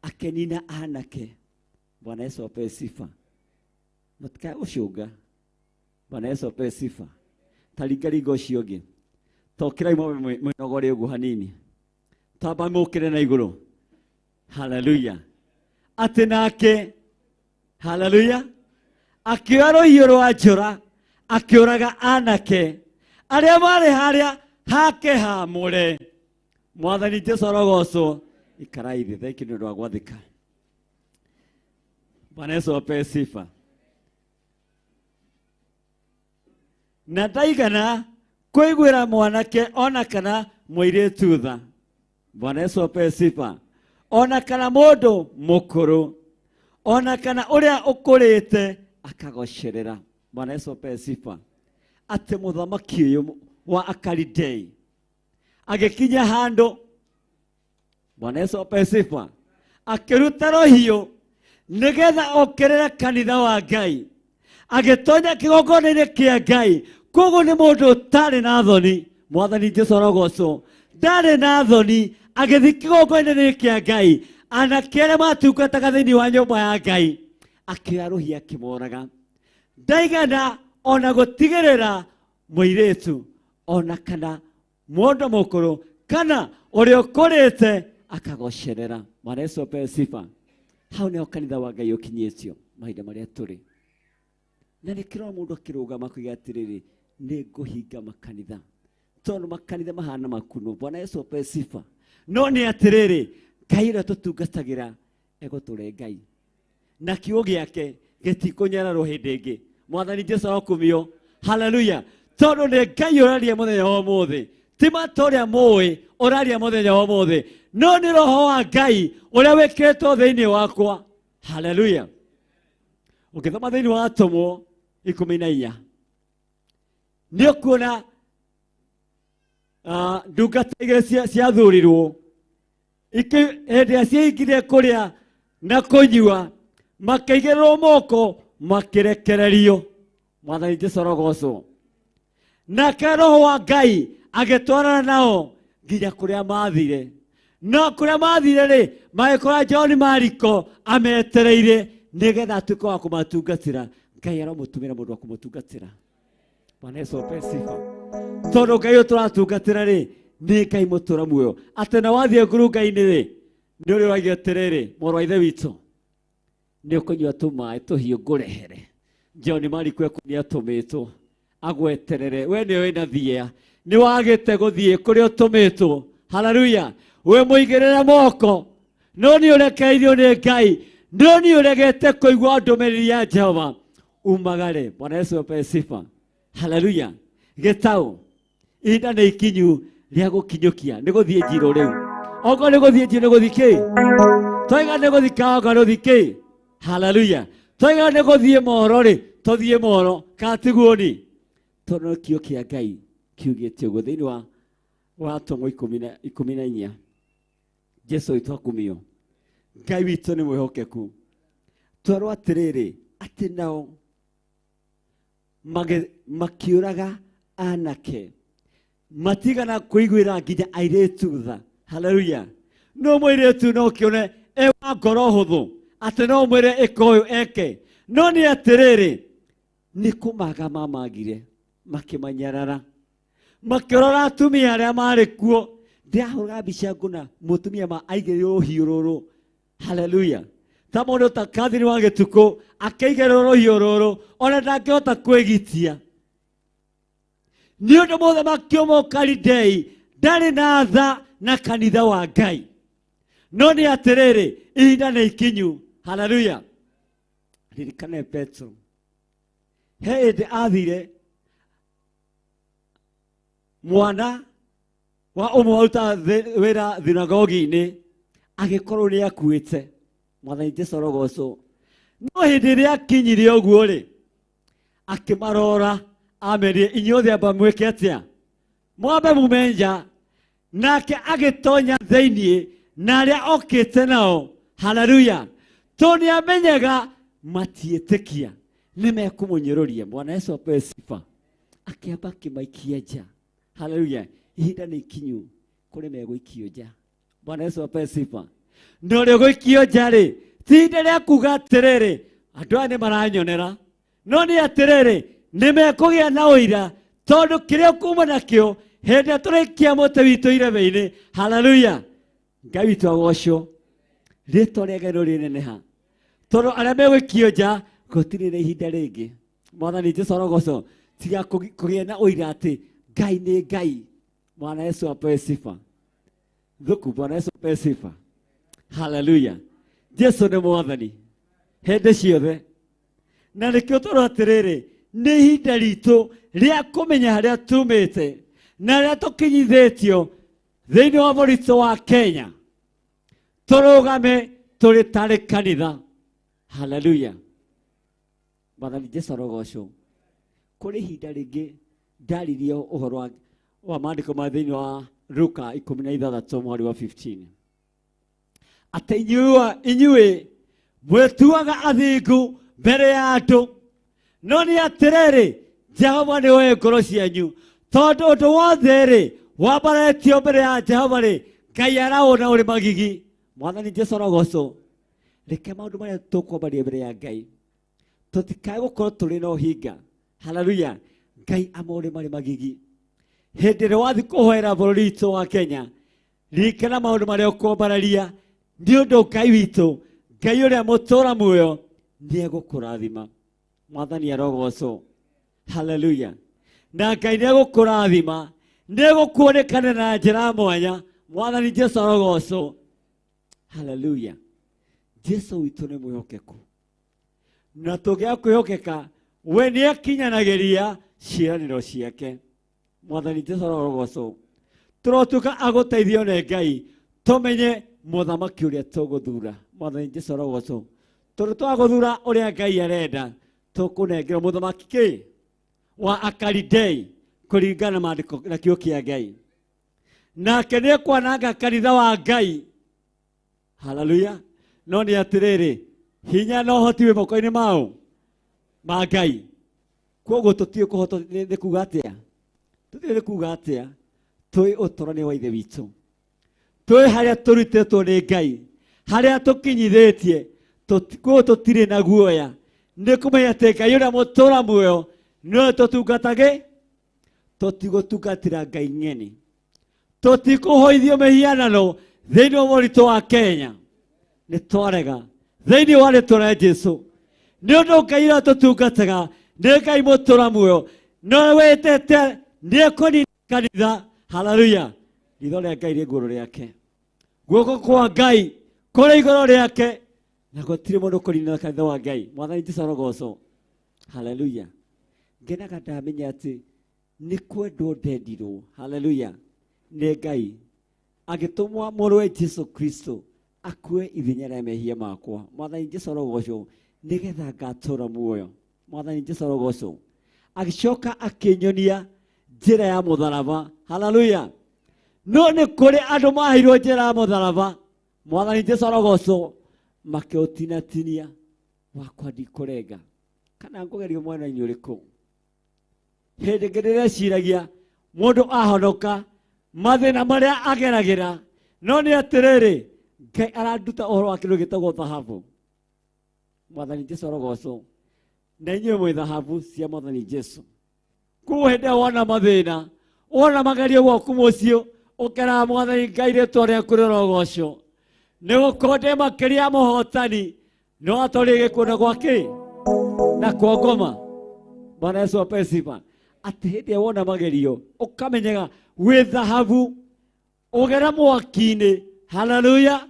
akenina anake. Bwana Yesu ape sifa. Matikae gũcũnga. Bwana Yesu ape sifa. Taringaringa ũcio ũngĩ. Tokirai mwĩnogore ũguo hanini. Tamba mũkĩre na igũrũ. Hallelujah. Atĩ nake hallelujah. Akĩoya rũhiũ rwa njora akĩũraga anake arĩa marĩ harĩa hake haamũre. Mwathani Jesũ arogocwo. Ikarai thĩ. Thank you nĩ ũndũ wa gwathĩka. Bwana Yesu ape sifa. Na ndaigana kwĩiguĩra mwanake ona kana mũirĩtu tha. Bwana Yesu ape sifa. Ona kana mũndũ mũkũrũ. Ona kana ũrĩa ũkũrĩte akagocerera. Bwana Yesu ape sifa. Atĩ mũthamaki ũyũ wa Akalidei agĩkinya handũ. Bwana Yesu ape sifa. Akĩruta rũhiũ nĩgetha okerere kanitha wa Ngai. Agĩtonya kĩgongona-inĩ kĩa Ngai. Koguo nĩ mũndũ ũtarĩ na thoni. Mwathani Jesũ arogocwo. Ndarĩ na thoni. Agĩthiĩ kĩgongona-inĩ kĩa Ngai. Anake arĩa matungataga thĩinĩ wa nyũmba ya Ngai. Akĩoya rũhiũ akĩmoraga. Ndaigana ona gũtigĩrĩra mũirĩtu ona kana mũndũ mũkũrũ kana ũrĩa ũkũrĩte akagocerera. Bwana Yesu ape sifa. Hau nĩho kanitha wa Ngai ũkinyĩtio mahinda marĩa tũrĩ. Na nĩkĩrona mũndũ akĩrũgama kuuga atĩrĩrĩ nĩ ngũhinga makanitha. Tondũ makanitha mahana makunũ. Bwana Yesu ape sifa. No nĩ atĩrĩrĩ Ngai ũrĩa tũtungatagĩra egũtũre Ngai. Na kiugo gĩake gĩtikũnyararwo hĩndĩ ĩngĩ. Mwathani Jesũ arokumio. Hallelujah. Tondũ nĩ Ngai ũraria mũthenya wa ũmũthĩ. Ti mata ũrĩa mũĩ ũraria mũthenya wa ũmũthĩ. No nĩ roho wa Ngai ũrĩa wĩkĩrĩtwo thĩinĩ wakwa. Hallelujah. Ũngĩthoma thĩinĩ wa Atũmwo 14 nĩ ũkuona ndungata igĩrĩ ciathurirwo. Hĩndĩ ĩrĩa ciaingire kũrĩa na kũnyua makĩigĩrĩrwo moko makĩrekererio. Mwathani Jesũ arogocwo. Nake roho wa Ngai agĩtwarana nao nginya kũrĩa mathire. No kũrĩa mathire rĩ magĩkora John Mariko ametereire nĩgetha atuĩke wa kũmatungatĩra. Ngai aramũtũmĩra mũndũ wa kũmũtungatĩra. Bwana Yesu ape sifa. Tondũ Ngai ũyũ tũratungatĩra rĩ nĩ Ngai mũtũra muoyo. Atĩ na wathiĩ ngurunga-inĩ rĩ nĩ ũrĩa ũragio atĩrĩrĩ mũrũ wa ithe witũ nĩ ũkũnyua tũmaĩ tũhiũ ngũrehere. John Mariko nĩ atũmĩtwo agweterere. We nĩ wĩna thia. Nĩ wagĩte gũthiĩ kũrĩa ũtũmĩtwo. Hallelujah. We mũigĩrĩre moko. No nĩ ũrekereirio nĩ Ngai. No nĩ ũregete kũigua ndũmĩrĩri ya Jehova. Umagare. Bwana Yesu ape sifa. Hallelujah. Gĩtaũ. Ihinda nĩ ikinyu rĩa gũkinyũkia. Nĩ gũthiĩ njiro rĩu. Okorwo nĩ gũthiĩ njiro nĩ gũthiĩ kĩ? Twaiga nĩ gũthiĩ kaoga gũthiĩ kĩ? Hallelujah. Twaiga nĩ gũthiĩ mohoro rĩ tũthiĩ mohoro. Kana tiguo ni? Tondũ nĩ kiugo kĩa Ngai kiugĩte ũguo thĩinĩ wa Atũmwo 14. Jesũ witũ akumio. Ngai witũ nĩ mwĩhokeku. Twerwo atĩrĩrĩ atĩ nao makiũraga anake. Matigana kũiguĩra nginya airĩtu tha. Hallelujah. No mũirĩtu no kĩone wa ngoro hũthũ. Atĩ no mwĩre ĩka ũyũ eke. No nĩ atĩrĩrĩ nĩ kũmaga mamagire makĩmanyarara. Makĩrora atumia arĩa marĩ kuo. Ndĩrahũra mbica ngũna mũtumia aigĩrĩrwo rũhiũ rũrũ. Hallelujah. Ta mũndũ ta Catherine wa Gĩtukũ akĩigĩrĩrwo rũhiũ rũrũ ona ndangĩhota kwĩgitia. Nĩ ũndũ mũthamaki ũmwe Akalidei ndarĩ na tha na kanitha wa Ngai. No nĩ atĩrĩrĩ, ihinda nĩ ikinyu. Haleluya. Ririkane Petro, he hĩndĩ athire mwana wa ũmwe waruta wĩra thinagogi-inĩ agĩkorwo nĩ akuĩte. Mwathani Jesũ arogocwo. No hĩndĩ ĩrĩa akinyire ũguo rĩ, akĩmarora amerie, inyuothe amba mwĩke atĩa? Mwambe mume nja. Nake agĩtonya thĩiniĩ na arĩa okĩte nao. Haleluya. To nĩ amenyaga matiĩtĩkia, nĩ mekũmũnyũrũria. Bwana Yesu apewe sifa. Akĩamba akĩmaikia nja. Haleluya. Ihinda nĩ ikinyu kũrĩ megũikio nja. Bwana Yesu apewe sifa. No rĩo gũikio nja rĩ, ti ihinda rĩa kuga atĩrĩrĩ, andũ aya nĩ maranyonera. No nĩ atĩrĩrĩ, nĩ mekũgĩa na ũira, tondũ kĩrĩa kuma nakĩo hĩndĩ ĩrĩa tũrĩkia mũtĩ witũ irebe-inĩ. Haleluya. Ngai witũ agocwo. Rĩĩtwa rĩa Ngai no rĩneneha. Tondũ arĩa megũikio nja gũtirĩ na ihinda rĩngĩ. Mwathani Jesũ arogocwo. Tiga kũgĩa na ũira atĩ Ngai nĩ Ngai. Bwana Yesu apewe sifa. Thuku, Bwana Yesu apewe sifa. Haleluya. Jesũ nĩ Mwathani hĩndĩ ciothe. Na nĩkĩo tũrĩ atĩrĩrĩ, nĩ ihinda ritũ rĩa kũmenya harĩa tumĩte na rĩa tũkinyithĩtio thĩinĩ wa bũrũri witũ wa Kenya. Tũrũgame tũrĩ tarĩ kanitha. Haleluya. Mwathani Jesũ arogocwo. Kũrĩ ihinda rĩngĩ ndaririe ũhoro wa maandĩko ma thĩinĩ wa Luka 16 mũhari wa 15. Atĩ inyuĩ mwĩtuaga athingu mbere ya andũ, no nĩ atĩrĩrĩ, Jehova nĩ oĩ ngoro cianyu. Tondũ ũndũ wothe rĩ, wambaratio mbere ya Jehova rĩ, Ngai arawona ũrĩ magigi. Mwathani Jesũ arogocwo. Reke maũndũ marĩa tũkwambaria mbere ya Ngai, tũtikae gũkorwo tũrĩ na ũhinga. Haleluya. Ngai amore marĩ magigi. Hĩndĩ ĩrĩa wathiĩ kũhoera bũrũri witũ wa Kenya, ririkana maũndũ marĩa ũkwambararia, nĩ ũndũ Ngai witũ, Ngai ũrĩa mũtũũra muoyo, nĩ egũkũrathima. Mwathani arogocwo. Haleluya. Na Ngai nĩ egũkũrathima, nĩ egũkuonekana na njĩra mwanya. Mwathani Jesũ arogocwo. Haleluya. Jesũ witũ nĩ mwĩhokeku. Na tũngĩaga kwĩhokeka, we nĩ akinyanagĩria ciĩranĩro ciake. Mwathani Jesũ arogocwo. Tũrotuĩka agũteithio nĩ Ngai, tũmenye mũthamaki ũrĩa tũgũthura. Mwathani Jesũ arogocwo. Tondũ twagũthura ũrĩa Ngai arenda, tũkũnengerwo mũthamaki kĩ wa Akalidei kũringana na maandĩko na kiugo kĩa Ngai. Nake nĩ ekwananga kanitha wa Ngai. Haleluya. No nĩ atĩrĩrĩ, hinya na ũhoti wĩ moko-inĩ ma Ngai. Koguo tũtiĩ kũhotwo nĩ kuga atĩa? Tũtiĩ nĩ kuga atĩa? Tũĩ ũtũũro wa ithe witũ. Tũĩ harĩa tũrutĩtwo nĩ Ngai, harĩa tũkinyithĩtie. Koguo tũtirĩ na guoya. Nĩ kũmenya atĩ Ngai ũrĩa mũtũũra muoyo nĩwe tũtungatage. Tũtigũtungatĩra Ngai ng'eni. Tũtikũhoithio mĩhianano thĩinĩ wa bũrũri witũ wa Kenya. Nĩ twarega thĩinĩ wa rĩĩtwa rĩa Jesũ. Nĩ ũndũ Ngai ũrĩa tũtungataga nĩ Ngai mũtũũra muoyo. No wĩtĩte nĩ ekũnina kanitha. Haleluya. Ritho rĩa Ngai rĩ igũrũ rĩake. Guoko kwa Ngai kũrĩ igũrũ rĩake. Na gũtirĩ mũndũ kũnina kanitha wa Ngai. Mwathani Jesũ arogocwo. Haleluya. Ngenaga ndamenya atĩ nĩ kwendwo ndendirwo. Haleluya. Nĩ Ngai agĩtũmwa mũrũwe Jesũ Kristo akue ithenya rĩa mehia makwa. Mwathani Jesũ arogocwo. Nĩgetha ngatũũra muoyo. Mwathani Jesũ arogocwo. Agĩcoka akĩnyonia njĩra ya mũtharaba. Haleluya. No nĩ kũrĩ andũ maheirwo njĩra ya mũtharaba. Mwathani Jesũ arogocwo. Makĩũtinatinia. Wakwa ndikũrenga. Kana ngũgerio mwena-inĩ ũrĩkũ? Hĩndĩ ndĩreciragia mũndũ ahonoka mathĩna marĩa ageragĩra, no nĩ atĩrĩrĩ, Ngai aranduta ũhoro wa kĩndũ gĩtagwo thahabu. Mwathani Jesũ arogocwo. Na inyuĩ mwĩ thahabu cia Mwathani Jesũ. Koguo hĩndĩ ĩrĩa wona mathĩna, wona magerio gwaku mũciĩ, ũkeraga Mwathani Ngai rĩĩtwa rĩaku rĩrogocwo. Nĩ gũkorwo ndĩ makĩria ya mũhotani, no atwarĩrie gĩkuũ gwake na kwa ngoma. Bwana Yesu apewe sifa. Atĩ hĩndĩ ĩrĩa wona magerio, ũkamenyaga wĩ thahabu Ogera mwaki-inĩ. Hallelujah.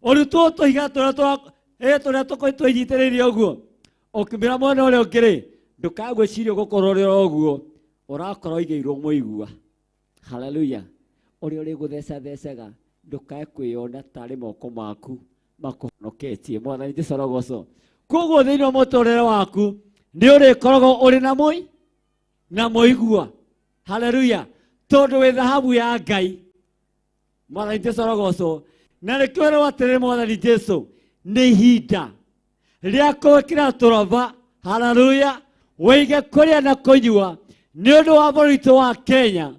Ũrutwo tũhiga tũrĩa tũnyitĩrĩire ũguo. Ũkĩmĩra mwena ũrĩa ũngĩ-rĩ, ndũkagwĩciria gũkorwo ũrĩ ũguo, ũrakorwo igĩirwo mũigua. Hallelujah. Ũrĩa ũrĩgũthecathecaga ndũkae kwĩyona tarĩ moko maku makũhonoketie. Mwathani Jesũ arogocwo. Koguo thĩinĩ wa mũtũrĩre waku nĩ ũrĩkoragwo ũrĩ na mũigua. Hallelujah. Tondũ wĩ thahabu ya Ngai. Mwathani Jesũ arogocwo. Na nĩkĩo wĩrwo atĩrĩrĩ Mwathani Jesũ, nĩ ihinda rĩa gwĩkĩra tũroba. Hallelujah. Wĩige kũrĩa na kũnyua nĩ ũndũ wa bũrũri witũ wa Kenya,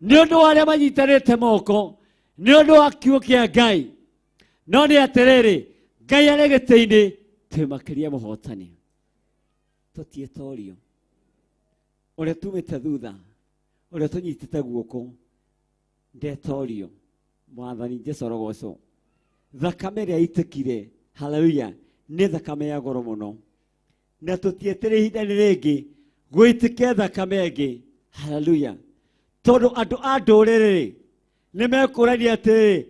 nĩ ũndũ wa arĩa manyitanĩte moko, nĩ ũndũ wa kiugo kĩa Ngai. No nĩ atĩrĩrĩ, Ngai arĩ gĩtĩ-inĩ, twĩ makĩria mũhotani. Tũtiĩtorio. Ũrĩa tumĩte thutha, ũrĩa tũnyitĩte guoko, ndetorio. Mwathani Jesũ arogocwo. Thakame ĩrĩa yaitĩkire, hallelujah, nĩ thakame ya goro mũno. Na tũtietĩrĩ ihinda rĩngĩ gwĩtĩkia thakame ĩngĩ. Hallelujah. Tondũ andũ a ndũrĩrĩ nĩ mekũrania atĩrĩrĩ,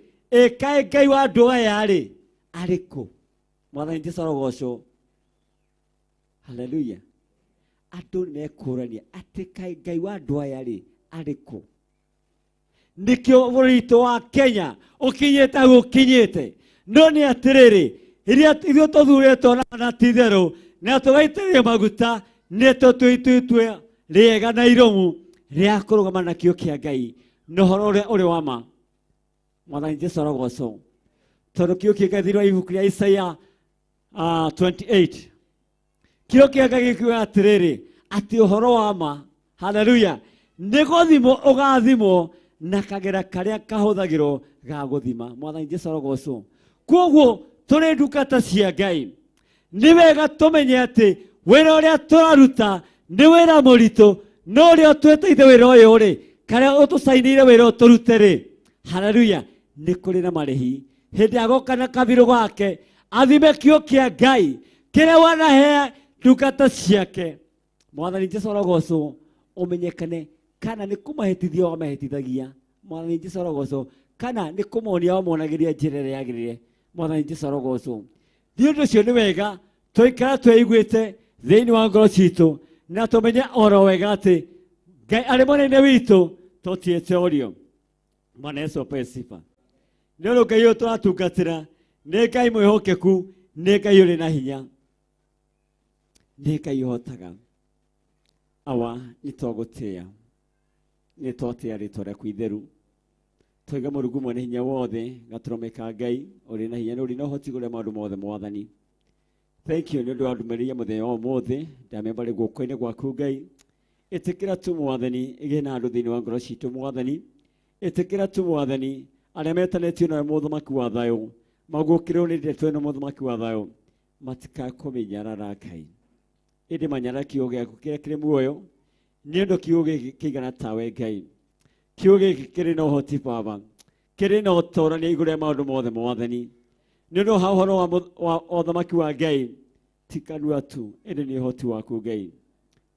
kaĩ Ngai wa andũ aya-rĩ arĩ kũ? Mwathani Jesũ arogocwo. Hallelujah. Andũ nĩ mekũrania atĩ kaĩ Ngai wa andũ aya-rĩ arĩ kũ? Nikio bũrũri witũ wa Kenya ũkinyĩte gũkinyĩte. No nĩ atĩrĩrĩ, iria ithuĩ tũthurĩtwo na ti-itherũ na tũgaitĩrĩria maguta nĩ tũtuĩtwo rĩega na iromu rĩa kũrũgama na kiugo kĩa Ngai na ũhoro ũrĩa ũrĩ wa ma. Mwathani Jesũ arogocwo. Tondũ kiugo kĩa Ngai thĩinĩ wa ibuku rĩa Isaia 28, kiugo kĩa Ngai gĩkiuga atĩrĩrĩ, atĩ ũhoro wa ma, hallelujah, nĩ gũthimwo ũgathimwo na kagera karĩa kahũthagĩrwo ga gũthima. Mwathani Jesũ arogocwo. Koguo tũrĩ ndungata cia Ngai, nĩ wega tũmenye atĩ wĩra ũrĩa tũraruta nĩ wĩra mũritũ, no ũrĩa twĩtĩire wĩra ũyũ-rĩ, karĩa ũtũcainĩire wĩra ũyũ tũrute-rĩ, hallelujah, nĩ kũrĩ na marĩhi. Hĩndĩ agoka na kabirũ gake athime kiugo kĩa Ngai kĩrĩa wanahe ndungata ciake. Mwathani Jesũ arogocwo. Ũmenyekane kana nĩ kũmahĩtithia wamahĩtithagia. Mwathani Jesũ arogocwo. Kana nĩ kũmonia wamonagĩria njĩra ĩrĩa yagĩrĩire. Mwathani Jesũ arogocwo. Nĩ ũndũ ũcio nĩ wega tũikara twĩiguĩte thĩinĩ wa ngoro citũ na tũmenye oro wega atĩ Ngai arĩ mũnene witũ, tũtiĩtorio. Bwana Yesu apewe sifa. Nĩ ũndũ Ngai ũyũ tũratungatĩra nĩ Ngai mwĩhokeku, nĩ Ngai ũrĩ na hinya, nĩ Ngai ũhotaga. Awa nĩ twagũtĩĩa, nĩ twatĩĩa rĩĩtwa rĩaku itheru. Twiga Mũrungu mwene hinya wothe, gatũrũmĩka Ngai ũrĩ na hinya na ũrĩ na ũhoti gũkĩra maũndũ mothe Mwathani. Thank you nĩ ũndũ wa ndũmĩrĩri ya mũthenya wa ũmũthĩ, ndamĩamba rĩ guoko-inĩ gwaku Ngai. Ĩtĩkĩra tu Mwathani ĩgĩe na andũ thĩinĩ wa ngoro citũ Mwathani. Ĩtĩkĩra tu Mwathani arĩa metanĩtio nawe mũthamaki wa thayũ, magũkĩrĩrwo nĩ ndeto ĩno mũthamaki wa thayũ, matikakũmĩnyarara Ngai. Ĩndĩ manyarara kiugo gĩaku kĩrĩa kĩrĩ muoyo, nĩ ũndũ kiugo gĩkĩ kĩigana tawe Ngai. Kiugo gĩkĩ kĩrĩ na ũhoti Baba, kĩrĩ na ũtonania igũrũ rĩa maũndũ mothe Mwathani. Nĩ ũndũ wa ũhoro wa ũthamaki wa Ngai, ti kanua tu, ĩndĩ nĩ ũhoti waku Ngai.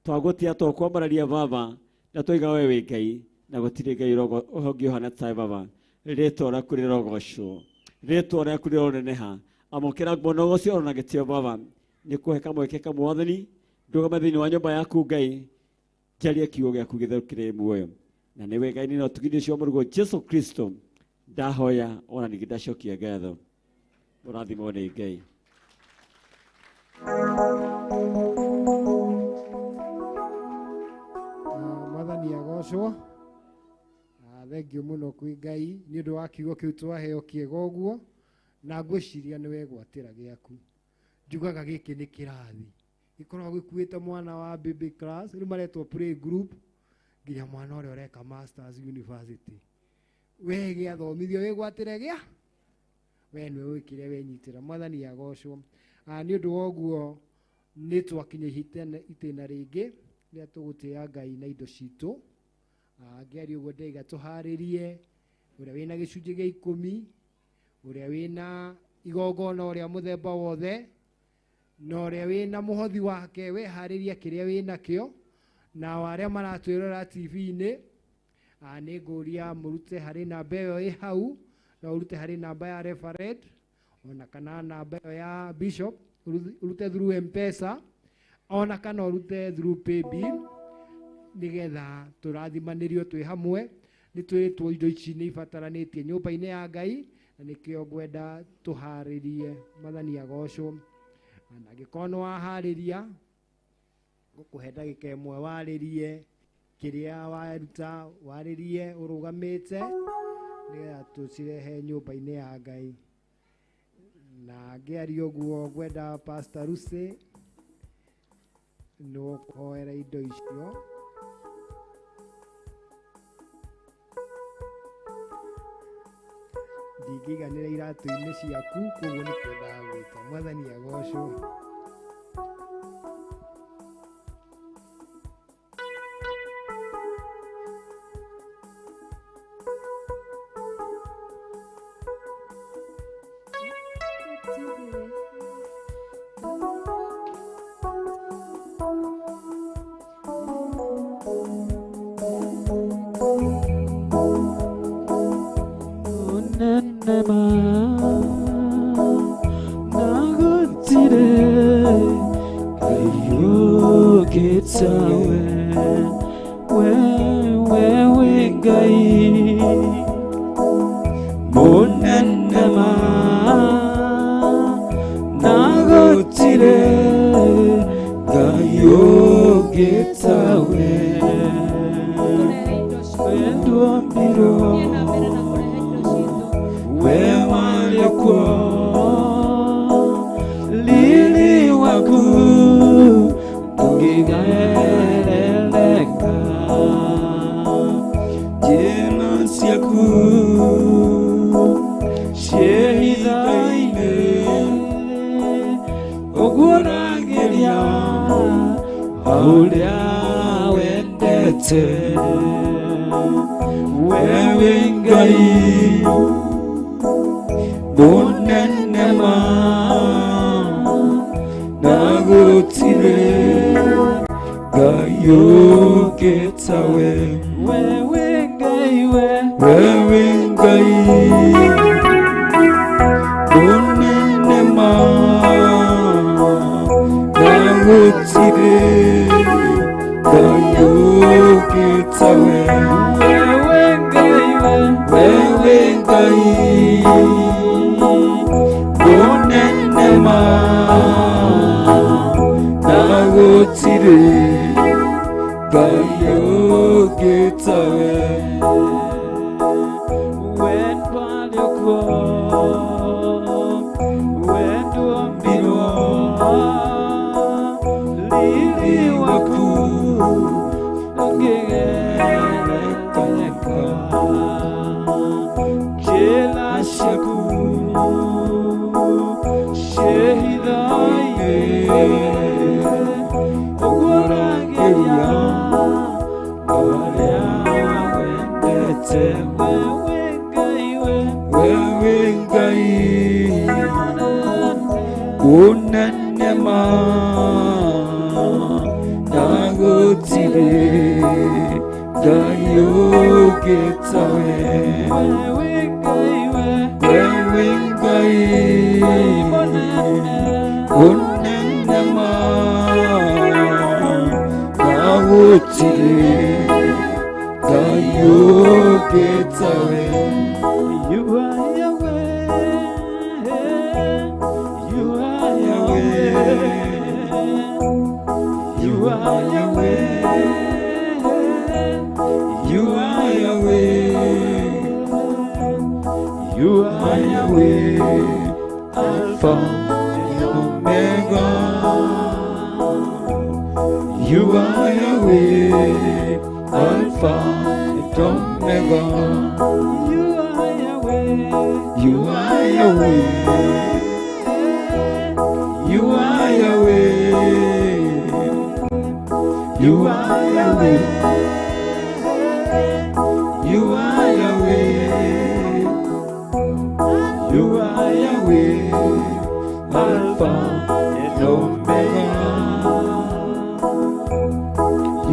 Twagũtia twakwambararia Baba, na twoiga we wĩ Ngai, na gũtirĩ Ngai ũngĩ ũhana tawe Baba. Rĩĩtwa rĩaku rĩrogocwo, rĩĩtwa rĩaku rĩroneneha. Amũkĩra ngumo ũcio oro na gĩtĩo Baba, nĩ kũhe kamweke ka Mwathani, ndũgame thĩinĩ wa nyũmba yaku Ngai, njarie kiugo gĩaku gĩtherũkĩre muoyo. Na nĩ we Ngai nĩ na ũtugithia ũcio wa Mũrungu Jesũ Kristo ndahoya ona ningĩ ndacokia ngatho. Mũrathimwo nĩ Ngai. Mwathani agocwo. Thengio mũno kwĩ Ngai nĩ ũndũ wa kiugo kĩu twaheo kĩega ũguo, na ngwĩciria nĩ wegwatĩra gĩaku. Njugaga gĩkĩ nĩ kĩrathi gĩkoragwo gĩkuĩte mwana wa baby class, rĩu maretwo play group, nginya mwana ũrĩa ũreka masters university. We gĩathomithio wĩgwatĩre gĩa, we nĩ wĩkĩre wenyitĩra. Mwathani agocwo. Nĩ ũndũ wa ũguo nĩ twakinya itĩna rĩngĩ rĩrĩa tũgũtĩĩa Ngai na indo citũ. Ngĩaria ũguo ndaiga tũharĩrie ũrĩa wĩna gĩcunjĩ gĩa 10, ũrĩa wĩna igongona ũrĩa mũthemba wothe, na ũrĩa wĩna mũhothi wake weharĩria kĩrĩa wĩna kĩo, na arĩa maratwĩrora TV-inĩ nĩ ngũria mũrute harĩ namba ĩyo ĩ hau, no ũrute harĩ namba ya referent, ona kana namba ĩyo ya bishop, ũrute through M-Pesa, ona kana ũrute through paybill, nĩgetha tũrathimanĩrio twĩ hamwe. Nĩ twĩrĩtwo indo ici nĩ ibataranĩtie nyũmba-inĩ ya Ngai, na nĩkĩo ngwenda tũharĩrie Mwathani agocwo. Na angĩkorwo nĩ waharĩria, ngũkũhe ndagĩka ĩmwe warĩrie kĩrĩa waruta, warĩrie ũrũgamĩte, nĩgetha tũcirehe nyũmba-inĩ ya Ngai. Na ngĩaria ũguo ngwenda Pastor Lucy nĩ ũkũhoera indo icio. Ndingĩiganĩra iratũ-inĩ ciaku, koguo nĩ kwendaga gwĩka. Mwathani agocwo.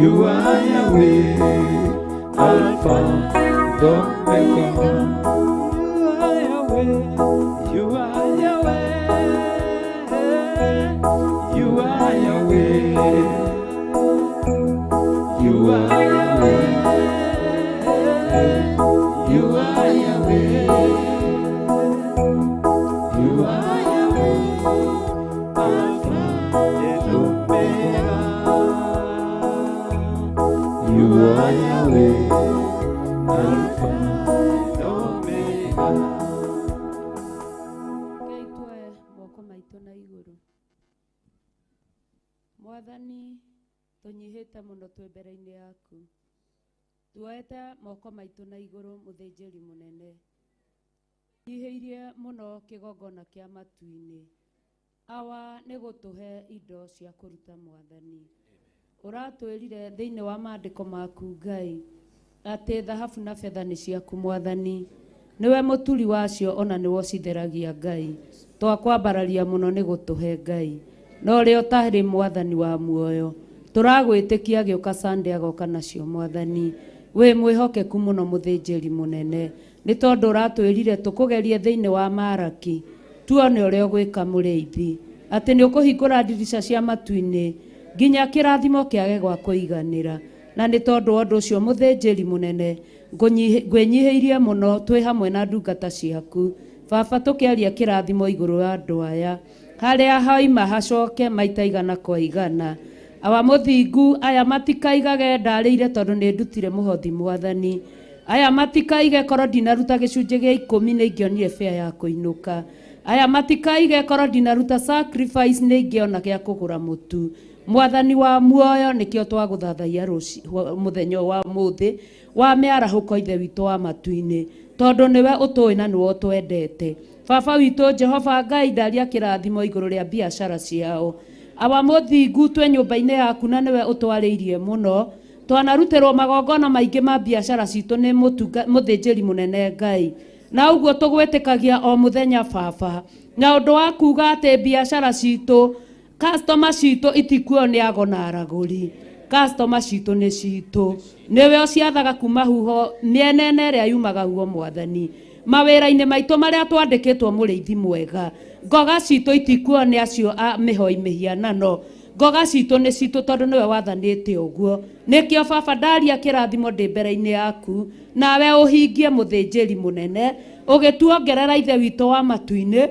You are Yahweh, Alpha Alpha and Omega. You are Yahweh. You are Yahweh. You are Yahweh. You are Yahweh. You are Yahweh. Alpha and Omega. You are Yahweh. Alpha and Omega. Ngai tuoe moko maitũ na igũrũ. Mwathani, tũnyihĩte mũno twĩ mbere-inĩ yaku. Tuoete moko maitũ na igũrũ mũthĩnjĩri mũnene. Nyihĩirie mũno kĩgongona kĩa matu-inĩ. Awa nĩ gũtũhe indo cia kũruta Mwathani. Ũratwĩrire thĩinĩ wa maandĩko maku Ngai atĩ thahabu na betha nĩ ciaku Mwathani. Niwe mũturi wacio ona nĩwe ũcitheragia Ngai. Twakwambararia mũno nĩ gũtũhe Ngai. No rĩo tarĩ Mwathani wa muoyo. Tũragwĩtĩkia gĩũka Sunday agoka nacio Mwathani. Wĩ mwĩhokeku mũno mũthĩnjĩri mũnene. Nĩ tondũ ũratwĩrire tũkũgerie thĩinĩ wa Maraki. Tuone ũrĩa ũgwĩka mũrĩithi. Atĩ nĩ ũkũhingũra ndirica cia matu-inĩ nginya kĩrathimo kĩage gwa kũiganĩra. Na nĩ tondũ wa ũndũ ũcio mũthĩnjĩri mũnene ngwĩnyihĩirie mũno twĩ hamwe na ndungata ciaku. Baba tũkĩaria kĩrathimo igũrũ wa andũ aya. Harĩa haima hacoke maita igana kwa igana. Awa mũthingu aya matikaigage ndarĩire tondũ nĩ ndutire mũhothi Mwathani. Aya matikaige korwo ndinaruta gĩcunjĩ gĩa 10 nĩ ingĩonire fare ya kũinũka. Aya matikaige korwo ndinaruta sacrifice nĩ ingĩona gĩa kũgũra mũtu. Mwathani wa muoyo nĩkĩo twagũthathaia mũthenya wa mũthĩ wa mĩarahũko ithe witũ wa matu-inĩ. Tondũ nĩwe ũtũĩ na nĩwe ũtwendete. Baba witũ Jehova Ngai ndaria kĩrathimo igũrũ rĩa biacara ciao. Awa mũthingu twĩ nyũmba-inĩ yaku na nĩwe ũtwarĩirie mũno. Twanarutĩrwo magongona maingĩ ma biacara citũ nĩ mũthĩnjĩri mũnene Ngai. Na ũguo tũgwĩtĩkagia o mũthenya Baba. Na ũndũ wa kuga atĩ biacara citũ, customer citũ itikuo nĩ ago na aragũri. Customer citũ nĩ citũ. Nĩwe ũciathaga kuma huho mĩena ĩrĩa yumaga huo Mwathani. Mawĩra-inĩ maitũ marĩa twandĩkĩtwo mũrĩithi mwega. Ngoga citũ itikuo nĩ acio a mĩhoi mĩhianano. Ngoga citũ nĩ citũ tondũ nĩwe wathanĩte ũguo. Nĩkĩo Baba ndaria kĩrathimo ndĩ mbere-inĩ yaku. Nawe ũhingie mũthĩnjĩri mũnene. Ũgĩtuongerera ithe witũ wa matu-inĩ.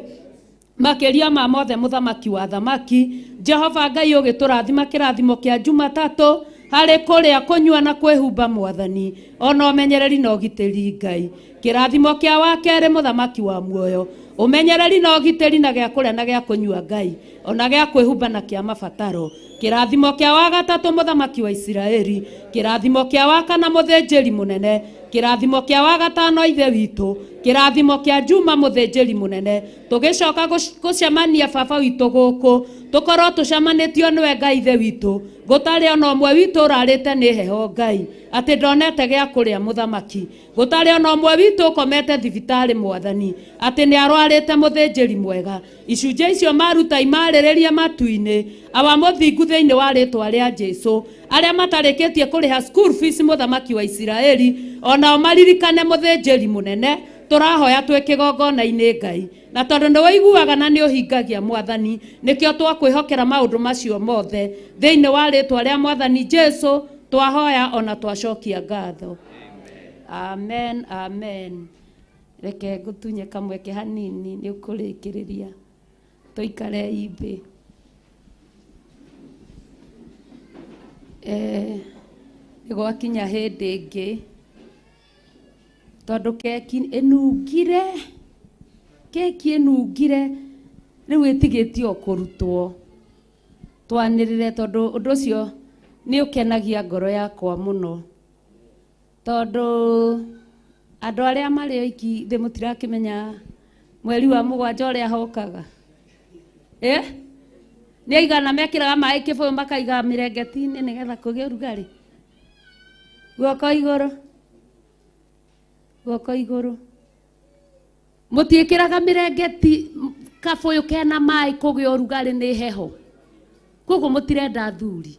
Makĩria ma mothe mũthamaki wa thamaki. Jehova Ngai ũgĩtũrathima kĩrathimo kĩa Jumatatũ. Harĩ kũrĩa kũnyua na kwĩhumba Mwathani. Ona ũmenyereri na ũgitĩri Ngai. Kĩrathimo kĩa wa kerĩ mũthamaki wa muoyo. Ũmenyereri na ũgitĩri na gĩa kũrĩa na gĩa kũnyua Ngai. Ona gĩa kwĩhumba na kĩa mabataro. Kĩrathimo kĩa wa gatatũ mũthamaki wa Isiraeli. Kĩrathimo kĩa wa kana mũthĩnjĩri mũnene. Kĩrathimo kĩa wa gatano ithe witũ. Kĩrathimo kĩa Juma mũthĩnjĩri mũnene. Tũgĩcoka gũcemania Baba witũ gũkũ. Tũkorwo tũcemanĩtio nĩwe Ngai ithe witũ. Gũtarĩ ona ũmwe witũ ũrarĩte nĩ heho Ngai. Atĩ ndonete gĩa kũrĩa mũthamaki. Gũtarĩ ona ũmwe witũ ũkomete thibitarĩ Mwathani. Atĩ nĩ arwarĩte mũthĩnjĩri mwega. Icunjĩ icio maruta imarĩrĩria matu-inĩ. Awa mũthingu thĩinĩ wa rĩtwa rĩa Jesũ. Arĩa matarĩkĩtie kũrĩha school fees mũthamaki wa Isiraeli. Ona maririkane mũthĩnjĩri mũnene. Tũrahoya twĩ kĩgongona-inĩ Ngai. Na tondũ nĩ ũiguaga na nĩ ũhingagia Mwathani. Nĩkĩo twakwĩhokera maũndũ macio mothe. Thĩinĩ wa rĩtwa rĩa Mwathani Jesũ. Twahoya ona twacokia ngatho. Amen, amen. Reke ngũtunye kamweke hanini nĩ ũkũrĩkĩrĩria. Tũikare thĩ. Nĩ gwakinya hĩndĩ ĩngĩ. Tondũ keki ĩnungire. Keki ĩnungire. Rĩu ĩtigĩtio kũrutwo. Twanĩrĩre tondũ ũndũ ũcio nĩ ũkenagia ngoro yakwa mũno. Tondũ andũ arĩa marĩ oiki thĩ mũtirakĩmenya mweri wa mũgwanja ũrĩa hokaga. Nĩ aigana mekĩraga maĩ kĩbũyũ makaiga mĩrengeti-inĩ nĩgetha kũgĩe ũrugarĩ. Guoko igũrũ. Guoko igũrũ. Mũtiĩkĩraga mĩrengeti kabũyũ kena maĩ kũgĩe ũrugarĩ nĩ heho. Koguo mũtirenda athuri.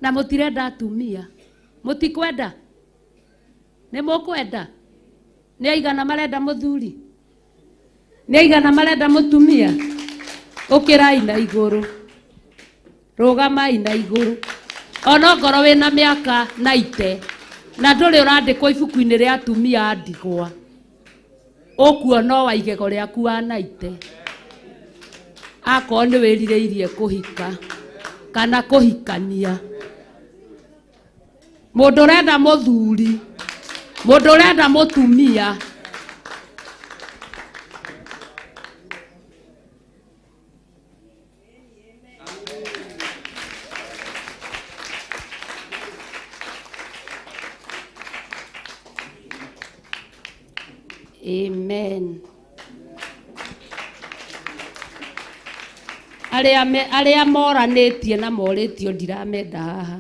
Na mũtirenda atumia. Mũtikwenda. nĩ mũkwenda nĩ aigana marenda mũthuri nĩ aigana marenda mũtumia ũkĩrai na igũrũ rũgamai na igũrũ ona ngoro wĩna mĩaka 90 na ndũrĩ ũrandĩkwo ibuku-inĩ rĩa atumia a ndigwa ũkuona wa igego rĩaku wa 90 akorwo nĩ wĩrirĩirie kũhika kana kũhikania mũndũ ũrenda mũthuri mũndũ ũrenda mũtumia Amen. Arĩa moranĩtie na morĩtio ndiramenda haha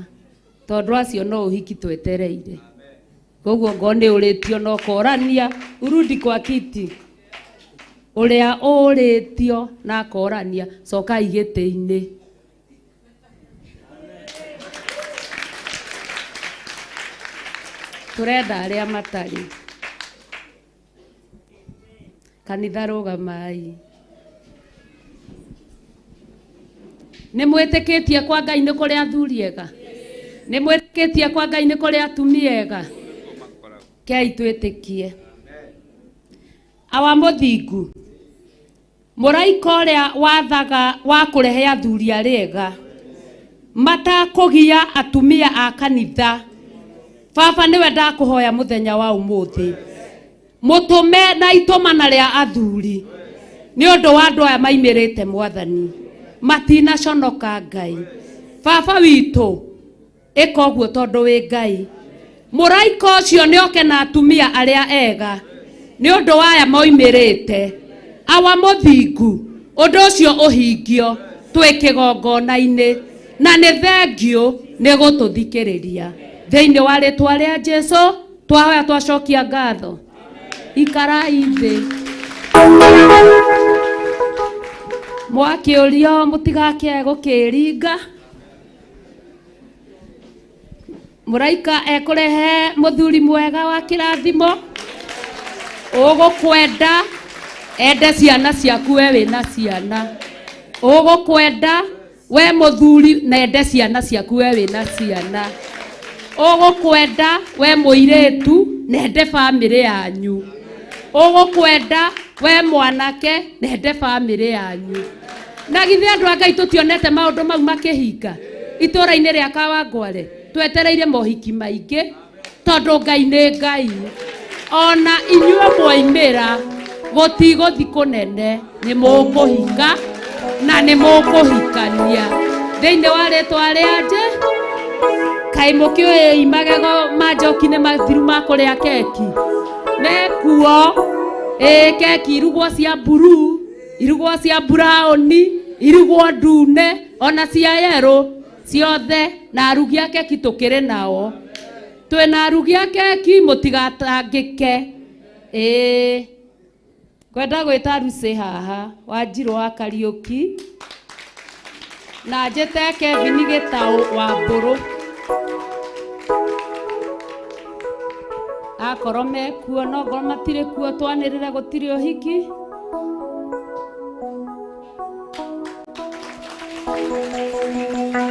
tondũ acio no ũhiki twetereire koguo ngo nĩ ũrĩtio no korania urudi kwa kiti ũrĩa ũrĩtio na korania coka igĩtĩ-inĩ tũrenda arĩa matarĩ kanitha rũgamai nĩ mwĩtĩkĩtie kwa Ngai nĩ kũrĩ athuri ega nĩ mwĩtĩkĩtie kwa Ngai nĩ kũrĩ atumia ega kei twĩtĩkie awa mũthingu mũraika ũrĩa wathaga wa kũrehe athuri arĩa ega matakũgia atumia a kanitha baba nĩwe ndakũhoya mũthenya wa ũmũthĩ mũtũme na itũmana rĩa athuri nĩ ũndũ wa andũ aya maimĩrĩte mwathani matinaconoka Ngai baba witũ ĩka ũguo tondũ wĩ Ngai mũraika ũcio nĩoke na atumia arĩa ega nĩ ũndũ wa aya moimĩrĩte awa mũthingu ũndũ ũcio ũhingio twĩ kĩgongona-inĩ na nĩ thengio nĩ gũtũthikĩrĩria thĩinĩ wa rĩtwa rĩa Jesũ twahoya twacokia ngatho ikarai thĩ mwakĩũrio mũtigake gũkĩringa mũraika ekũrehe mũthuri mwega wa kĩrathimo ũgũkwenda ende ciana ciaku we wĩna ciana ũgũkwenda we mũthuri na ende ciana ciaku we wĩna ciana ũgũkwenda we mũirĩtu na ende bamĩrĩ yanyu ũgũkwenda we mwanake na ende bamĩrĩ yanyu na githĩ andũ a Ngai tũtionete maũndũ mau makĩhinga itũra-inĩ rĩa Kawangware twetereire mohiki maingĩ tondũ Ngai nĩ Ngai ona inyuĩ mwaimĩra gũtigũthi kũnene nĩ mũkũhika na nĩ mũkũhikania thĩinĩ wa rĩtwa rĩa kaĩ mũkĩũĩ magego ma njoki nĩ mathiru ma kũrĩa keki mekuo keki irugwo cia blue irugwo cia brown irugwo ndune ona cia yellow ciothe na arugi a keki tũkĩrĩ nao twĩna arugi a keki mũtigatangĩke kwenda gwĩta Lucy haha Wanjirũ wa Kariũki na njĩte Kevin Gĩtaũ wa Mbũrũ akorwo mekuo no ngorwo matirĩ kuo twanĩrĩre gũtirĩ ũhiki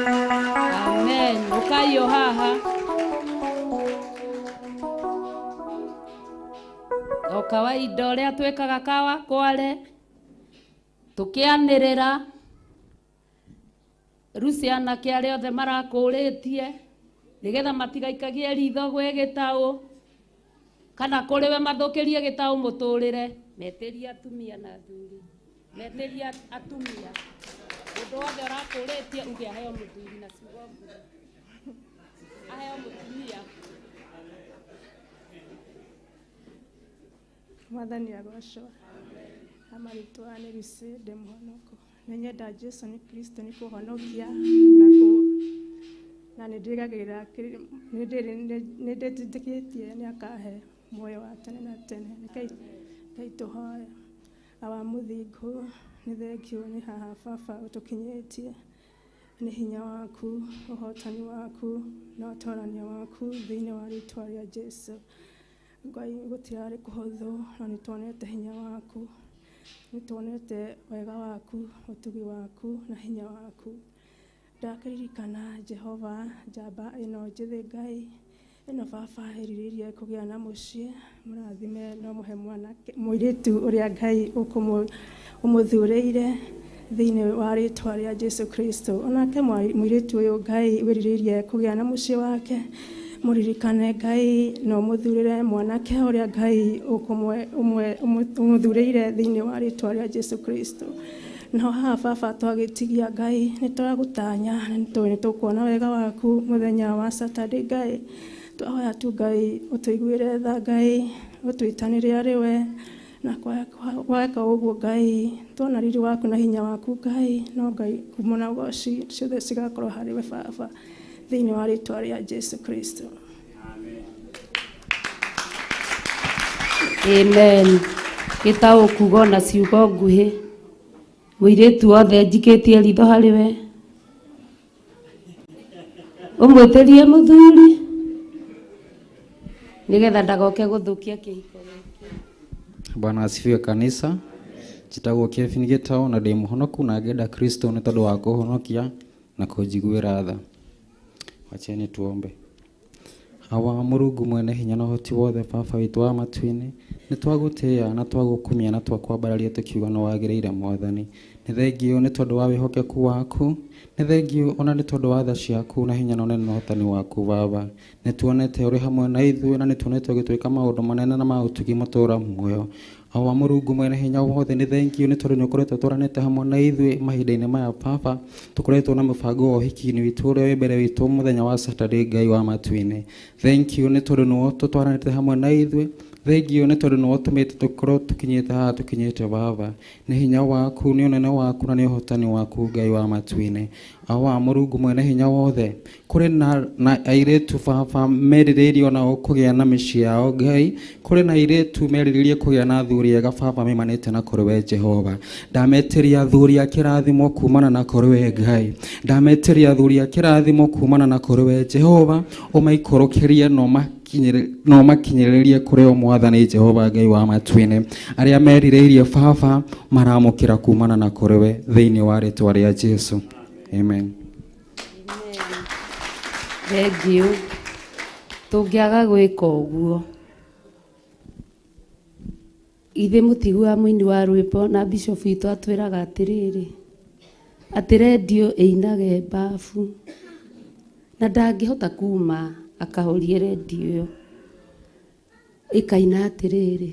amen ũkaio haha o kawaida ũrĩa twĩkaga Kawangware tũkĩanĩrĩra Lucy anake arĩa othe marakũrĩtie nĩgetha matigaikagie ritho gwĩ Gĩtaũ kana kũrĩ we mathũkĩrie Gĩtaũ mũtũrĩre metĩria atumia na athuri metĩria atumia ũndũ wothe ũrakũrĩtie uge aheo mũthuri na ciugo aheo mũtumia Mwathani agocwo amarĩtwa nĩ Lucy ndĩ mũhonoko nĩ nyenda Jesũ nĩ Kristo nĩ kũhonokia na nĩ ndigagĩrĩra nĩ ndĩtĩkĩtie nĩ akahe muoyo wa tene na tene Ngai tũhoya awa mũthingu nĩ thengio nĩ haha baba ũtũkinyĩtie nĩ hinya waku ũhotani waku na ũtorania waku thĩinĩ wa rĩtwa rĩa Jesũ Ngai gũtirarĩ kũhũthũ, no nĩ tuonete hinya waku, nĩ tuonete wega waku, ũtugi waku na hinya waku. Ndakĩririkana Jehova njamba ĩno njĩthĩ Ngai, ĩno baba ĩrirĩirie kũgĩa na mũciĩ, mũrathime no mũhe mwanake mũirĩtu ũrĩa Ngai ũmũthurĩire thĩinĩ wa rĩĩtwa rĩa Jesu Kristo. Onake mũirĩtu ũyũ Ngai wĩrirĩirie kũgĩa na mũciĩ wake, mũririkane Ngai no mũthurĩre mwanake ũrĩa Ngai ũmũthurĩire thĩinĩ wa rĩĩtwa rĩa Jesu Kristo. No haha baba twagĩtigia Ngai, nĩ tũragũtanya, nĩ tũkuona wega waku mũthenya wa Saturday Ngai. Twahoya tu Ngai ũtũiguĩre tha Ngai, ũtwĩtanĩre arĩ we, na gweka ũguo Ngai, tuona riri waku na hinya waku Ngai, no Ngai ngumo na ũgooci ciothe cigakorwo harĩ we baba thĩinĩ wa rĩĩtwa rĩa Jesu Kristo. Amen. Gĩtaũkuga na ciugo nguhĩ, mũirĩtu wothe njikĩtie ritho harĩ we, ũmwĩtĩrie mũthuri nĩgetha ndagoke gũthũkia kĩhiko gĩkĩ. Bwana asifiwe kanisa. Njĩtagwo Kevin Gĩtaũ na ndĩ mũhonoku na ngenda Kristo nĩ tondũ wa kũhonokia na kũnjiguĩra tha. Wacheni tuombe. Hawa Mũrungu mwene hinya na ũhoti wothe, baba witũ wa matu-inĩ, nĩ twagũtĩĩa na twagũkumia na twakwambararia tũkiuga nĩ wagĩrĩire Mwathani. Nĩ thengio nĩ tondũ wa wĩhokeku waku, nĩ thengio ona nĩ tondũ wa tha ciaku na hinya na ũnene na ũhotani waku baba. Nĩ tuonete ũrĩ hamwe na ithuĩ na nĩ tuonete ũgĩtwĩka maũndũ manene na ma ũtugi matũũra muoyo. Hawa Mũrungu mwene hinya wothe, nĩ thengio nĩ tondũ nĩ ũkoretwo tũranĩte hamwe na ithuĩ mahinda-inĩ maya baba. Tũkoretwo na mũbango wa ũhiki-inĩ witũ ũrĩa wĩ mbere witũ mũthenya wa Saturday Ngai wa matu-inĩ. Thengio nĩ tondũ nĩwe tũtwaranĩte hamwe na ithuĩ. Thengio nĩ tondũ nĩwe ũtũmĩte tũkorwo tũkinyĩte haha tũkinyĩte baba. Nĩ hinya waku, nĩ ũnene waku na nĩ ũhotani waku Ngai wa matu-inĩ. Hawa Mũrungu mwene hinya wothe, kũrĩ na airĩtu baba merirĩirie ona kũgĩa na mĩciĩ yao Ngai. Kũrĩ na airĩtu merirĩirie kũgĩa na athuri ega baba maimanĩte na kũrĩ we Jehova. Ndametĩria athuri a kĩrathimo kumana na kũrĩ we Ngai. Ndametĩria athuri a kĩrathimo kumana na kũrĩ we Jehova. Ũmaikũrũkĩrie no makinyĩrĩrie kũrĩ o Mwathani Jehova Ngai wa matu-inĩ. Arĩa merirĩirie baba maramũkĩra kumana na kũrĩ we thĩinĩ wa rĩĩtwa rĩa Jesu. Amen. Thengio. Tũngĩaga gwĩka ũguo, ithe mũtigu wa mũini wa rwĩmbo na bishop witũ atwĩraga atĩrĩrĩ, atĩ redio ĩinage mbabu, na ndangĩhota kuma akahorie redio ĩyo ĩkaina atĩrĩrĩ,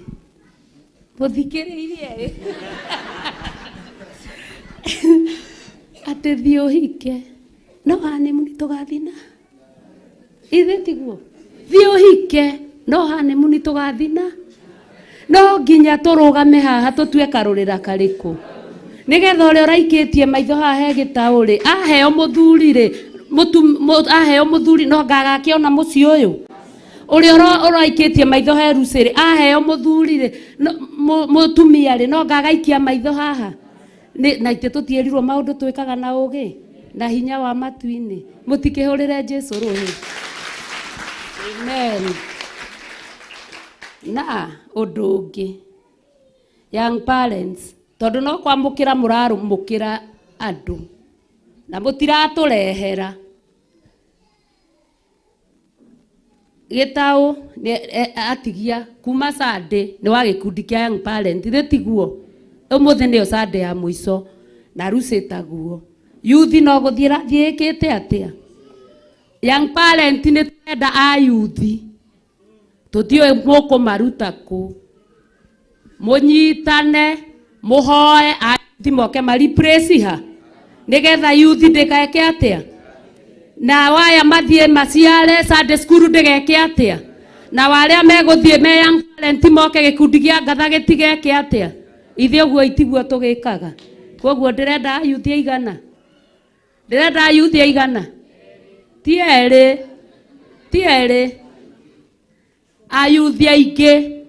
mũthikĩrĩirie atĩ thiĩ ũhike, no honeymoon tũgathina, ithe tiguo, thiĩ ũhike, no honeymoon tũgathina, no nginya tũrũgame haha tũtue karũrĩra karĩkũ, nĩgetha ũrĩa ũraikĩtie maitho haha he Gĩtaũ rĩ, aheo mũthuri rĩ, aheo mũthuri no ngagakĩona mũciĩ ũyũ, ũrĩa ũraikĩtie maitho he Lucy rĩ, aheo mũthuri rĩ, mũtumia rĩ, no ngagaikia maitho haha, na itĩ tũtiĩrirwo maũndũ twĩkaga na ũgĩ na hinya wa matu-inĩ. Mũtikĩhũrĩre Jesu rũhĩ. Amen. Na ũndũ ũngĩ, young parents, tondũ no kwamũkĩra mũramũkĩra andũ na mũtiratũrehera, Gĩtaũ atigia kuma Sunday nĩ wa gĩkundi kĩa young parent, ithe tiguo, ũmũthĩ nĩyo Sunday ya mũico na Lucy taguo, youth no gũthiĩ thiĩkĩte atĩa, young parent nĩ twenda a youth, tũtiũĩ mũkũmaruta kũ, mũnyitane mũhoe a youth moke ma-replace ha, nĩgetha youth ndĩgeke atĩa, na waya mathiĩ maciare Sunday school ndĩgeke atĩa, na warĩa megũthiĩ me young parent moke gĩkundi gĩa ngatha gĩtigeke atĩa, ithe ũguo itiguo tũgĩkaga. Koguo ndĩrenda youth aigana, ndĩrenda youth aigana, ti erĩ a youth aingĩ,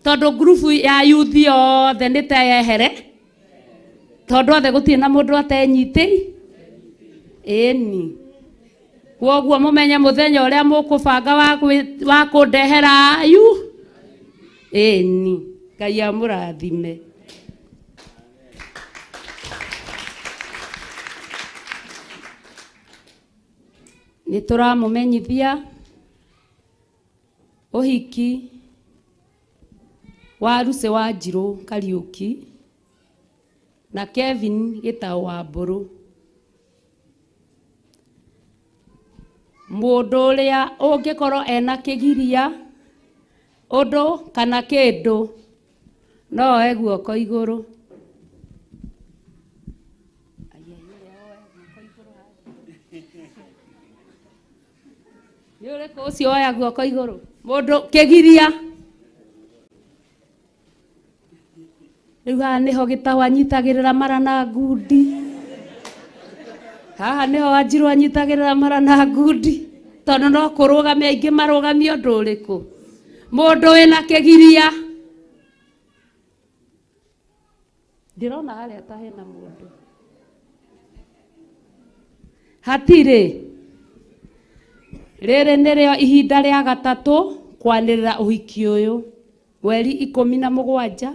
tondũ group ya youth yothe nĩ ta yehere, tondũ othe gũtirĩ na mũndũ atenyitĩ ĩni. Koguo mũmenye mũthenya ũrĩa mũkũbanga wa kũndehera ayu Eni Ngai amũrathime. Nĩ tũramũmenyithia ũhiki wa Lucy Wanjirũ Kariũki na Kevin Gĩtaũ Wambũrũ. Mũndũ ũrĩa ũngĩkorwo ena kĩgiria ũndũ kana kĩndũ no oe guoko igũrũ. Nĩ ũrĩkũ ũcio oya guoko igũrũ? Mũndũ kĩgiria. Rĩu haha nĩho Gĩtaũ anyitagĩrĩra mara na ngundi. Haha nĩho Wanjirũ anyitagĩrĩra mara na ngundi. Tondũ no kũrũgamia aingĩ marũgamia ũndũ ũrĩkũ? Mũndũ wĩna kĩgiria. Ndĩrona harĩa ta hena mũndũ. Hatirĩ. Rĩrĩ nĩrĩo ihinda rĩa gatatũ kwanĩrĩra ũhiki ũyũ. Mweri 17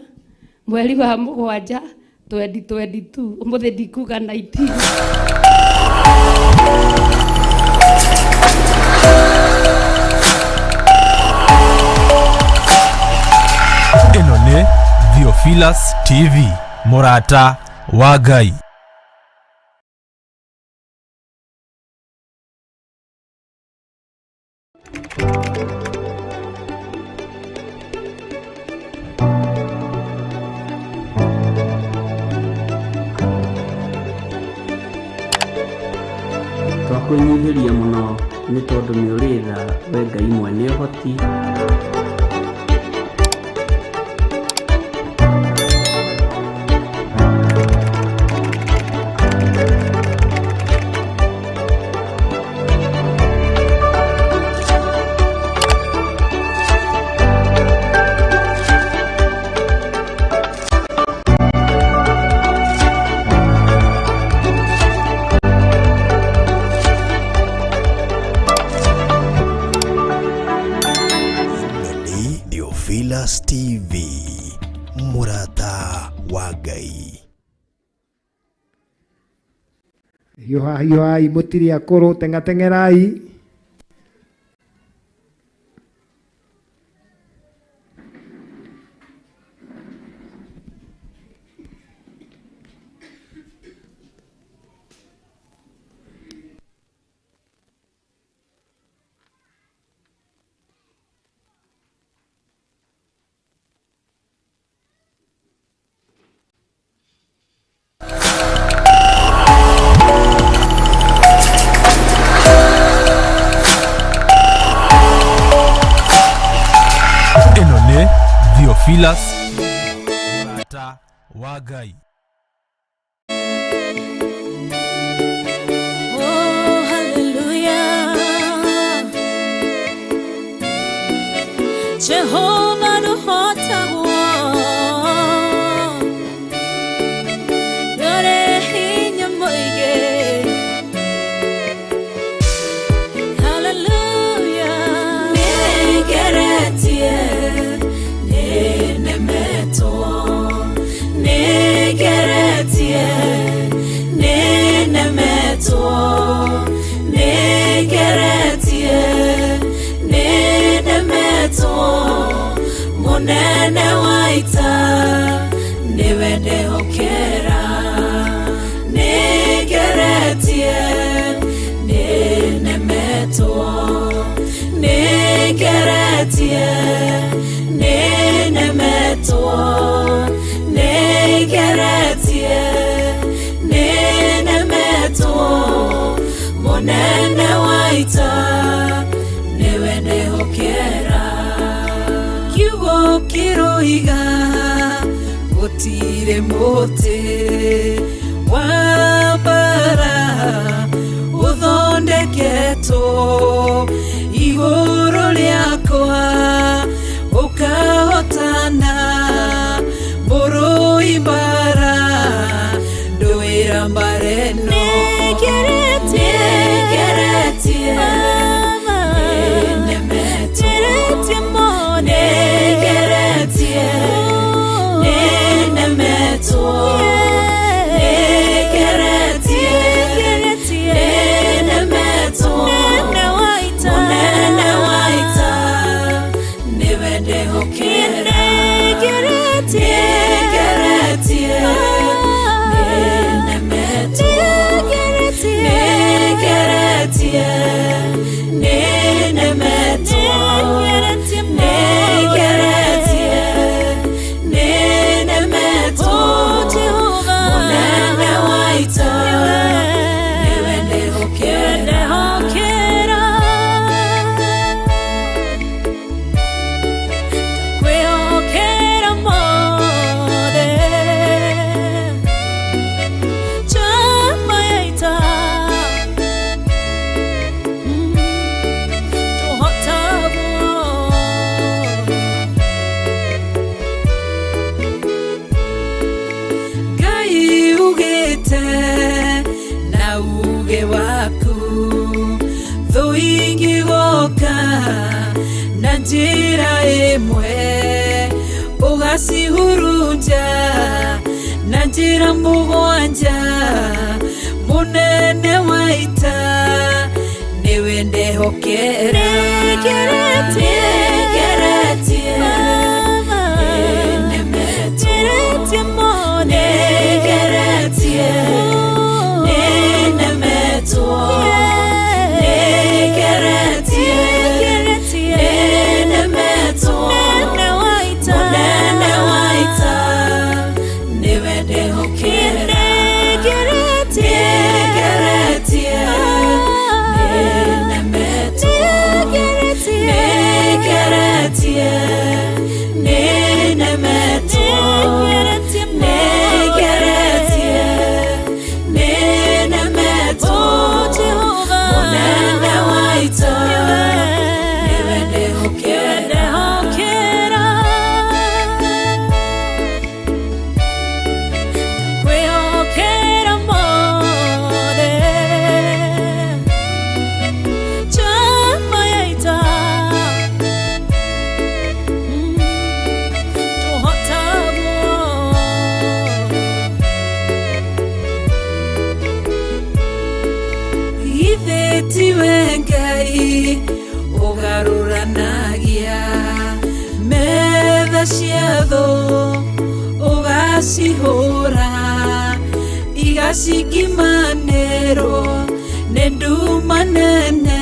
mweri wa 7 2022. Ũmũthĩ ndikuga 19. Ĩno nĩ Theophilus TV, mũrata wa Ngai. Twakwĩnyihĩria mũno nĩ tondũ nĩ ũrĩ tha we Ngai mwene ũhoti. Theophilus TV, mũrata wa Ngai. Hiũhai mũtirĩ akũrũ, tengatengerai. Theophilus, mũrata wa Ngai. Oh, hallelujah. Jehovah the hota wa. Yore hinya moige. Hallelujah. Negeretie. Munene waita niwe ndehokera nigeretie ninemetwo nigeretie ninemetwo nigeretie ninemetwo munene waita niwe ndehokera kiroiga gutire muti wa bara uthondeketo iguru riakwa ukahotana mburu ibara nduira mbareno Njira imwe ugacihurunja na njira mugwanja munene waita niwe ndehokera negeretie nemetie mone negeretie nemeto Sihora igasikimanero nedumanene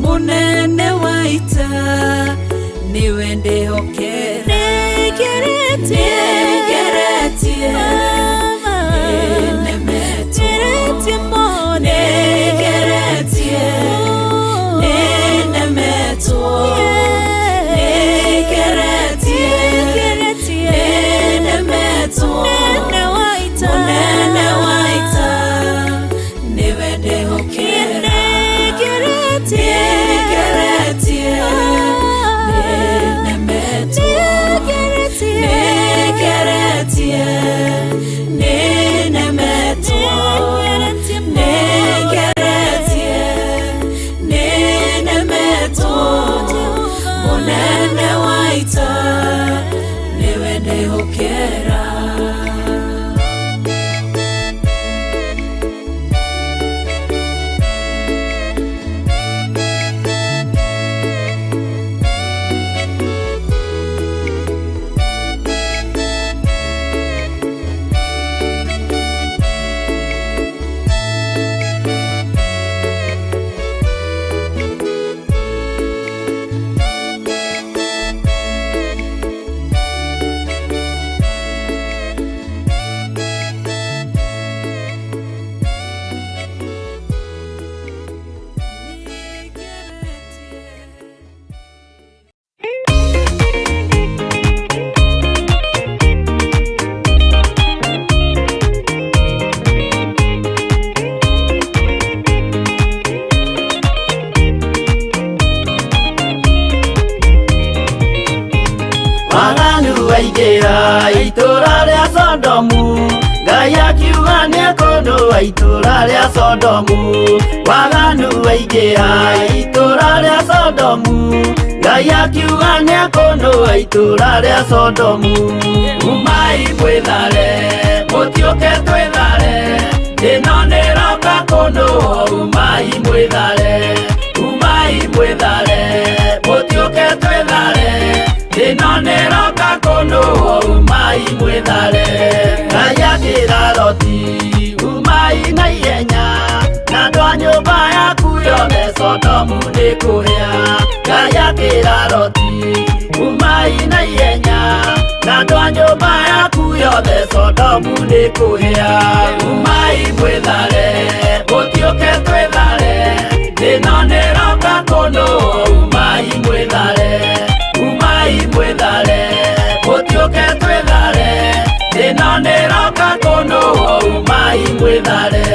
munene waita niwe ndehokera negeretie nemetie mone negeretie nemeto waingĩra itũra rĩa Sodomu, Ngai akiuga nĩekũndũa itũra rĩa Sodomu. Waganu waingĩra itũra rĩa Sodomu, Ngai akiuga nĩekũndũa itũra rĩa Sodomu. Umai mwĩthare, mũtiũke twĩthare, ĩno nĩroka kũndũa. Umai mwĩthare, mũtiũke twĩthare, ĩno nĩroka kũndũa. Umai mwĩthare. Ngai akĩra Loti, umai na ihenya, na andũ a nyũmba ya Sodomu nĩ kũhĩa. Ngai akĩra Loti, umai na ihenya, na andũ a nyũmba yaku yothe Sodomu nĩ kũhĩa. Umai mwĩthare, mũtiũke twĩthare, thĩna nĩĩroka kũnũũ. Umai mwĩthare, umai mwĩthare, mũtiũke twĩthare, thĩna nĩĩroka kũnũũ. Umai mwĩthare.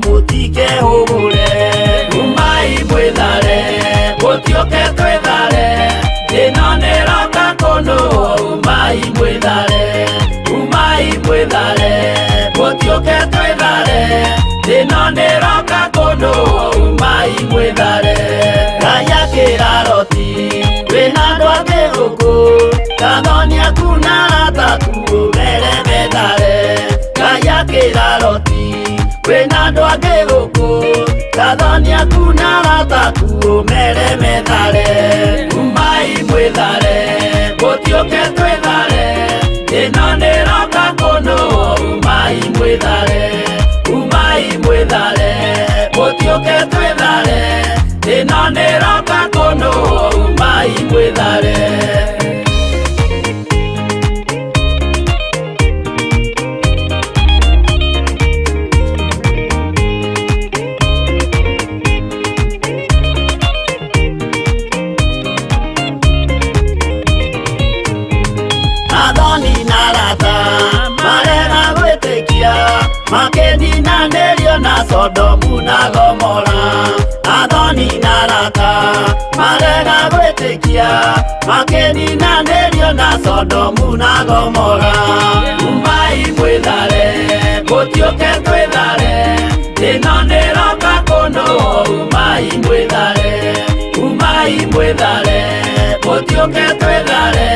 Mutike hugure, umai mwĩthare, mũtiũke twĩthare, thĩna nĩĩroka kũnũũ. Umai mwĩthare, umai mwĩthare, mũtiũke twĩthare, thĩna nĩĩroka kũnũũ. Umai mwĩthare. Ngai akĩra Loti, wĩna andũ angĩ gũkũ, Gathoni aku na arataku ũmere methare. Ngai akĩra Loti, wĩna andũ angĩ gũkũ, Gathoni aku na arataku ũmere methare. Umai mwĩthare, mũtiũke twĩthare, thĩna nĩĩroka kũnũũ. Umai mwĩthare, umai mwĩthare, mũtiũke twĩthare, thĩna nĩĩroka kũnũũ. Umai mwĩthare. Makeninanĩrio na Sodomu na Gomora. Athoni na arata marega gwĩtĩkia, makeninanĩrio na Sodomu na Gomora. Umai mwĩthare, mũtiũke twĩthare, thĩna nĩĩroka kũnũũ. Umai mwĩthare, umai mwĩthare, mũtiũke twĩthare,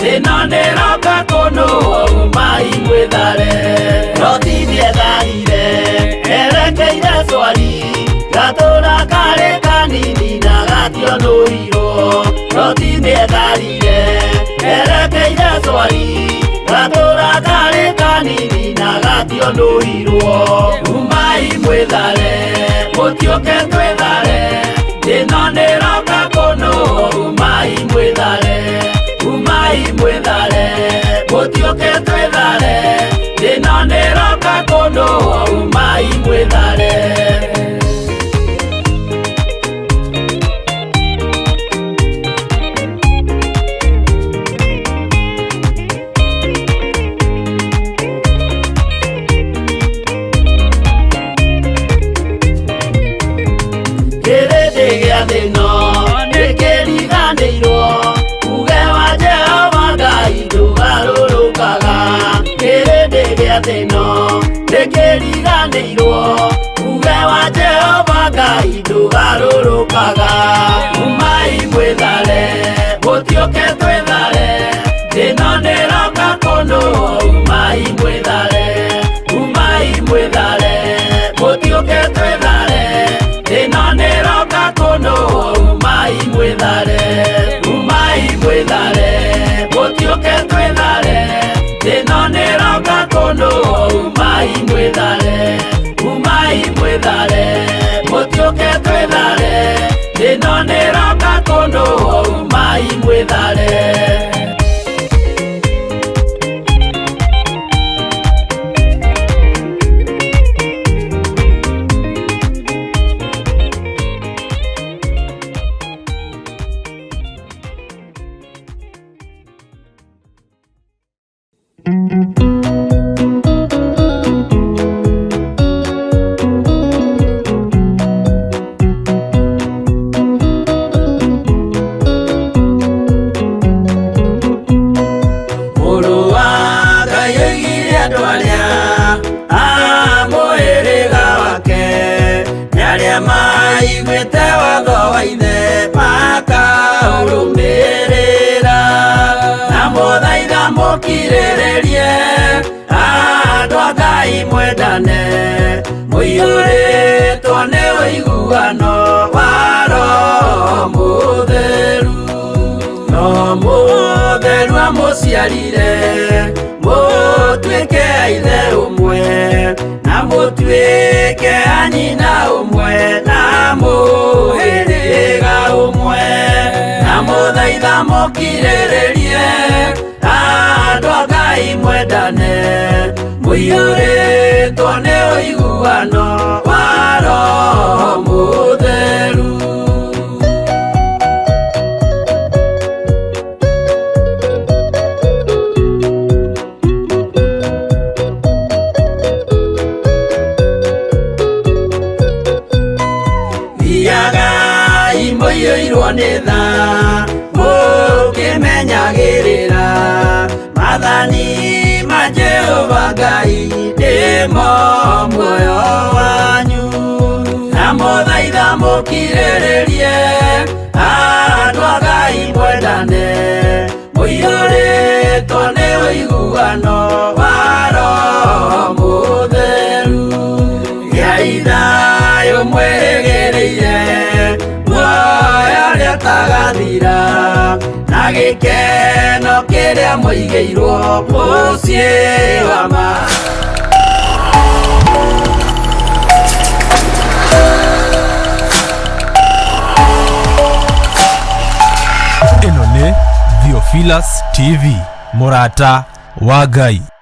thĩna nĩĩroka kũnũũ. Umai mwĩthare. Loti nĩetharire, erekeire Zoari, gatũũra karĩ kanini na gationũirwo. Loti nĩetharire, erekeire Zoari, gatũũra karĩ kanini na gationũirwo. Umai mwĩthare, mũtiũke twĩthare, thĩna nĩĩroka kũnũũ. Umai mwĩthare, umai mwĩthare, mũtiũke twĩthare, thĩna nĩĩroka kũnũũ. Umai mwĩthare. Kĩrĩndĩ gĩa thĩ ĩno nĩkĩriganĩirwo, uge wa Jehova Ngai ndũgarũrũkaga. Kĩrĩndĩ gĩa thĩ ĩno nĩkĩriganĩirwo, uge wa Jehova Ngai ndũgarũrũkaga. Umai mwĩthare, mũtiũke twĩthare, thĩna nĩĩroka kũnũũ. Umai mwĩthare, umai mwĩthare, mũtiũke twĩthare, thĩna nĩĩroka kũnũũ. Umai mwĩthare, umai mwĩthare, mũtiũke twĩthare, thĩna nĩĩroka kũnũũ. Umai mwĩthare, umai mwĩthare, mũtiũke twĩthare, thĩna nĩĩroka kũnũũ. Umai mwĩthare. mukirĩrĩrie andũ a Ngai mwendane mũiyũrĩtwo nĩ ũiguano wa Roho Mũtheru. Roho Mũtheru amũciarire mũtuĩke a ithe ũmwe na mũtuĩke a nyina ũmwe na mũhĩrĩga ũmwe, na mũthaitha mũkirĩrĩrie andũ a Ngai mwendane mũiyũrĩtwo nĩ ũiguano wa Roho Mũtheru. Thiagai mũiyũirwo nĩ tha mũkĩmenyagĩrĩra maathani ma Jehova Ngai nĩmo muoyo wanyu, na mũthaitha mũkirĩrĩrie andũ a Ngai mwendane mũiyũrĩtwo nĩ ũiguano wa Roho Mũtheru. Gĩai thayũ mwĩrĩgĩrĩire muoyo ũrĩa ũtagathira na gĩkeno kĩrĩa mũigĩirwo mũciĩ wa ma. Ĩno nĩ Theophilus TV, mũrata wa Ngai.